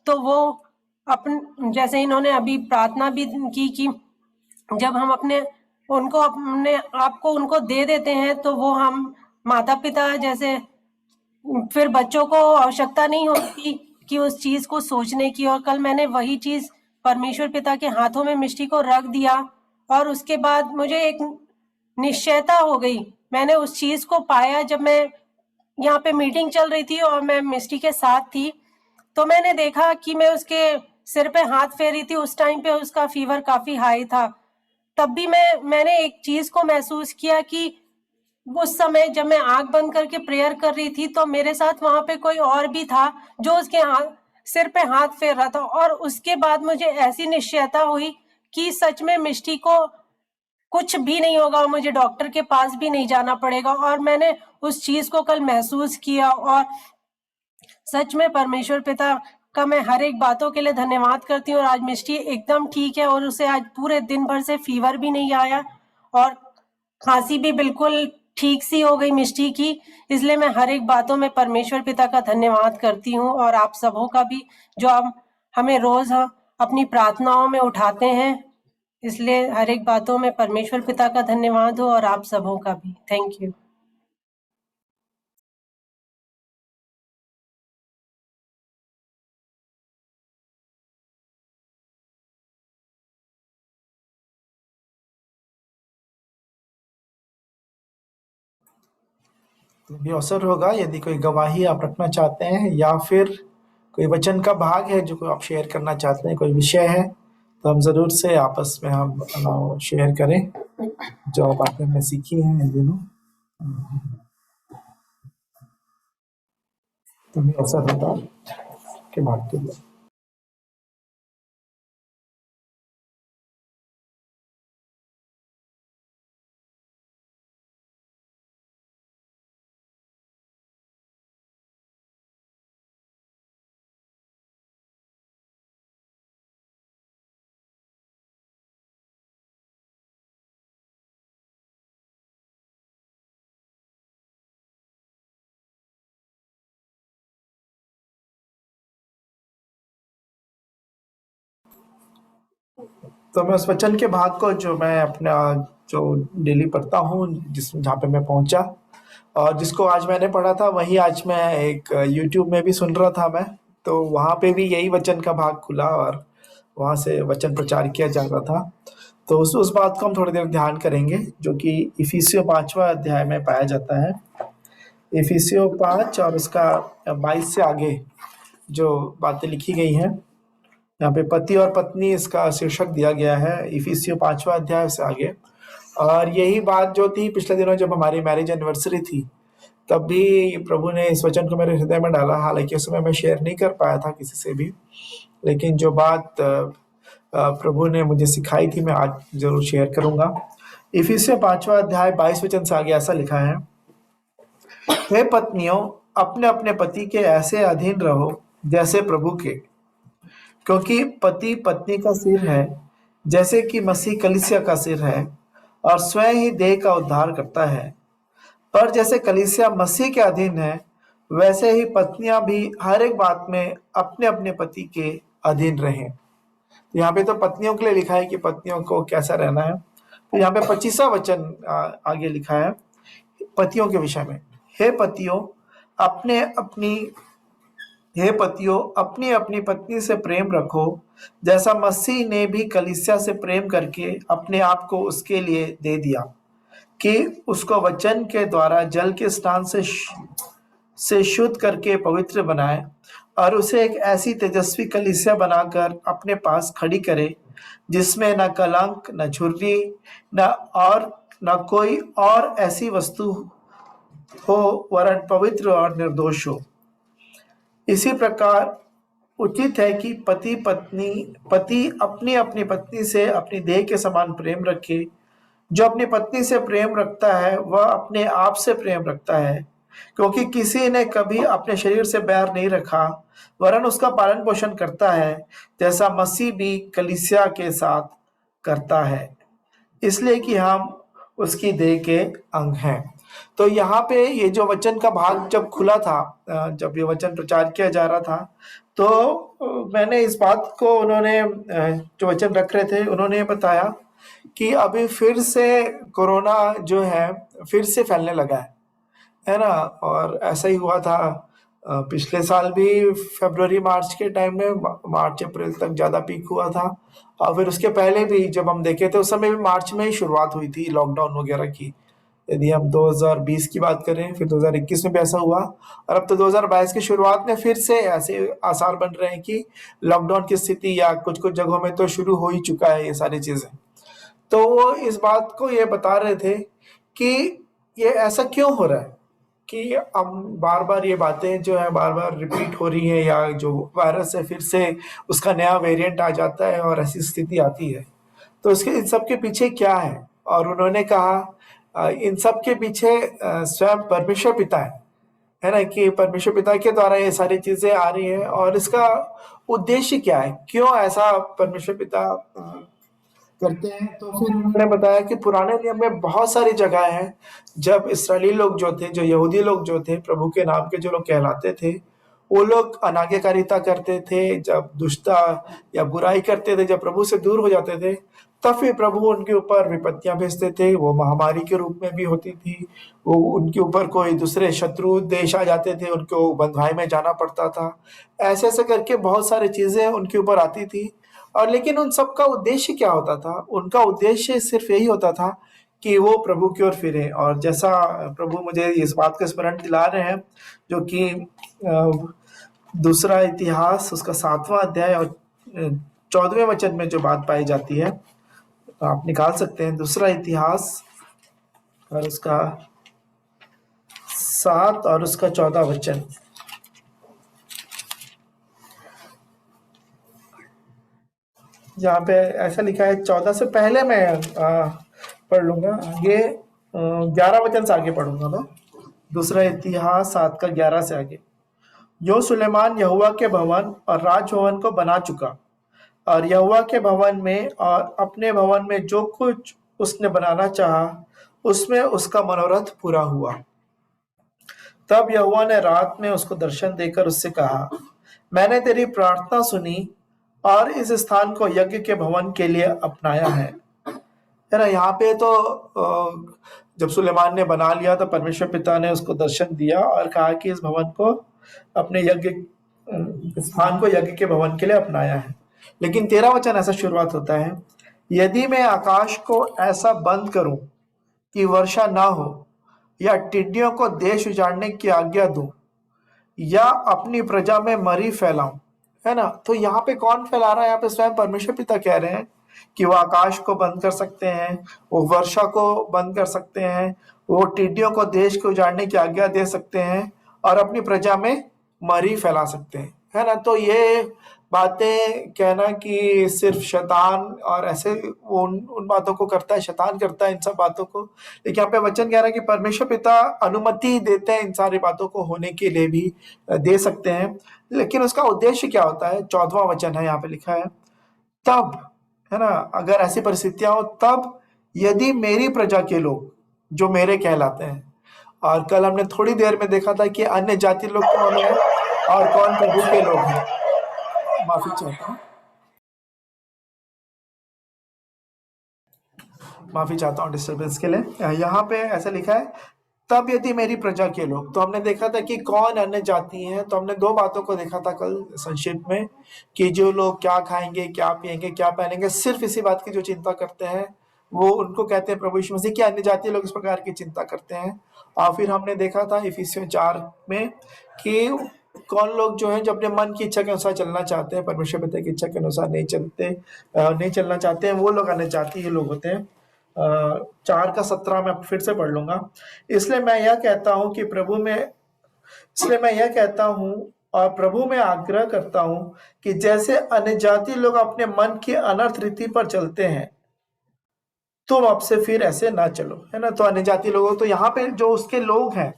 S6: तो वो जैसे इन्होंने अभी प्रार्थना भी की कि जब हम अपने आप को उनको दे देते हैं तो वो हम माता पिता जैसे फिर बच्चों को आवश्यकता नहीं होती कि उस चीज को सोचने की। और कल मैंने वही चीज परमेश्वर पिता के हाथों में मिष्टी को रख दिया और उसके बाद मुझे एक निश्चयता हो गई। मैंने उस चीज को पाया जब मैं यहाँ पे मीटिंग चल रही थी और मैं मिष्टी के साथ थी, तो मैंने देखा कि मैं उसके सिर पे हाथ फेरी थी। उस टाइम पे उसका फीवर काफी हाई था। तब भी मैंने एक चीज को महसूस किया कि उस समय जब मैं आंख बंद करके प्रेयर कर रही थी तो मेरे साथ वहां पे कोई और भी था जो उसके सिर पे हाथ फेर रहा था। और उसके बाद मुझे ऐसी निश्चयता हुई कि सच में मिष्टी को कुछ भी नहीं होगा और मुझे डॉक्टर के पास भी नहीं जाना पड़ेगा। और मैंने उस चीज को कल महसूस किया और सच में परमेश्वर पिता का मैं हर एक बातों के लिए धन्यवाद करती हूँ। और आज मिष्टी एकदम ठीक है और उसे आज पूरे दिन भर से फीवर भी नहीं आया और खांसी भी बिल्कुल ठीक सी हो गई मिष्टी की। इसलिए मैं हर एक बातों में परमेश्वर पिता का धन्यवाद करती हूँ और आप सबों का भी, जो आप हमें रोज अपनी प्रार्थनाओं में उठाते हैं। इसलिए हर एक बातों में परमेश्वर पिता का धन्यवाद हो और आप सबों का भी। Thank you.
S2: तो भी अवसर होगा यदि कोई गवाही आप रखना चाहते हैं या फिर कोई वचन का भाग है जो आप शेयर करना चाहते हैं, कोई विषय है, तो हम जरूर से आपस में हम शेयर करें जो बातें हमने सीखी हैं इन दिनों। तो भी अवसर होगा के भाग के लिए। तो मैं उस वचन के भाग को जो मैं अपना जो डेली पढ़ता हूँ, जहाँ पे मैं पहुंचा और जिसको आज मैंने पढ़ा था वही आज मैं एक YouTube में भी सुन रहा था मैं, तो वहाँ पे भी यही वचन का भाग खुला और वहाँ से वचन प्रचार किया जा रहा था। तो उस बात को हम थोड़ी देर ध्यान करेंगे जो कि इफिसियों 5वां अध्याय में पाया जाता है। इफिसियों 5 और उसका 22 से आगे जो बातें लिखी गई हैं, यहाँ पे पति और पत्नी इसका शीर्षक दिया गया है, इफिसियों 5वां अध्याय से आगे। और यही बात जो थी पिछले दिनों जब हमारी मैरिज एनिवर्सरी थी, तब भी प्रभु ने इस वचन को मेरे हृदय में डाला। हालांकि उस समय मैं शेयर नहीं कर पाया था किसी से भी, लेकिन जो बात प्रभु ने मुझे सिखाई थी मैं आज जरूर शेयर करूंगा। इफिसियों 5वां अध्याय 22 वचन से आगे ऐसा लिखा है, हे पत्नियों, अपने अपने पति के ऐसे अधीन रहो जैसे प्रभु के, क्योंकि पति पत्नी का सिर है, जैसे कि मसीह कलीसिया का सिर है और स्वयं ही देह का उद्धार करता है। पर जैसे कलीसिया मसीह के अधीन है, वैसे ही पत्नियां भी हर एक बात में अपने अपने पति के अधीन रहें। यहाँ पे तो पत्नियों के लिए लिखा है कि पत्नियों को कैसा रहना है, तो यहाँ पे 25वां वचन आगे लिखा है पतियों के विषय में। हे पतियों अपनी अपनी पत्नी से प्रेम रखो, जैसा मसीह ने भी कलीसिया से प्रेम करके अपने आप को उसके लिए दे दिया, कि उसको वचन के द्वारा जल के स्नान से शुद्ध करके पवित्र बनाए, और उसे एक ऐसी तेजस्वी कलीसिया बनाकर अपने पास खड़ी करे, जिसमें न कलंक, न झुर्री, न कोई और ऐसी वस्तु हो, वरन पवित्र और निर्दोष हो। इसी प्रकार उचित है कि पति अपनी अपनी पत्नी से अपनी देह के समान प्रेम रखे। जो अपनी पत्नी से प्रेम रखता है वह अपने आप से प्रेम रखता है, क्योंकि किसी ने कभी अपने शरीर से बैर नहीं रखा, वरन उसका पालन पोषण करता है, जैसा मसीह भी कलीसिया के साथ करता है, इसलिए कि हम उसकी देह के अंग हैं। तो यहाँ पे ये जो वचन का भाग जब खुला था, जब ये वचन प्रचार किया जा रहा था, तो मैंने इस बात को उन्होंने जो वचन रख रहे थे उन्होंने बताया कि अभी फिर से कोरोना जो है फिर से फैलने लगा है ना। और ऐसा ही हुआ था पिछले साल भी, फरवरी मार्च के टाइम में, मार्च अप्रैल तक ज़्यादा पीक हुआ था। और फिर उसके पहले भी जब हम देखे थे उस समय भी मार्च में ही शुरुआत हुई थी लॉकडाउन वगैरह की। यदि हम 2020 की बात करें, फिर 2021 में भी ऐसा हुआ, और अब तो 2022 की शुरुआत में फिर से ऐसे आसार बन रहे हैं कि लॉकडाउन की स्थिति, या कुछ कुछ जगहों में तो शुरू हो ही चुका है ये सारी चीज़ें। तो वो इस बात को ये बता रहे थे कि ये ऐसा क्यों हो रहा है कि हम बार बार ये बातें जो है बार बार रिपीट हो रही हैं, या जो वायरस है फिर से उसका नया वेरिएंट आ जाता है और ऐसी स्थिति आती है। तो इसके इन सब के पीछे क्या है? और उन्होंने कहा इन सब के पीछे स्वयं परमेश्वर पिता है ना, कि परमेश्वर पिता के द्वारा ये सारी चीजें आ रही हैं। और इसका उद्देश्य क्या है, क्यों ऐसा परमेश्वर पिता करते हैं? तो फिर उन्होंने बताया कि पुराने नियम में बहुत सारी जगह हैं जब इस्राएली लोग जो थे, जो यहूदी लोग जो थे, प्रभु के नाम के जो लोग कहलाते थे, वो लोग अनाज्ञाकारिता करते थे, जब दुष्टता या बुराई करते थे, जब प्रभु से दूर हो जाते थे, तब फिर प्रभु उनके ऊपर विपत्तियां भेजते थे। वो महामारी के रूप में भी होती थी, वो उनके ऊपर कोई दूसरे शत्रु देश आ जाते थे, उनको बंधुआई में जाना पड़ता था। ऐसे ऐसे करके बहुत सारी चीजें उनके ऊपर आती थी। और लेकिन उन सब का उद्देश्य क्या होता था? उनका उद्देश्य सिर्फ यही होता था कि वो प्रभु की ओर फिरे। और जैसा प्रभु मुझे इस बात का स्मरण दिला रहे हैं, जो कि दूसरा इतिहास उसका 7वां अध्याय और 14वें वचन में जो बात पाई जाती है, तो आप निकाल सकते हैं दूसरा इतिहास और उसका 7 और उसका 14 वचन। जहाँ पे ऐसा लिखा है, 14 से पहले मैं पढ़ लूंगा, आगे 11 वचन से आगे पढ़ूंगा मैं। दूसरा इतिहास 7 का 11 से आगे। जो सुलेमान यहोवा के भवन और राजभवन को बना चुका, और यहोवा के भवन में और अपने भवन में जो कुछ उसने बनाना चाहा, उसमें उसका मनोरथ पूरा हुआ। तब यहोवा ने रात में उसको दर्शन देकर उससे कहा, मैंने तेरी प्रार्थना सुनी और इस स्थान को यज्ञ के भवन के लिए अपनाया है ना। यहाँ पे तो जब सुलेमान ने बना लिया तो परमेश्वर पिता ने उसको दर्शन दिया और कहा कि इस भवन को, अपने स्थान को यज्ञ के भवन के लिए अपनाया है। लेकिन 13 वचन ऐसा शुरुआत होता है, यदि मैं आकाश को ऐसा बंद करूं कि वर्षा ना हो, या टिड्डियों को देश उजाड़ने की आज्ञा दूं, या अपनी प्रजा में मरी फैलाऊं, है ना। तो यहाँ पे कौन फैला रहा है? यहाँ पे स्वयं परमेश्वर पिता कह रहे हैं कि वो आकाश को बंद कर सकते हैं, वो वर्षा को बंद कर सकते हैं, वो टिड्डियों को देश को उजाड़ने की आज्ञा दे सकते हैं, और अपनी प्रजा में मरी फैला सकते हैं, है ना। तो ये बातें कहना कि सिर्फ शैतान और ऐसे वो उन बातों को करता है, शैतान करता है इन सब बातों को। लेकिन यहाँ पे वचन कह रहा है कि परमेश्वर पिता अनुमति देते हैं इन सारी बातों को होने के लिए भी, दे सकते हैं। लेकिन उसका उद्देश्य क्या होता है? 14वां वचन है, यहाँ पे लिखा है, तब, है ना, अगर ऐसी परिस्थितियां हो तब, यदि मेरी प्रजा के लोग जो मेरे कहलाते हैं। और कल हमने थोड़ी देर में देखा था कि अन्य जाति लोग कौन है और कौन प्रभु के लोग हैं। माफी चाहता हूँ। माफी चाहता हूँ डिस्टर्बेंस के लिए। यहाँ पे ऐसा लिखा है, तब यदि मेरी प्रजा के लोग, तो हमने देखा था कि कौन अन्य जाति हैं। तो हमने दो बातों को देखा था कल संक्षिप्त में, कि जो लोग क्या खाएंगे, क्या पिएंगे, क्या पहनेंगे, सिर्फ इसी बात की जो चिंता करते हैं, वो उनको कहते हैं प्रभु यीशु मसीह की अन्य जातीय लोग इस प्रकार की चिंता करते हैं। और फिर हमने देखा था इफिसियों 4 में कि कौन लोग जो हैं जो अपने मन की इच्छा के अनुसार चलना चाहते हैं, परमेश्वर पिता की इच्छा के अनुसार नहीं चलना चाहते हैं, वो लोग अन्य जातीय लोग होते हैं। 4:17 में फिर से पढ़ लूंगा। इसलिए मैं यह कहता हूँ और प्रभु में आग्रह करता हूँ कि जैसे अन्य जाति लोग अपने मन की अनर्थ रीति पर चलते हैं, तुम अब से फिर ऐसे ना चलो, है ना। तो अन्य जाति लोगों, तो यहाँ पे जो उसके लोग हैं,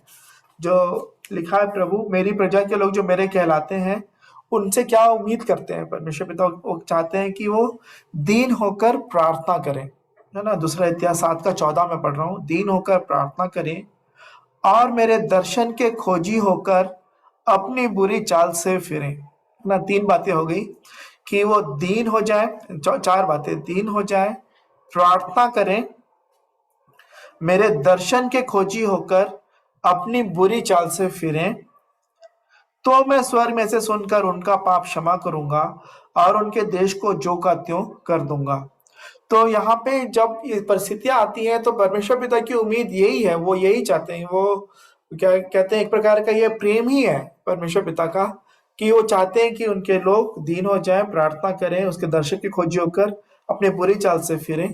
S2: जो लिखा है प्रभु मेरी प्रजा के लोग जो मेरे कहलाते हैं, उनसे क्या उम्मीद करते हैं परमेश्वर पिता? वो चाहते हैं कि वो दीन होकर प्रार्थना करें, है ना। दूसरा इतिहास 7:14 में पढ़ रहा हूँ, दीन होकर प्रार्थना करें और मेरे दर्शन के खोजी होकर अपनी बुरी चाल से फिरें, है ना। 3 बातें हो गई कि वो दीन हो जाए, 4 बातें, दीन हो जाए, प्रार्थना करें, मेरे दर्शन के खोजी होकर अपनी बुरी चाल से फिरें, तो मैं स्वर्ग में से सुनकर उनका पाप क्षमा करूंगा और उनके देश को जो का त्यों कर दूंगा। तो यहाँ पे जब ये परिस्थितियां आती हैं, तो परमेश्वर पिता की उम्मीद यही है, वो यही चाहते हैं। वो क्या कहते हैं, एक प्रकार का ये प्रेम ही है परमेश्वर पिता का, कि वो चाहते हैं कि उनके लोग दीन हो जाएं, प्रार्थना करें, उसके दर्शन की खोजी होकर अपने बुरी चाल से फिरें,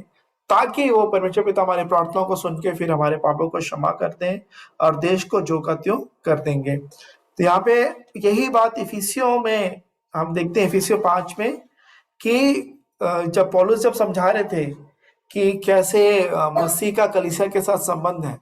S2: ताकि वो परमेश्वर पिता हमारे प्रार्थनाओं को सुन के फिर हमारे पापों को क्षमा करते हैं और देश को जो का त्यों कर देंगे। तो यहाँ पे यही बात इफिसियों में हम देखते हैं, इफिसियों 5 में, कि जब पौलुस जब समझा रहे थे कि कैसे मसीह का कलीसिया के साथ संबंध है,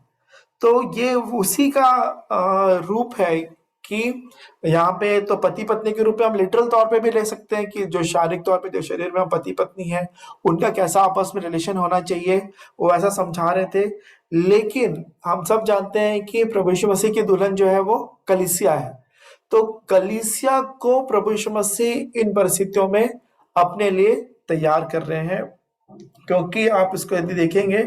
S2: तो ये उसी का रूप है कि यहाँ पे तो पति पत्नी के रूप में हम लिटरल तौर पे भी ले सकते हैं कि जो शारीरिक तौर पे जो शरीर में हम पति पत्नी है, उनका कैसा आपस में रिलेशन होना चाहिए, वो ऐसा समझा रहे थे। लेकिन हम सब जानते हैं कि प्रभु यीशु मसीह की दुल्हन जो है वो कलीसिया है। तो कलीसिया को प्रभु यीशु मसीह इन परिस्थितियों में अपने लिए तैयार कर रहे हैं, क्योंकि आप इसको यदि देखेंगे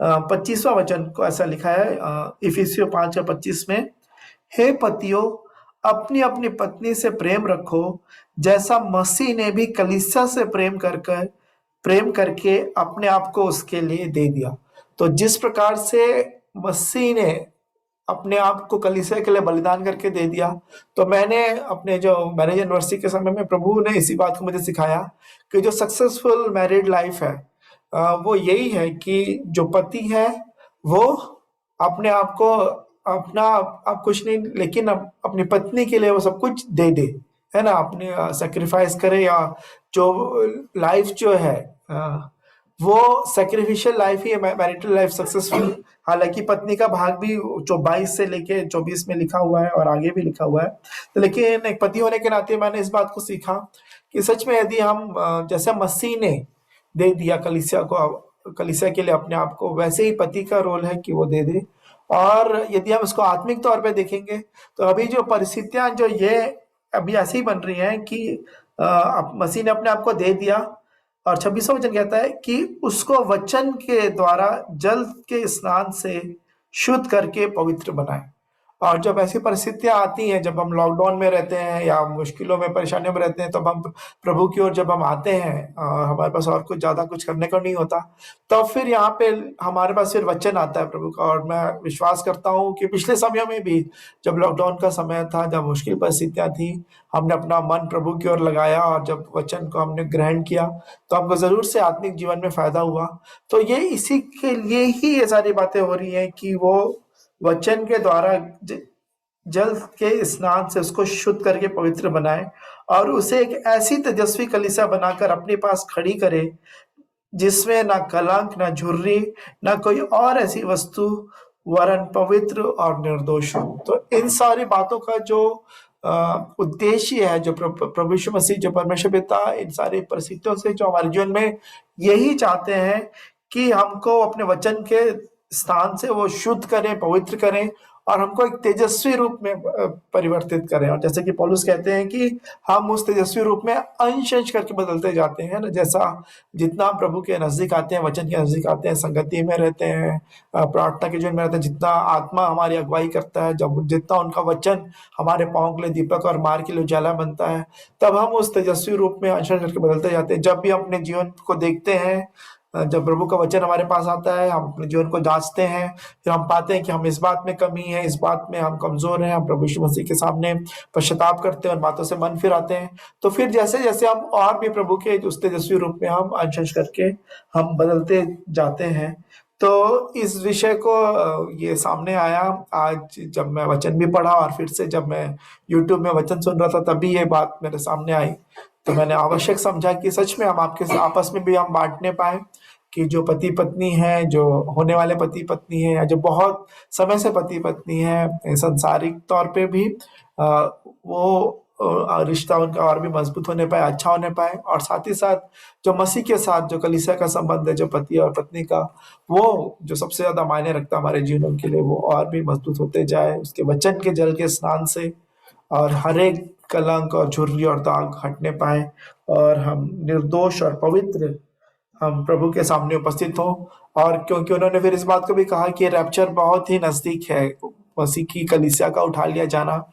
S2: 25वां वचन को ऐसा लिखा है इफिसियों 5:25 में, हे पतियों अपनी अपनी पत्नी से प्रेम रखो, जैसा मसीह ने भी कलीसिया से प्रेम करके अपने आप को उसके लिए दे दिया। तो जिस प्रकार से मसीह ने अपने आप को कलीसिया के लिए बलिदान करके दे दिया, तो मैंने अपने जो मैरिज यूनिवर्सिटी के समय में प्रभु ने इसी बात को मुझे सिखाया कि जो सक्सेसफुल मैरिड लाइफ है वो यही है कि जो पति है वो अपने आप को आप कुछ नहीं, लेकिन अपनी पत्नी के लिए वो सब कुछ दे दे, है ना, अपने सेक्रीफाइस करे, या जो लाइफ जो है वो सेक्रीफिशियल लाइफ ही है, मैरिटल लाइफ सक्सेसफुल। हालांकि पत्नी का भाग भी 22 से लेके 24 में लिखा हुआ है और आगे भी लिखा हुआ है। तो लेकिन एक पति होने के नाते मैंने इस बात को सीखा कि सच में यदि हम जैसे मसीह ने दे दिया कलीसिया के लिए अपने आप को, वैसे ही पति का रोल है कि वो दे दे। और यदि हम इसको आत्मिक तौर पे देखेंगे, तो अभी जो परिस्थितियां जो ये अभी ऐसी ही बन रही हैं कि मसीह ने अपने आप को दे दिया, और 26वां वचन कहता है कि उसको वचन के द्वारा जल के स्नान से शुद्ध करके पवित्र बनाए। और जब ऐसी परिस्थितियां आती हैं, जब हम लॉकडाउन में रहते हैं या मुश्किलों में परेशानियों में रहते हैं, तब हम प्रभु की ओर जब हम आते हैं, हमारे पास और कुछ ज्यादा कुछ करने को नहीं होता, तब फिर यहाँ पे हमारे पास फिर वचन आता है प्रभु का। और मैं विश्वास करता हूँ कि पिछले समय में भी जब लॉकडाउन का समय था, जब मुश्किल परिस्थितियां थी, हमने अपना मन प्रभु की ओर लगाया और जब वचन को हमने ग्रहण किया, तो हमको जरूर से आत्मिक जीवन में फायदा हुआ। तो ये इसी के लिए ही ये सारी बातें हो रही हैं कि वो वचन के द्वारा जल के स्नान से उसको शुद्ध करके पवित्र बनाए और उसे एक ऐसी तेजस्वी कलीसिया बनाकर अपने पास खड़ी करे जिसमें ना कलंक, ना झुर्री, ना कोई और ऐसी वस्तु, वरन पवित्र और निर्दोष हो। तो इन सारी बातों का जो उद्देश्य है, जो प्रभु यीशु मसीह, जो परमेश्वर पिता इन सारी परिस्थितियों से जो हमारे जीवन में यही चाहते हैं कि हमको अपने वचन के स्थान से वो शुद्ध करें, पवित्र करें और हमको एक तेजस्वी रूप में परिवर्तित करें। और जैसे कि पौलुस कहते हैं कि हम उस तेजस्वी रूप में अंश अंश करके बदलते जाते हैं ना, जैसा जितना हम प्रभु के नजदीक आते हैं, वचन के नजदीक आते हैं, संगति में रहते हैं, प्रार्थना के जीवन में रहते हैं, जितना आत्मा हमारी अगुवाई करता है, जब जितना उनका वचन हमारे पाँव के लिए दीपक और मार्ग के लिए उजाला बनता है, तब हम उस तेजस्वी रूप में अंश अंश करके बदलते जाते हैं। जब भी हम अपने जीवन को देखते हैं, जब प्रभु का वचन हमारे पास आता है, हम अपने जीवन को जांचते हैं, फिर हम पाते हैं कि हम इस बात में कमी है, इस बात में हम कमजोर हैं, हम प्रभु यीशु मसीह के सामने पश्चाताप करते हैं और बातों से मन फिराते हैं। तो फिर जैसे जैसे हम और भी प्रभु के उस तेजस्वी रूप में हम अंश अंश करके हम बदलते जाते हैं। तो इस विषय को ये सामने आया आज जब मैं वचन भी पढ़ा, और फिर से जब मैं YouTube में वचन सुन रहा था तभी ये बात मेरे सामने आई। तो मैंने आवश्यक समझा कि सच में हम आपके आपस में भी हम बांटने पाए कि जो पति पत्नी है, जो होने वाले पति पत्नी है, या जो बहुत समय से पति पत्नी है, सांसारिक तौर पे भी वो रिश्ता उनका और भी मजबूत होने पाए, अच्छा होने पाए। और साथ ही साथ जो मसीह के साथ जो कलीसिया का संबंध है, जो पति और पत्नी का, वो जो सबसे ज्यादा मायने रखता है हमारे जीवन के लिए, वो और भी मजबूत होते जाए उसके वचन के जल के स्नान से, और हर एक कलंक और झुर्री और दाग हटने पाए, और हम निर्दोष और पवित्र हम प्रभु के सामने उपस्थित हो। और क्योंकि उन्होंने फिर इस बात को भी कहा कि रैप्चर बहुत ही नजदीक है, मसीह की कलीसिया का उठा लिया जाना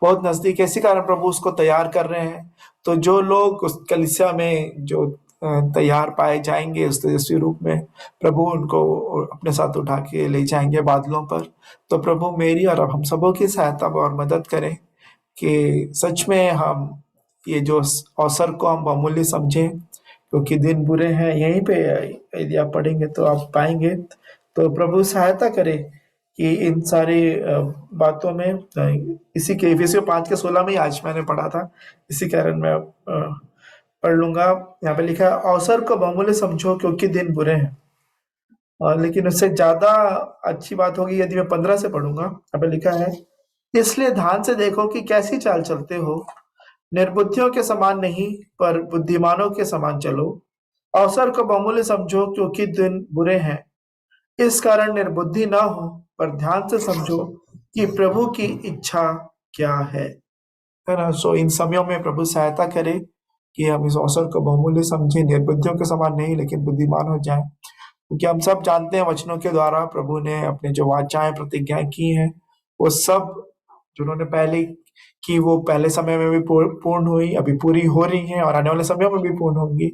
S2: बहुत नजदीक है, इसी कारण प्रभु उसको तैयार कर रहे हैं। तो जो लोग उस कलीसिया में जो तैयार पाए जाएंगे उस तेजस्वी रूप में, प्रभु उनको अपने साथ उठा के ले जाएंगे बादलों पर। तो प्रभु मेरी और हम सबों की सहायता और मदद करें कि सच में हम ये जो अवसर को हम बहुमूल्य समझें, क्योंकि दिन बुरे हैं। यहीं पे यदि आप पढ़ेंगे तो आप पाएंगे। तो प्रभु सहायता करे कि इन सारी बातों में, इसी के इफिसियों 5:16 में ही आज मैंने पढ़ा था, इसी कारण मैं पढ़ लूंगा। यहाँ पे लिखा है, अवसर को बहुमूल्य समझो क्योंकि दिन बुरे हैं। लेकिन उससे ज्यादा अच्छी बात होगी यदि मैं 15 से पढ़ूंगा। यहाँ पे लिखा है, इसलिए ध्यान से देखो कि कैसी चाल चलते हो, निर्बुद्धियों के समान नहीं पर बुद्धिमानों के समान चलो। अवसर को बहुमूल्य समझो क्योंकि दिन बुरे हैं। इस कारण निर्बुद्धि ना हो पर ध्यान से समझो कि प्रभु की इच्छा क्या है ना। सो इन समयों में प्रभु सहायता करे कि हम इस अवसर को बहुमूल्य समझें, निर्बुद्धियों के समान नहीं लेकिन बुद्धिमान हो जाएं। क्योंकि हम सब जानते हैं वचनों के द्वारा प्रभु ने अपने जो वाचाएं प्रतिज्ञाएं की हैं, वो सब जिन्होंने पहले की वो पहले समय में भी पूर्ण हुई, अभी पूरी हो रही हैं और आने वाले समय में भी पूर्ण होंगी।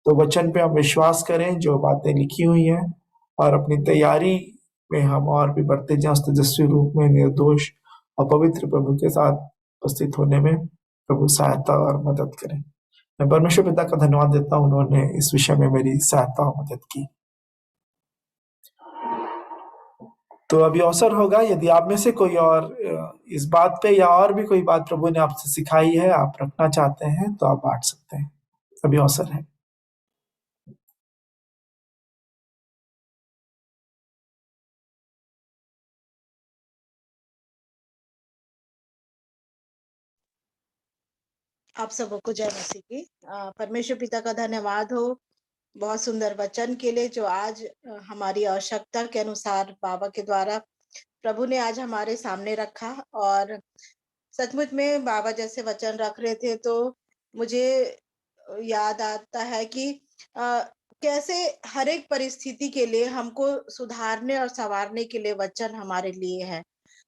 S2: तो वचन पे हम विश्वास करें जो बातें लिखी हुई हैं, और अपनी तैयारी में हम और भी बढ़ते जाएं उस तेजस्वी रूप में, निर्दोष और पवित्र प्रभु के साथ उपस्थित होने में। प्रभु सहायता और मदद करें। मैं परमेश्वर पिता का धन्यवाद देता हूँ, उन्होंने इस विषय में मेरी सहायता और मदद की। तो अभी अवसर होगा, यदि आप में से कोई और इस बात पे या और भी कोई बात प्रभु ने आपसे सिखाई है, आप रखना चाहते हैं, तो आप बांट सकते हैं। अभी अवसर है।
S7: आप सबको जय मसीह की। परमेश्वर पिता का धन्यवाद हो बहुत सुंदर वचन के लिए जो आज हमारी आवश्यकता के अनुसार बाबा के द्वारा प्रभु ने आज हमारे सामने रखा। और सचमुच में बाबा जैसे वचन रख रहे थे तो मुझे याद आता है कि कैसे हर एक परिस्थिति के लिए हमको सुधारने और संवारने के लिए वचन हमारे लिए है।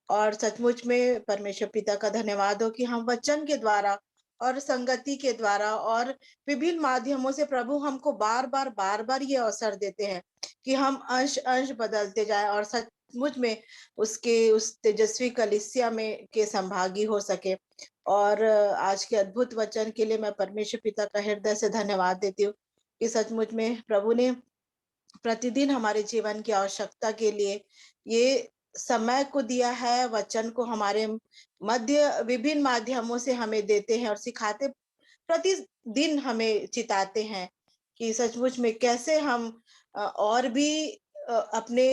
S7: और सचमुच में परमेश्वर पिता का धन्यवाद हो कि हम वचन के द्वारा और संगति के द्वारा और विभिन्न माध्यमों से प्रभु हमको बार बार ये अवसर देते हैं कि हम अंश अंश बदलते जाएं और सचमुच में उसके उस तेजस्वी कलीसिया में के संभागी हो सके। और आज के अद्भुत वचन के लिए मैं परमेश्वर पिता का हृदय से धन्यवाद देती हूँ कि सचमुच में प्रभु ने प्रतिदिन हमारे जीवन की आवश्यकता के लिए ये समय को दिया है, वचन को हमारे मध्य विभिन्न माध्यमों से हमें देते हैं और सिखाते, प्रतिदिन हमें चिताते हैं कि सचमुच में कैसे हम और भी अपने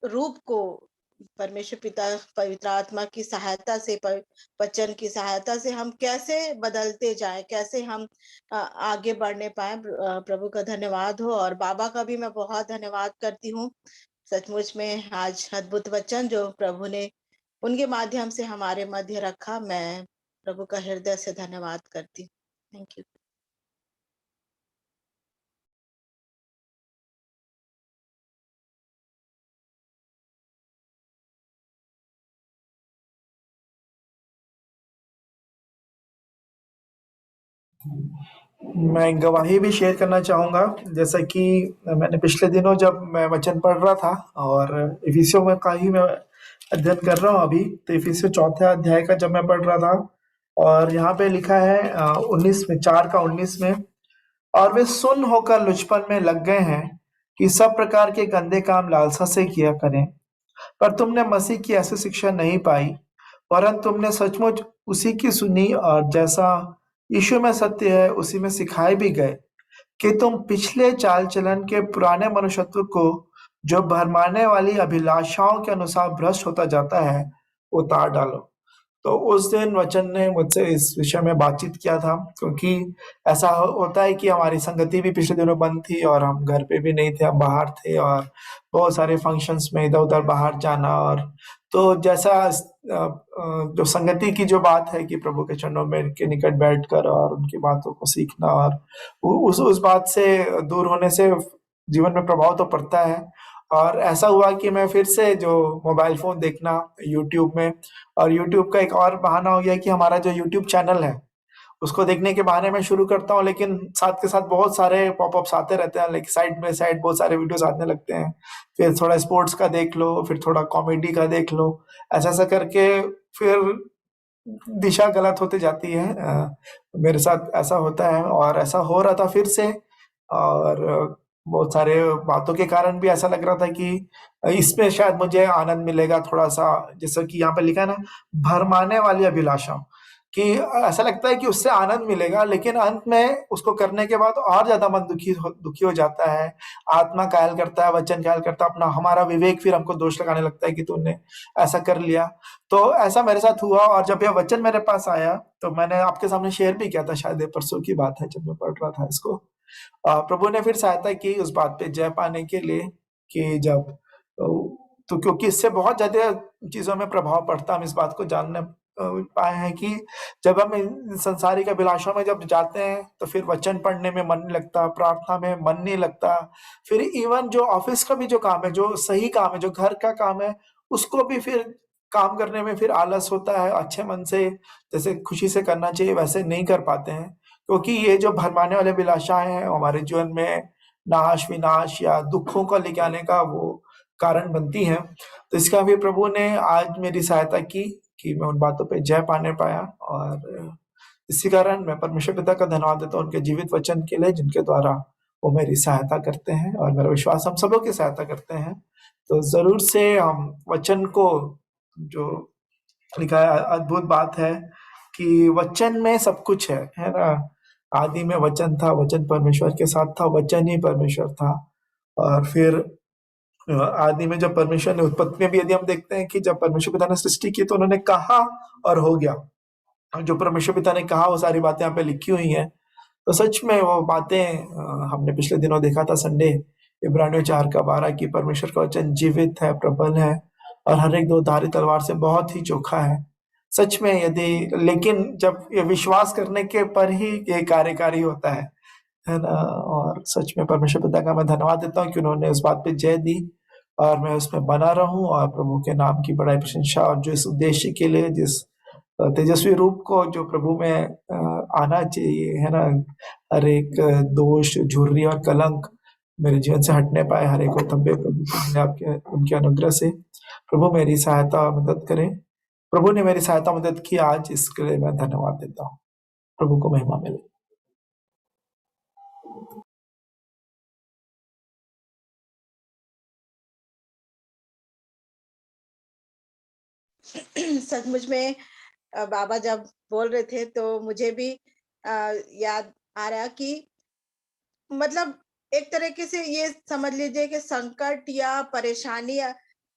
S7: रूप को परमेश्वर पिता पवित्र आत्मा की सहायता से, वचन की सहायता से हम कैसे बदलते जाएं, कैसे हम आगे बढ़ने पाए। प्रभु का धन्यवाद हो। और बाबा का भी मैं बहुत धन्यवाद करती हूँ। सचमुच में आज अद्भुत वचन जो प्रभु ने उनके माध्यम से हमारे मध्य रखा। मैं प्रभु का हृदय से धन्यवाद करती हूँ। Thank you.
S2: मैं गवाही भी शेयर करना चाहूँगा। जैसा कि मैंने पिछले दिनों जब मैं वचन पढ़ रहा था और इफिसियों में का ही मैं अध्ययन कर रहा हूँ अभी, तो इफिसियों 4 अध्याय का जब मैं पढ़ रहा था और यहाँ पे लिखा है 19 में 4:19 में, और वे सुन्न होकर लुचपन में लग गए हैं कि सब प्रकार के गंदे काम लालसा से किया करें। पर तुमने मसीह की ऐसी शिक्षा नहीं पाई, वरन तुमने सचमुच उसी की सुनी और जैसा यीशु में सत्य है उसी में सिखाए भी गए कि तुम पिछले चाल चलन के पुराने मनुष्यत्व को, जो भरमाने वाली अभिलाषाओं के अनुसार भ्रष्ट होता जाता है, उतार डालो। तो उस दिन वचन ने मुझसे इस विषय में बातचीत किया था, क्योंकि ऐसा होता है कि हमारी संगति भी पिछले दिनों बंद थी और हम घर पे भी नहीं थे, हम बाहर थे और बहुत सारे फंक्शंस में इधर उधर बाहर जाना। और तो जैसा जो संगति की जो बात है कि प्रभु के चरणों में के निकट बैठकर और उनकी बातों को सीखना, और उस बात से दूर होने से जीवन में प्रभाव तो पड़ता है। और ऐसा हुआ कि मैं फिर से जो मोबाइल फोन देखना यूट्यूब में, और यूट्यूब का एक और बहाना हो गया कि हमारा जो यूट्यूब चैनल है उसको देखने के बहाने मैं शुरू करता हूँ, लेकिन साथ के साथ बहुत सारे पॉपअप्स आते रहते हैं, लाइक साइड बाय साइड बहुत सारे वीडियोस आने लगते हैं। फिर थोड़ा स्पोर्ट्स का देख लो, फिर थोड़ा कॉमेडी का देख लो, ऐसा ऐसा करके फिर दिशा गलत होती जाती है। मेरे साथ ऐसा होता है और ऐसा हो रहा था फिर से। और बहुत सारे बातों के कारण भी ऐसा लग रहा था कि इसमें शायद मुझे आनंद मिलेगा थोड़ा सा, जैसा कि यहाँ पे लिखा है ना, भरमाने वाली अभिलाषा, कि ऐसा लगता है कि उससे आनंद मिलेगा, लेकिन अंत में उसको करने के बाद और ज्यादा मन दुखी हो जाता है। आत्मा कायल करता है, वचन कायल करता है, अपना हमारा विवेक फिर हमको दोष लगाने लगता है कि तूने ऐसा कर लिया। तो ऐसा मेरे साथ हुआ, और जब यह वचन मेरे पास आया तो मैंने आपके सामने शेयर भी किया था, शायद ये परसों की बात है जब मैं पढ़ रहा था इसको। प्रभु ने फिर सहायता की उस बात पे जय पाने के लिए, कि जब तो क्योंकि इससे बहुत ज्यादा चीजों में प्रभाव पड़ता, हम इस बात को जानने पाए हैं कि जब हम इन संसारिक अभिलाषाओं में जब जाते हैं तो फिर वचन पढ़ने में मन नहीं लगता, प्रार्थना में मन नहीं लगता, फिर इवन जो ऑफिस का भी जो काम है, जो सही काम है, जो घर का काम है, उसको भी फिर काम करने में फिर आलस होता है। अच्छे मन से जैसे खुशी से करना चाहिए वैसे नहीं कर पाते हैं, क्योंकि ये जो भरमाने वाले अभिलाषाएं हैं हमारे जीवन में नाश विनाश या दुखों को लेके आने का वो कारण बनती हैं। तो इसका भी प्रभु ने आज मेरी सहायता की कि मैं उन बातों पे जय पाने पाया, और इसी कारण मैं परमेश्वर पिता का धन्यवाद देता हूँ उनके जीवित वचन के लिए, जिनके द्वारा वो मेरी सहायता करते हैं, और मेरा विश्वास हम सबों की सहायता करते हैं। तो जरूर से हम वचन को, जो लिखा है, अद्भुत बात है कि वचन में सब कुछ है ना। आदि में वचन था, वचन परमेश्वर के साथ था, वचन ही परमेश्वर था। और फिर आदि में जब परमेश्वर ने उत्पत्ति में भी यदि हम देखते हैं कि जब परमेश्वर पिता ने सृष्टि की तो उन्होंने कहा और हो गया। जो परमेश्वर पिता ने कहा वो सारी बातें यहाँ पे लिखी हुई हैं। तो सच में वो बातें हमने पिछले दिनों देखा था संडे, इब्रानियों 4:12 की परमेश्वर का वचन जीवित है, प्रबल है और हर एक दो धारी तलवार से बहुत ही चोखा है। सच में यदि, लेकिन जब ये विश्वास करने के पर ही ये कार्यकारी होता है ना। और सच में परमेश्वर पिता का मैं धन्यवाद देता हूँ कि उन्होंने उस बात पे जय दी और मैं उसमें बना रहूं, और प्रभु के नाम की बड़ाई प्रशंसा, और जो इस उद्देश्य के लिए, जिस तेजस्वी रूप को जो प्रभु में आना चाहिए, है ना, हर एक दोष, झुर्री और कलंक मेरे जीवन से हटने पाए, हर एक तब्बे प्रभु आपके उनके अनुग्रह से प्रभु मेरी सहायता मदद करें। प्रभु ने मेरी सहायता मदद की, आज इसके लिए मैं धन्यवाद देता हूँ। प्रभु को महिमा मिले।
S7: सचमुच में बाबा जब बोल रहे थे तो मुझे भी याद आ रहा कि मतलब एक तरीके से ये समझ लीजिए कि संकट या परेशानी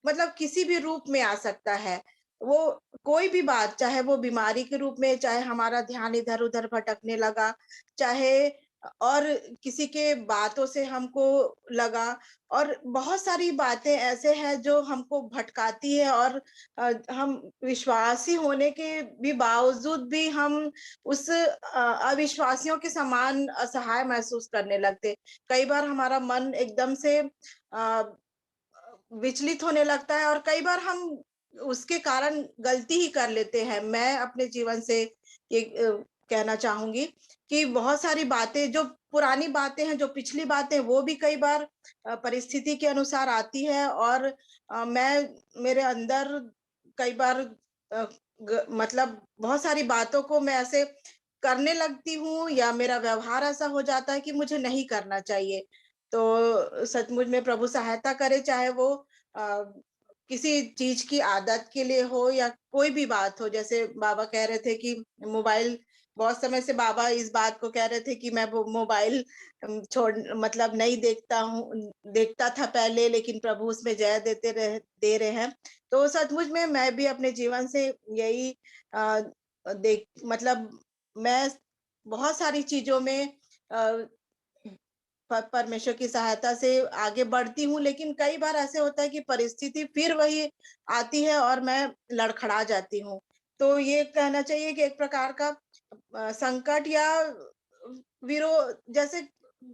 S7: मतलब किसी भी रूप में आ सकता है। वो कोई भी बात, चाहे वो बीमारी के रूप में, चाहे हमारा ध्यान इधर उधर भटकने लगा, चाहे और किसी के बातों से हमको लगा, और बहुत सारी बातें ऐसे हैं जो हमको भटकाती है, और हम विश्वासी होने के भी बावजूद भी हम उस अविश्वासियों के समान असहाय महसूस करने लगते। कई बार हमारा मन एकदम से विचलित होने लगता है, और कई बार हम उसके कारण गलती ही कर लेते हैं। मैं अपने जीवन से ये कहना चाहूंगी कि बहुत सारी बातें, जो पुरानी बातें हैं, जो पिछली बातें, वो भी कई बार परिस्थिति के अनुसार आती है, और मैं मेरे अंदर कई बार मतलब बहुत सारी बातों को मैं ऐसे करने लगती हूँ, या मेरा व्यवहार ऐसा हो जाता है कि मुझे नहीं करना चाहिए। तो सचमुच में प्रभु सहायता करे, चाहे वो किसी चीज की आदत के लिए हो या कोई भी बात हो। जैसे बाबा कह रहे थे कि मोबाइल, बहुत समय से बाबा इस बात को कह रहे थे कि मैं वो मोबाइल छोड़ मतलब नहीं देखता था पहले, लेकिन प्रभु उसमें जय दे रहे हैं। तो सचमुच में मैं भी अपने जीवन से यही देख मतलब मैं बहुत सारी चीजों में परमेश्वर की सहायता से आगे बढ़ती हूँ, लेकिन कई बार ऐसे होता है कि परिस्थिति फिर वही आती है और मैं लड़खड़ा जाती हूँ। तो ये कहना चाहिए कि एक प्रकार का संकट या जैसे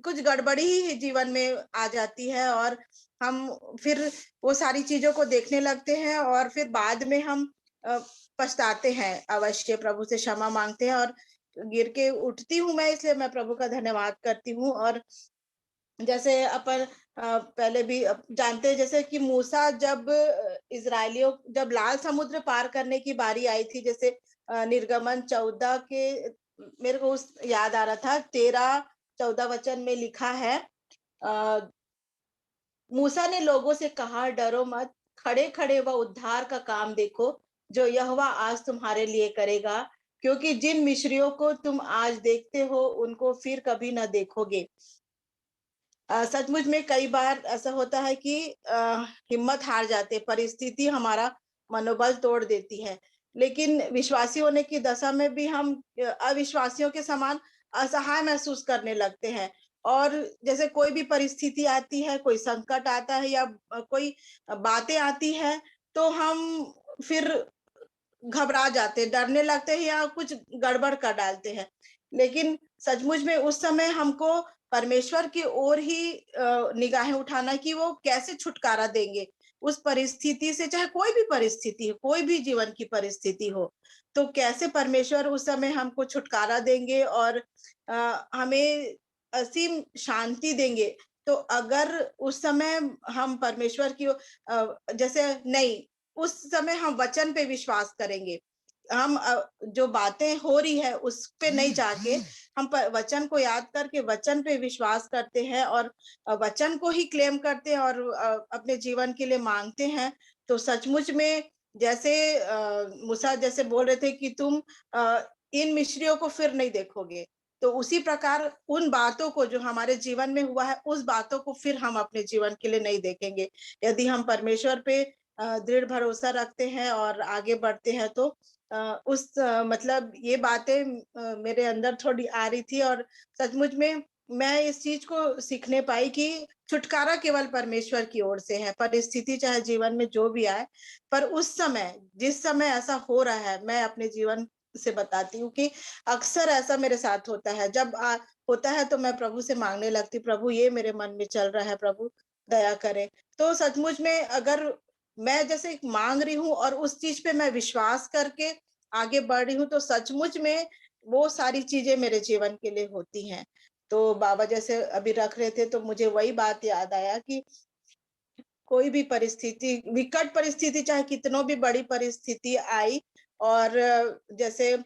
S7: कुछ गड़बड़ी ही जीवन में आ जाती है, और हम फिर वो सारी चीजों को देखने लगते हैं, और फिर बाद में हम पछताते हैं। अवश्य प्रभु से क्षमा मांगते हैं, और गिर के उठती हूँ मैं, इसलिए मैं प्रभु का धन्यवाद करती हूँ। और जैसे अपन पहले भी जानते हैं, जैसे कि मूसा जब इजरायलियों जब लाल समुद्र पार करने की बारी आई थी, जैसे निर्गमन 14 के, मेरे को उस याद आ रहा था, 13-14 वचन में लिखा है, मूसा ने लोगों से कहा, डरो मत, खड़े खड़े वह उद्धार का काम देखो जो यहोवा आज तुम्हारे लिए करेगा, क्योंकि जिन मिस्रियों को तुम आज देखते हो उनको फिर कभी न देखोगे। सचमुच में कई बार ऐसा होता है कि हिम्मत हार जाते, परिस्थिति हमारा मनोबल तोड़ देती है, लेकिन विश्वासी होने की दशा में भी हम अविश्वासियों के समान असहाय महसूस करने लगते हैं। और जैसे कोई भी परिस्थिति आती है, कोई संकट आता है, या कोई बातें आती है, तो हम फिर घबरा जाते, डरने लगते हैं, या कुछ गड़बड़ कर डालते हैं। लेकिन सचमुच में उस समय हमको परमेश्वर की ओर ही निगाहें उठाना कि वो कैसे छुटकारा देंगे उस परिस्थिति से, चाहे कोई भी परिस्थिति हो, कोई भी जीवन की परिस्थिति हो, तो कैसे परमेश्वर उस समय हमको छुटकारा देंगे और हमें असीम शांति देंगे। तो अगर उस समय हम परमेश्वर की जैसे नहीं, उस समय हम वचन पे विश्वास करेंगे, हम जो बातें हो रही है उस पे नहीं जाके हम वचन को याद करके वचन पे विश्वास करते हैं, और वचन को ही क्लेम करते हैं, और अपने जीवन के लिए मांगते हैं। तो सचमुच में जैसे मूसा जैसे बोल रहे थे कि तुम इन मिस्रियों को फिर नहीं देखोगे, तो उसी प्रकार उन बातों को जो हमारे जीवन में हुआ है, उस बातों को फिर हम अपने जीवन के लिए नहीं देखेंगे। यदि हम परमेश्वर पे दृढ़ भरोसा रखते हैं और आगे बढ़ते हैं, तो मतलब ये बातें मेरे अंदर थोड़ी आ रही थी, और सचमुच में मैं इस चीज को सीखने पाई कि छुटकारा केवल परमेश्वर की ओर से है। परिस्थिति चाहे जीवन में जो भी आए, पर उस समय जिस समय ऐसा हो रहा है, मैं अपने जीवन से बताती हूँ कि अक्सर ऐसा मेरे साथ होता है। जब होता है तो मैं प्रभु से मांगने लगती, प्रभु ये मेरे मन में चल रहा है, प्रभु दया करें। तो सचमुच में अगर मैं जैसे मांग रही हूँ और उस चीज पे मैं विश्वास करके आगे बढ़ रही हूँ, तो सचमुच में वो सारी चीजें मेरे जीवन के लिए होती हैं। तो बाबा जैसे अभी रख रहे थे, तो मुझे वही बात याद आया कि कोई भी परिस्थिति, विकट परिस्थिति, चाहे कितनों भी बड़ी परिस्थिति आई, और जैसे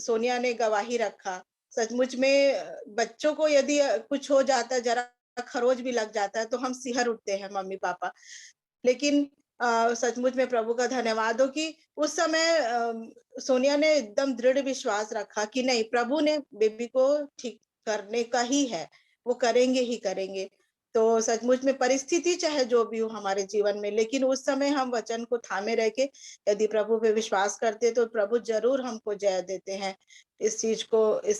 S7: सोनिया ने गवाही रखा, सचमुच में बच्चों को यदि कुछ हो जाता है, जरा खरोच भी लग जाता है, तो हम सिहर उठते हैं मम्मी पापा। लेकिन सचमुच में प्रभु का धन्यवाद हो कि उस समय सोनिया ने एकदम दृढ़ विश्वास रखा कि नहीं, प्रभु ने बेबी को ठीक करने का ही है, वो करेंगे ही करेंगे। तो सचमुच में परिस्थिति चाहे जो भी हो हमारे जीवन में, लेकिन उस समय हम वचन को थामे रह के यदि प्रभु पे विश्वास करते, तो प्रभु जरूर हमको जय देते हैं। इस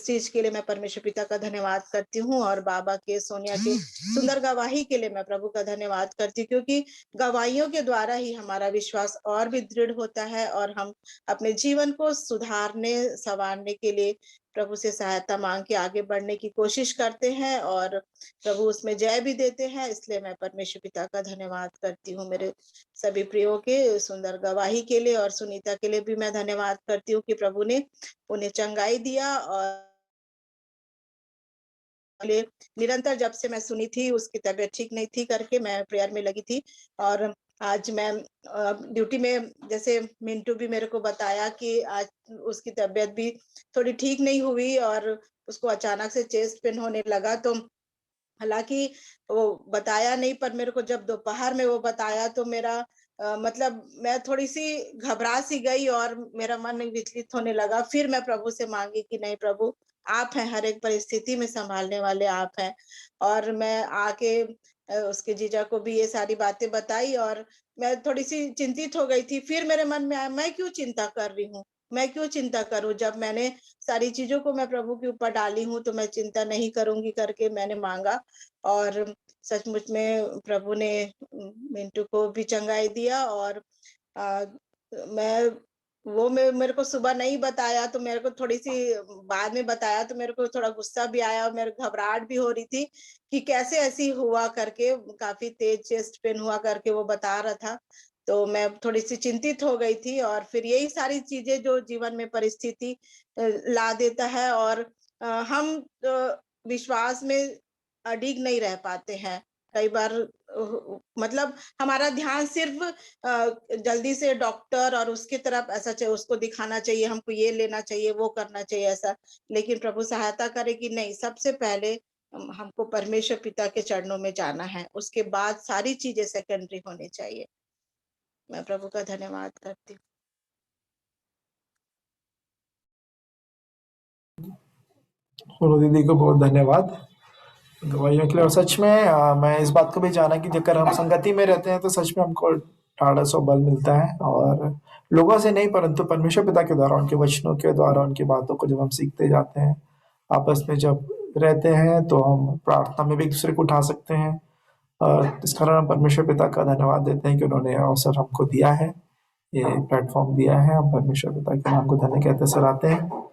S7: चीज के लिए मैं परमेश्वर पिता का धन्यवाद करती हूँ, और बाबा के, सोनिया के सुंदर गवाही के लिए मैं प्रभु का धन्यवाद करती हूँ, क्योंकि गवाहियों के द्वारा ही हमारा विश्वास और भी दृढ़ होता है और हम अपने जीवन को सुधारने संवारने के लिए प्रभु से सहायता मांग के आगे बढ़ने की कोशिश करते हैं, और प्रभु उसमें जय भी देते हैं। इसलिए मैं परमेश्वर पिता का धन्यवाद करती हूँ। मेरे सभी प्रियो के सुंदर गवाही के लिए और सुनीता के लिए भी मैं धन्यवाद करती हूँ कि प्रभु ने उन्हें चंगाई दिया, और निरंतर जब से मैं सुनी थी उसकी तबीयत ठीक नहीं थी करके मैं प्रेयर में लगी थी। और आज मैं ड्यूटी में, जैसे मिंटू भी मेरे को बताया कि आज उसकी तबीयत भी थोड़ी ठीक नहीं हुई और उसको अचानक से चेस्ट पेन होने लगा। तो हालांकि वो बताया नहीं, पर मेरे को जब दोपहर में वो बताया तो मेरा मतलब मैं थोड़ी सी घबरा सी गई और मेरा मन विचलित होने लगा। फिर मैं प्रभु से मांगी कि नहीं प्रभु, आप हैं, हर एक परिस्थिति में संभालने वाले आप हैं। और मैं आके उसके जीजा को भी ये सारी बातें बताई और मैं थोड़ी सी चिंतित हो गई थी। फिर मेरे मन में आया, मैं क्यों चिंता कर रही हूँ, मैं क्यों चिंता करूं, जब मैंने सारी चीजों को मैं प्रभु के ऊपर डाली हूँ तो मैं चिंता नहीं करूंगी करके मैंने मांगा। और सचमुच में प्रभु ने मिंटू को भी चंगाई दिया। और मैं मेरे को सुबह नहीं बताया तो मेरे को थोड़ी सी बाद में बताया तो मेरे को थोड़ा गुस्सा भी आया और मेरे घबराहट भी हो रही थी कि कैसे ऐसी हुआ करके, काफी तेज चेस्ट पेन हुआ करके वो बता रहा था। तो मैं थोड़ी सी चिंतित हो गई थी। और फिर यही सारी चीजें जो जीवन में परिस्थिति ला देता है, और हम विश्वास में अडिग नहीं रह पाते हैं कई बार। मतलब हमारा ध्यान सिर्फ जल्दी से डॉक्टर और उसकी तरफ ऐसा चाहिए, उसको दिखाना चाहिए, हमको ये लेना चाहिए, वो करना चाहिए ऐसा। लेकिन प्रभु सहायता करे कि नहीं, सबसे पहले हमको परमेश्वर पिता के चरणों में जाना है, उसके बाद सारी चीजें सेकेंडरी होनी चाहिए। मैं प्रभु का धन्यवाद करती हूँ।
S2: सोनू दीदी को बहुत धन्यवाद गवाहियों के लिए। और सच में मैं इस बात को भी जाना कि जब हम संगति में रहते हैं तो सच में हमको ढाढ़स और बल मिलता है, और लोगों से नहीं परंतु परमेश्वर पिता के द्वारा, उनके वचनों के द्वारा, उनकी बातों को जब हम सीखते जाते हैं, आपस में जब रहते हैं तो हम प्रार्थना में भी एक दूसरे को उठा सकते हैं। और इस कारण हम परमेश्वर पिता का धन्यवाद देते हैं कि उन्होंने यह अवसर हमको दिया है, ये प्लेटफॉर्म दिया है। हम परमेश्वर पिता के नाम को धन्य कहते सराहते हैं।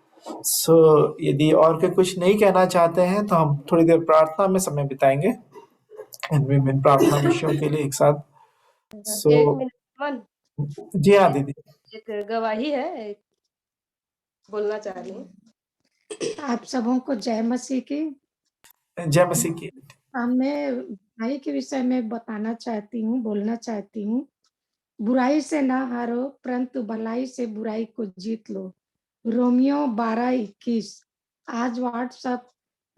S2: सो यदि और कोई कुछ नहीं कहना चाहते हैं तो हम थोड़ी देर प्रार्थना में समय बिताएंगे विभिन्न प्रार्थना विषयों के लिए एक साथ।
S1: एक मिनट मन,
S2: जी हाँ दीदी,
S1: एक गवाही है, बोलना चाह रही हूँ।
S8: आप सबों को जय मसीह की।
S2: जय मसीह की।
S8: मैं बुराई के विषय में बताना चाहती हूँ, बोलना चाहती हूँ। बुराई से ना हारो, परंतु भलाई से बुराई को जीत लो। रोमियो 12:21। आज व्हाट्सएप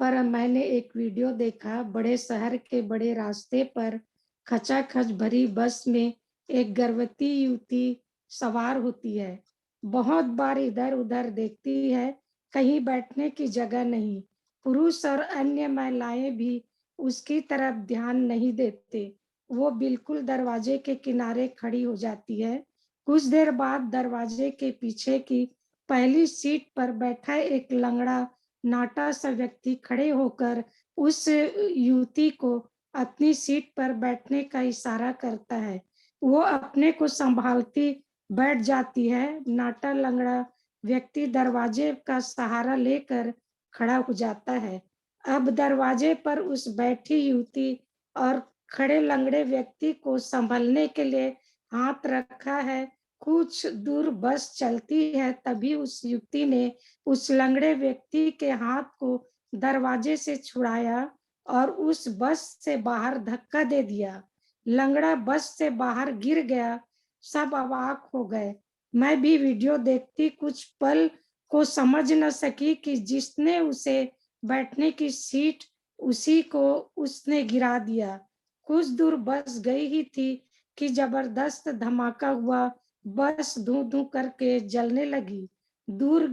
S8: पर मैंने एक वीडियो देखा। बड़े शहर के बड़े रास्ते पर खचाखच भरी बस में एक गर्भवती युवती सवार होती है। बहुत बार इधर उधर देखती है, कहीं बैठने की जगह नहीं। पुरुष और अन्य महिलाएं भी उसकी तरफ ध्यान नहीं देते। वो बिल्कुल दरवाजे के किनारे खड़ी हो जाती है। कुछ देर बाद दरवाजे के पीछे की पहली सीट पर बैठा एक लंगड़ा नाटा सा व्यक्ति खड़े होकर उस युवती को अपनी सीट पर बैठने का इशारा करता है। वो अपने को संभालती बैठ जाती है। नाटा लंगड़ा व्यक्ति दरवाजे का सहारा लेकर खड़ा हो जाता है। अब दरवाजे पर उस बैठी युवती और खड़े लंगड़े व्यक्ति को संभलने के लिए हाथ रखा है। कुछ दूर बस चलती है, तभी उस युवती ने उस लंगड़े व्यक्ति के हाथ को दरवाजे से छुड़ाया और उस बस से बाहर धक्का दे दिया। लंगड़ा बस से बाहर गिर गया। सब अवाक हो गए। मैं भी वीडियो देखती कुछ पल को समझ न सकी कि जिसने उसे बैठने की सीट उसी को उसने गिरा दिया। कुछ दूर बस गई ही थी कि जबरदस्त धमाका हुआ। बस धू धू करके जलने लगी। दूर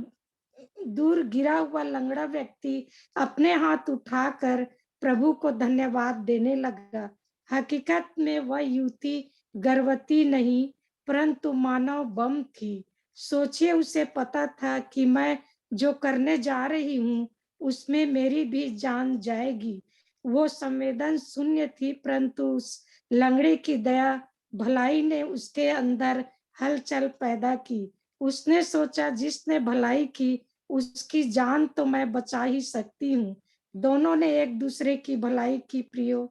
S8: दूर गिरा हुआ लंगड़ा व्यक्ति अपने हाथ उठाकर प्रभु को धन्यवाद देने लगा। हकीकत में वह युवती गर्भवती नहीं परंतु मानव बम थी। सोचिए, उसे पता था कि मैं जो करने जा रही हूँ उसमें मेरी भी जान जाएगी। वो संवेदन शून्य थी, परंतु उस लंगड़े की दया भलाई ने उसके अंदर हलचल पैदा की। उसने सोचा, जिसने भलाई की उसकी जान तो मैं बचा ही सकती हूँ। दोनों ने एक दूसरे की भलाई की। प्रियो,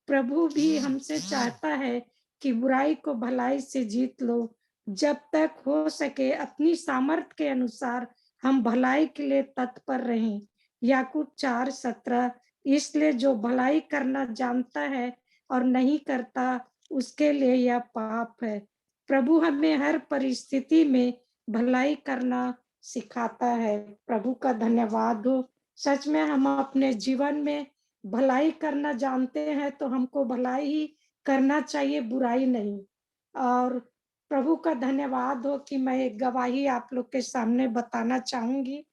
S8: प्रभु भी हमसे चाहता है कि बुराई को भलाई से जीत लो। जब तक हो सके अपनी सामर्थ्य के अनुसार हम भलाई के लिए तत्पर रहें। याकूब 4:17। इसलिए जो भलाई करना जानता है और नहीं करता, उसके लिए यह पाप है। प्रभु हमें हर परिस्थिति में भलाई करना सिखाता है। प्रभु का धन्यवाद हो। सच में हम अपने जीवन में भलाई करना जानते हैं तो हमको भलाई ही करना चाहिए, बुराई नहीं। और प्रभु का धन्यवाद हो कि मैं एक गवाही आप लोग के सामने बताना चाहूंगी।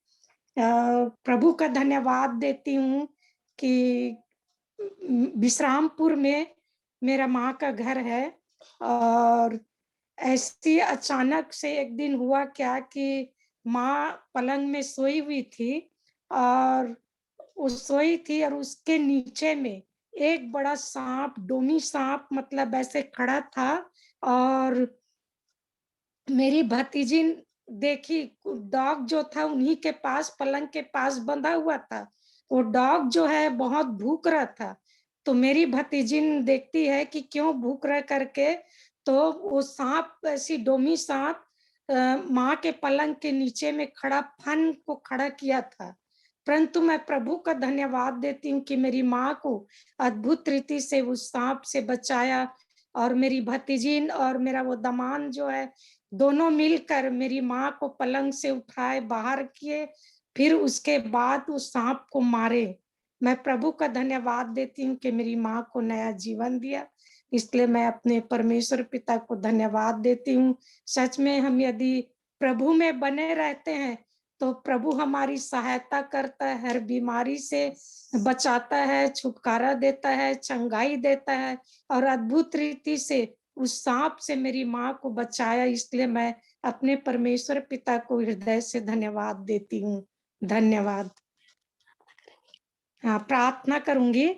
S8: प्रभु का धन्यवाद देती हूँ कि विश्रामपुर में मेरा माँ का घर है। और ऐसी अचानक से एक दिन हुआ क्या कि माँ पलंग में सोई हुई थी और सोई थी और उसके नीचे में एक बड़ा सांप, डोमी सांप मतलब ऐसे खड़ा था। और मेरी भतीजी देखी, डॉग जो था उन्हीं के पास, पलंग के पास बंधा हुआ था। वो डॉग जो है बहुत भूख रहा था। तो मेरी भतीजी देखती है कि क्यों भूख रहा करके, तो वो सांप, ऐसी डोमी सांप माँ के पलंग के नीचे में खड़ा, फन को खड़ा किया था। परंतु मैं प्रभु का धन्यवाद देती हूँ कि मेरी माँ को अद्भुत रीति से उस सांप से बचाया। और मेरी भतीजी और मेरा वो दामाद जो है, दोनों मिलकर मेरी माँ को पलंग से उठाए, बाहर किए, फिर उसके बाद उस सांप को मारे। मैं प्रभु का धन्यवाद देती हूँ कि मेरी माँ को नया जीवन दिया। इसलिए मैं अपने परमेश्वर पिता को धन्यवाद देती हूँ। सच में हम यदि प्रभु में बने रहते हैं तो प्रभु हमारी सहायता करता है, हर बीमारी से बचाता है, छुटकारा देता है, चंगाई देता है। और अद्भुत रीति से उस सांप से मेरी माँ को बचाया। इसलिए मैं अपने परमेश्वर पिता को हृदय से धन्यवाद देती हूँ। धन्यवाद। हाँ, प्रार्थना करूंगी।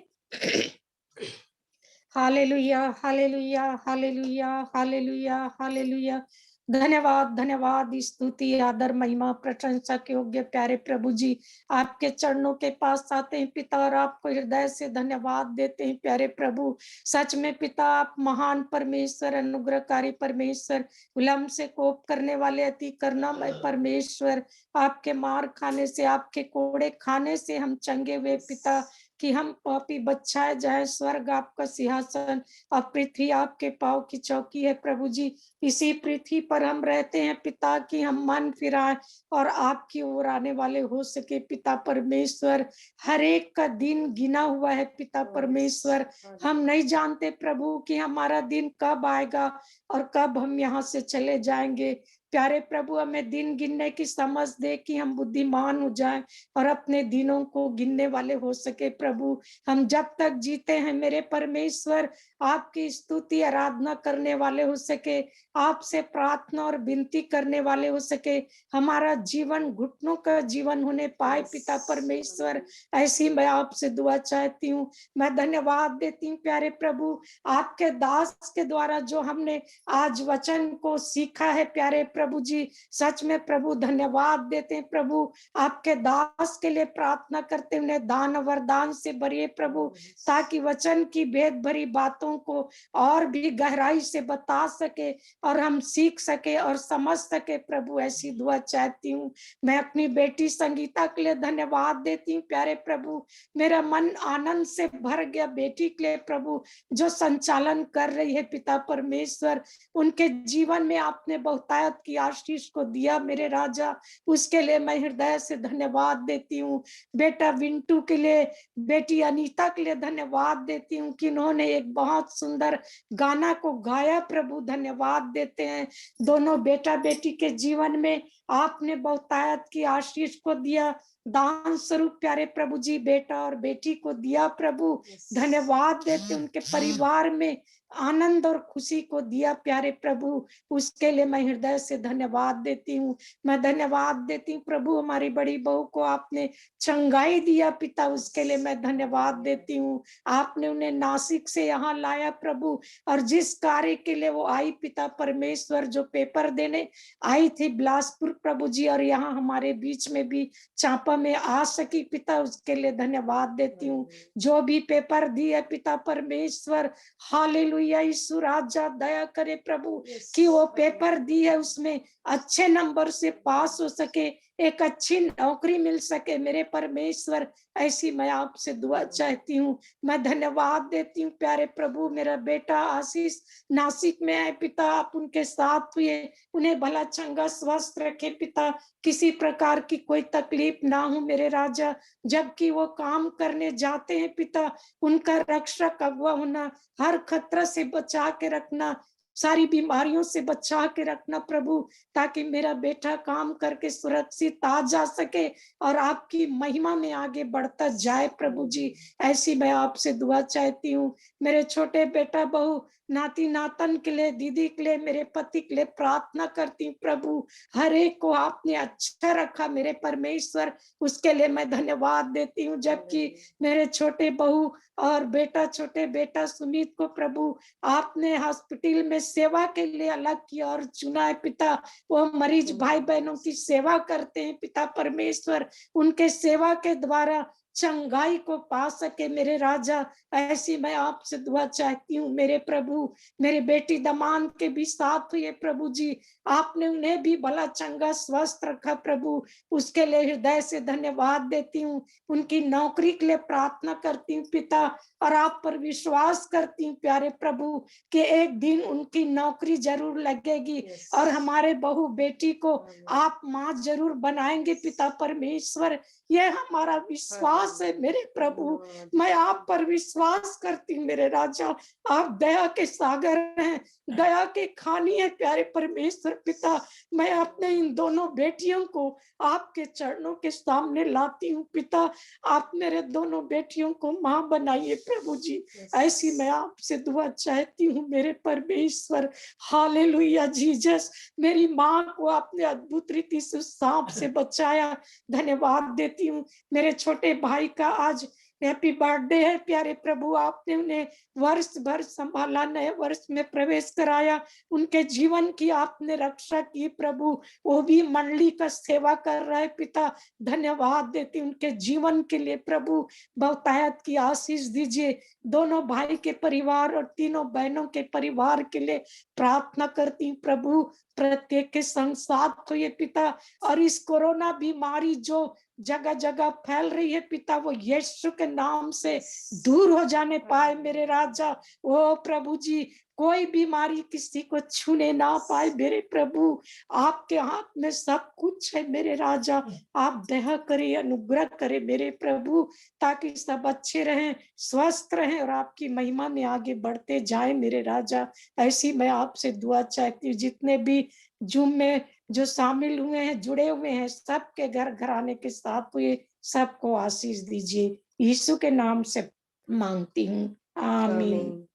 S8: Hallelujah, hallelujah, hallelujah, hallelujah, hallelujah. धन्यवाद, धन्यवाद, स्तुति, आदर, महिमा, प्रशंसा के योग्य प्यारे प्रभु जी, आपके चरणों के पास आते हैं पिता और आपको हृदय से धन्यवाद देते हैं प्यारे प्रभु। सच में पिता, आप महान परमेश्वर, अनुग्रहकारी परमेश्वर, विलंब से कोप करने वाले, अति करुणामय परमेश्वर, आपके मार खाने से, आपके कोड़े खाने से हम चंगे हुए पिता, कि हम पापी बच्चाए जाए। स्वर्ग आपका सिंहासन और पृथ्वी आपके पाँव की चौकी है प्रभु जी। इसी पृथ्वी पर हम रहते हैं पिता, कि हम मन फिराए और आपकी ओर आने वाले हो सके पिता परमेश्वर। हर एक का दिन गिना हुआ है पिता परमेश्वर। हम नहीं जानते प्रभु कि हमारा दिन कब आएगा और कब हम यहाँ से चले जाएंगे। प्यारे प्रभु, हमें दिन गिनने की समझ दे कि हम बुद्धिमान हो जाएं और अपने दिनों को गिनने वाले हो सके प्रभु। हम जब तक जीते हैं मेरे परमेश्वर, आपकी स्तुति आराधना करने वाले हो सके, आपसे प्रार्थना और विनती करने वाले हो सके, हमारा जीवन घुटनों का जीवन होने पाए पिता परमेश्वर। ऐसी मैं आपसे दुआ चाहती हूँ। मैं धन्यवाद देती हूँ प्यारे प्रभु, आपके दास के द्वारा जो हमने आज वचन को सीखा है प्यारे प्रभु जी। सच में प्रभु धन्यवाद देते हैं प्रभु। आपके दास के लिए प्रार्थना करते हुए दान वरदान से भरिए प्रभु, ताकि वचन की भेद भरी बातों को और भी गहराई से बता सके और हम सीख सके और समझ सके प्रभु। ऐसी दुआ चाहती हूँ। मैं अपनी बेटी संगीता के लिए धन्यवाद देती हूँ प्यारे प्रभु। मेरा मन आनंद से भर गया बेटी के लिए प्रभु, जो संचालन कर रही है पिता परमेश्वर। उनके जीवन में आपने बहुतायत की आशीष को दिया मेरे राजा, उसके लिए मैं हृदय से धन्यवाद देती हूँ। बेटा विंटू के लिए, बेटी अनीता के लिए धन्यवाद देती हूँ कि उन्होंने एक बहुत सुंदर गाना को गाया प्रभु। धन्यवाद देते हैं। दोनों बेटा बेटी के जीवन में आपने बहुतायत की आशीष को दिया, दान स्वरूप प्यारे प्रभु जी बेटा और बेटी को दिया प्रभु। धन्यवाद देते उनके परिवार में आनंद और खुशी को दिया प्यारे प्रभु, उसके लिए मैं हृदय से धन्यवाद देती हूँ। मैं धन्यवाद देती हूँ प्रभु, हमारी बड़ी बहू को आपने चंगाई दिया पिता, उसके लिए मैं धन्यवाद देती हूँ। आपने उन्हें नासिक से यहाँ लाया प्रभु, और जिस कार्य के लिए वो आई पिता परमेश्वर, जो पेपर देने आई थी बिलासपुर प्रभु जी, और यहाँ हमारे बीच में भी चांपा में आ सकी पिता, उसके लिए धन्यवाद देती हूँ। जो भी पेपर दिए पिता परमेश्वर, हालेलुया, यीशु राजा दया करे प्रभु कि वो पेपर दी है उसमें अच्छे नंबर से पास हो सके, एक अच्छी नौकरी मिल सके मेरे परमेश्वर, ऐसी मैं आपसे दुआ चाहती हूँ। मैं धन्यवाद देती हूँ प्यारे प्रभु, मेरा बेटा आशीष नासिक में है पिता, आप उनके साथ हुए, उन्हें भला चंगा स्वस्थ रखे पिता, किसी प्रकार की कोई तकलीफ ना हो मेरे राजा, जबकि वो काम करने जाते हैं पिता, उनका रक्षक अगुआ होना, हर खतरा से बचा के रखना, सारी बीमारियों से बचा के रखना प्रभु, ताकि मेरा बेटा काम करके सुरक्षित आ जा सके और आपकी महिमा में आगे बढ़ता जाए प्रभु जी, ऐसी मैं आपसे दुआ चाहती हूँ। मेरे छोटे बेटा बहू नाती नातन के लिए, दीदी के लिए, मेरे पति के लिए प्रार्थना करती हूँ प्रभु, हर एक को आपने अच्छा रखा मेरे परमेश्वर, उसके लिए मैं धन्यवाद देती हूँ। जबकि मेरे छोटे बहू और बेटा, छोटे बेटा सुमित को प्रभु आपने हॉस्पिटल में सेवा के लिए अलग किया और चुना है पिता, वो मरीज भाई बहनों की सेवा करते हैं पिता परमेश्वर, उनके सेवा के द्वारा चंगाई को पा सके मेरे राजा, ऐसी मैं आपसे दुआ चाहती हूँ मेरे प्रभु। मेरी बेटी दमान के भी साथ हुए प्रभु जी, आपने उन्हें भी भला चंगा स्वस्थ रखा प्रभु, उसके लिए हृदय से धन्यवाद देती हूँ। उनकी नौकरी के लिए प्रार्थना करती हूँ पिता, और आप पर विश्वास करती हूँ प्यारे प्रभु कि एक दिन उनकी नौकरी जरूर लगेगी और हमारे बहू बेटी को आप माँ जरूर बनाएंगे पिता परमेश्वर, ये हमारा विश्वास है मेरे प्रभु। मैं आप पर विश्वास करती हूँ मेरे राजा, आप दया के सागर हैं, दया के खानी है प्यारे परमेश्वर पिता। मैं अपने इन दोनों बेटियों को आपके चरणों के सामने लाती हूँ पिता, आप मेरे दोनों बेटियों को माँ बनाइए प्रभु जी, ऐसी मैं आपसे दुआ चाहती हूँ मेरे परमेश्वर। हालेलुया जीसस, मेरी माँ को आपने अद्भुत रीति से सांप से बचाया, धन्यवाद देती हूँ। मेरे छोटे भाई का आज हैप्पी बर्थडे है प्यारे प्रभु, आपने उन्हें वर्ष भर संभाला, नए वर्ष में प्रवेश कराया, उनके जीवन की आपने रक्षा की प्रभु, वो भी मंडली का सेवा कर रहा है पिता, धन्यवाद देती उनके जीवन के लिए प्रभु, बहुतायत की आशीष दीजिए। दोनों भाई के परिवार और तीनों बहनों के परिवार के लिए प्रार्थना करती हूँ प्रभु, प्रत्येक के संग साथ हुए पिता, और इस कोरोना बीमारी जो जगह जगह फैल रही है पिता, वो यीशु के नाम से दूर हो जाने पाए मेरे राजा। ओ प्रभु जी, कोई बीमारी किसी को छूने ना पाए मेरे प्रभु, आपके हाथ में सब कुछ है मेरे राजा, आप दया करें, अनुग्रह करें मेरे प्रभु, ताकि सब अच्छे रहें, स्वस्थ रहें और आपकी महिमा में आगे बढ़ते जाए मेरे राजा, ऐसी मैं आपसे दुआ चाहती हूँ। जितने भी जूम में जो शामिल हुए हैं, जुड़े हुए हैं, सबके घर घराने के साथ हुए, सबको आशीष दीजिए, यीशु के नाम से मांगती हूँ, आमीन।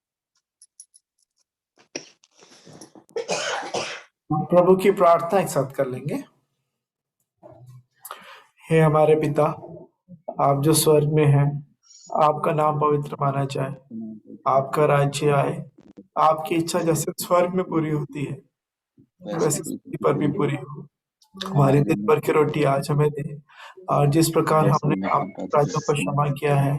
S2: प्रभु की प्रार्थना एक साथ कर लेंगे। हे हमारे पिता, आप जो स्वर्ग में हैं, आपका नाम पवित्र माना जाए, आपका राज्य आए, आपकी इच्छा जैसे स्वर्ग में पूरी होती है वैसे पृथ्वी पर भी पूरी हो। हमारी दिन भर की रोटी आज हमें दे, और जिस प्रकार हमने अपने अपराधों को क्षमा किया है,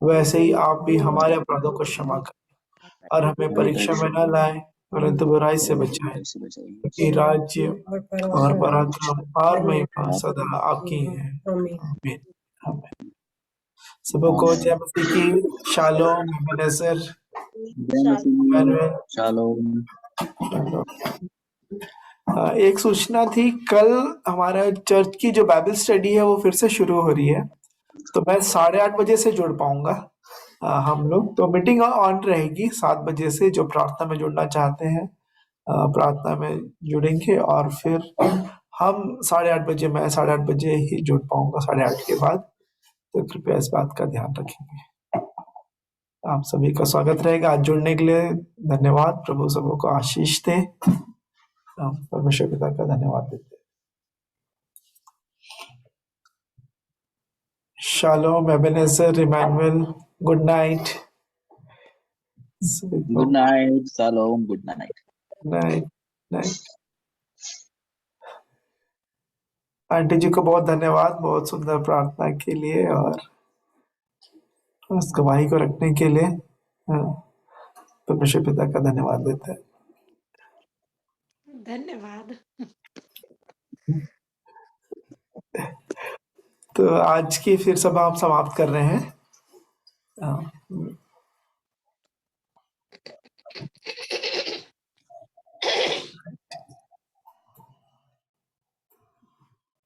S2: वैसे ही आप भी हमारे अपराधों को क्षमा करें, और हमें परीक्षा में न लाए, परंतु बुराई से बचाएं, क्योंकि राज्य और पराक्रम और महिमा सदा आपकी है। आमीन। आमीन। सबको जय मसीह की। Shalom, Ebenezer,
S3: shalom.
S2: एक सूचना थी, कल हमारा चर्च की जो बाइबल स्टडी है वो फिर से शुरू हो रही है, तो मैं 8:30 बजे से जुड़ पाऊंगा। हम लोग तो मीटिंग ऑन रहेगी 7 बजे से, जो प्रार्थना में जुड़ना चाहते हैं प्रार्थना में जुड़ेंगे, और फिर हम 8:30 बजे, मैं 8:30 बजे ही जुड़ पाऊंगा 8:30 के बाद, तो कृपया इस बात का ध्यान रखेंगे। आप सभी का स्वागत रहेगा। आज जुड़ने के लिए धन्यवाद। प्रभु सबों को आशीष दे। हम परमेश्वर पिता का धन्यवाद देते हैं। Shalom, Ebenezer, Emmanuel, good night.
S3: Good night shalom, good night.
S2: Night night. Aunty ji को बहुत धन्यवाद, बहुत सुंदर प्रार्थना के लिए और उस गवाही को रखने के लिए। परमेश्वर पिता का धन्यवाद देते हैं।
S8: धन्यवाद।
S2: तो आज की फिर सभा हम समाप्त कर रहे हैं।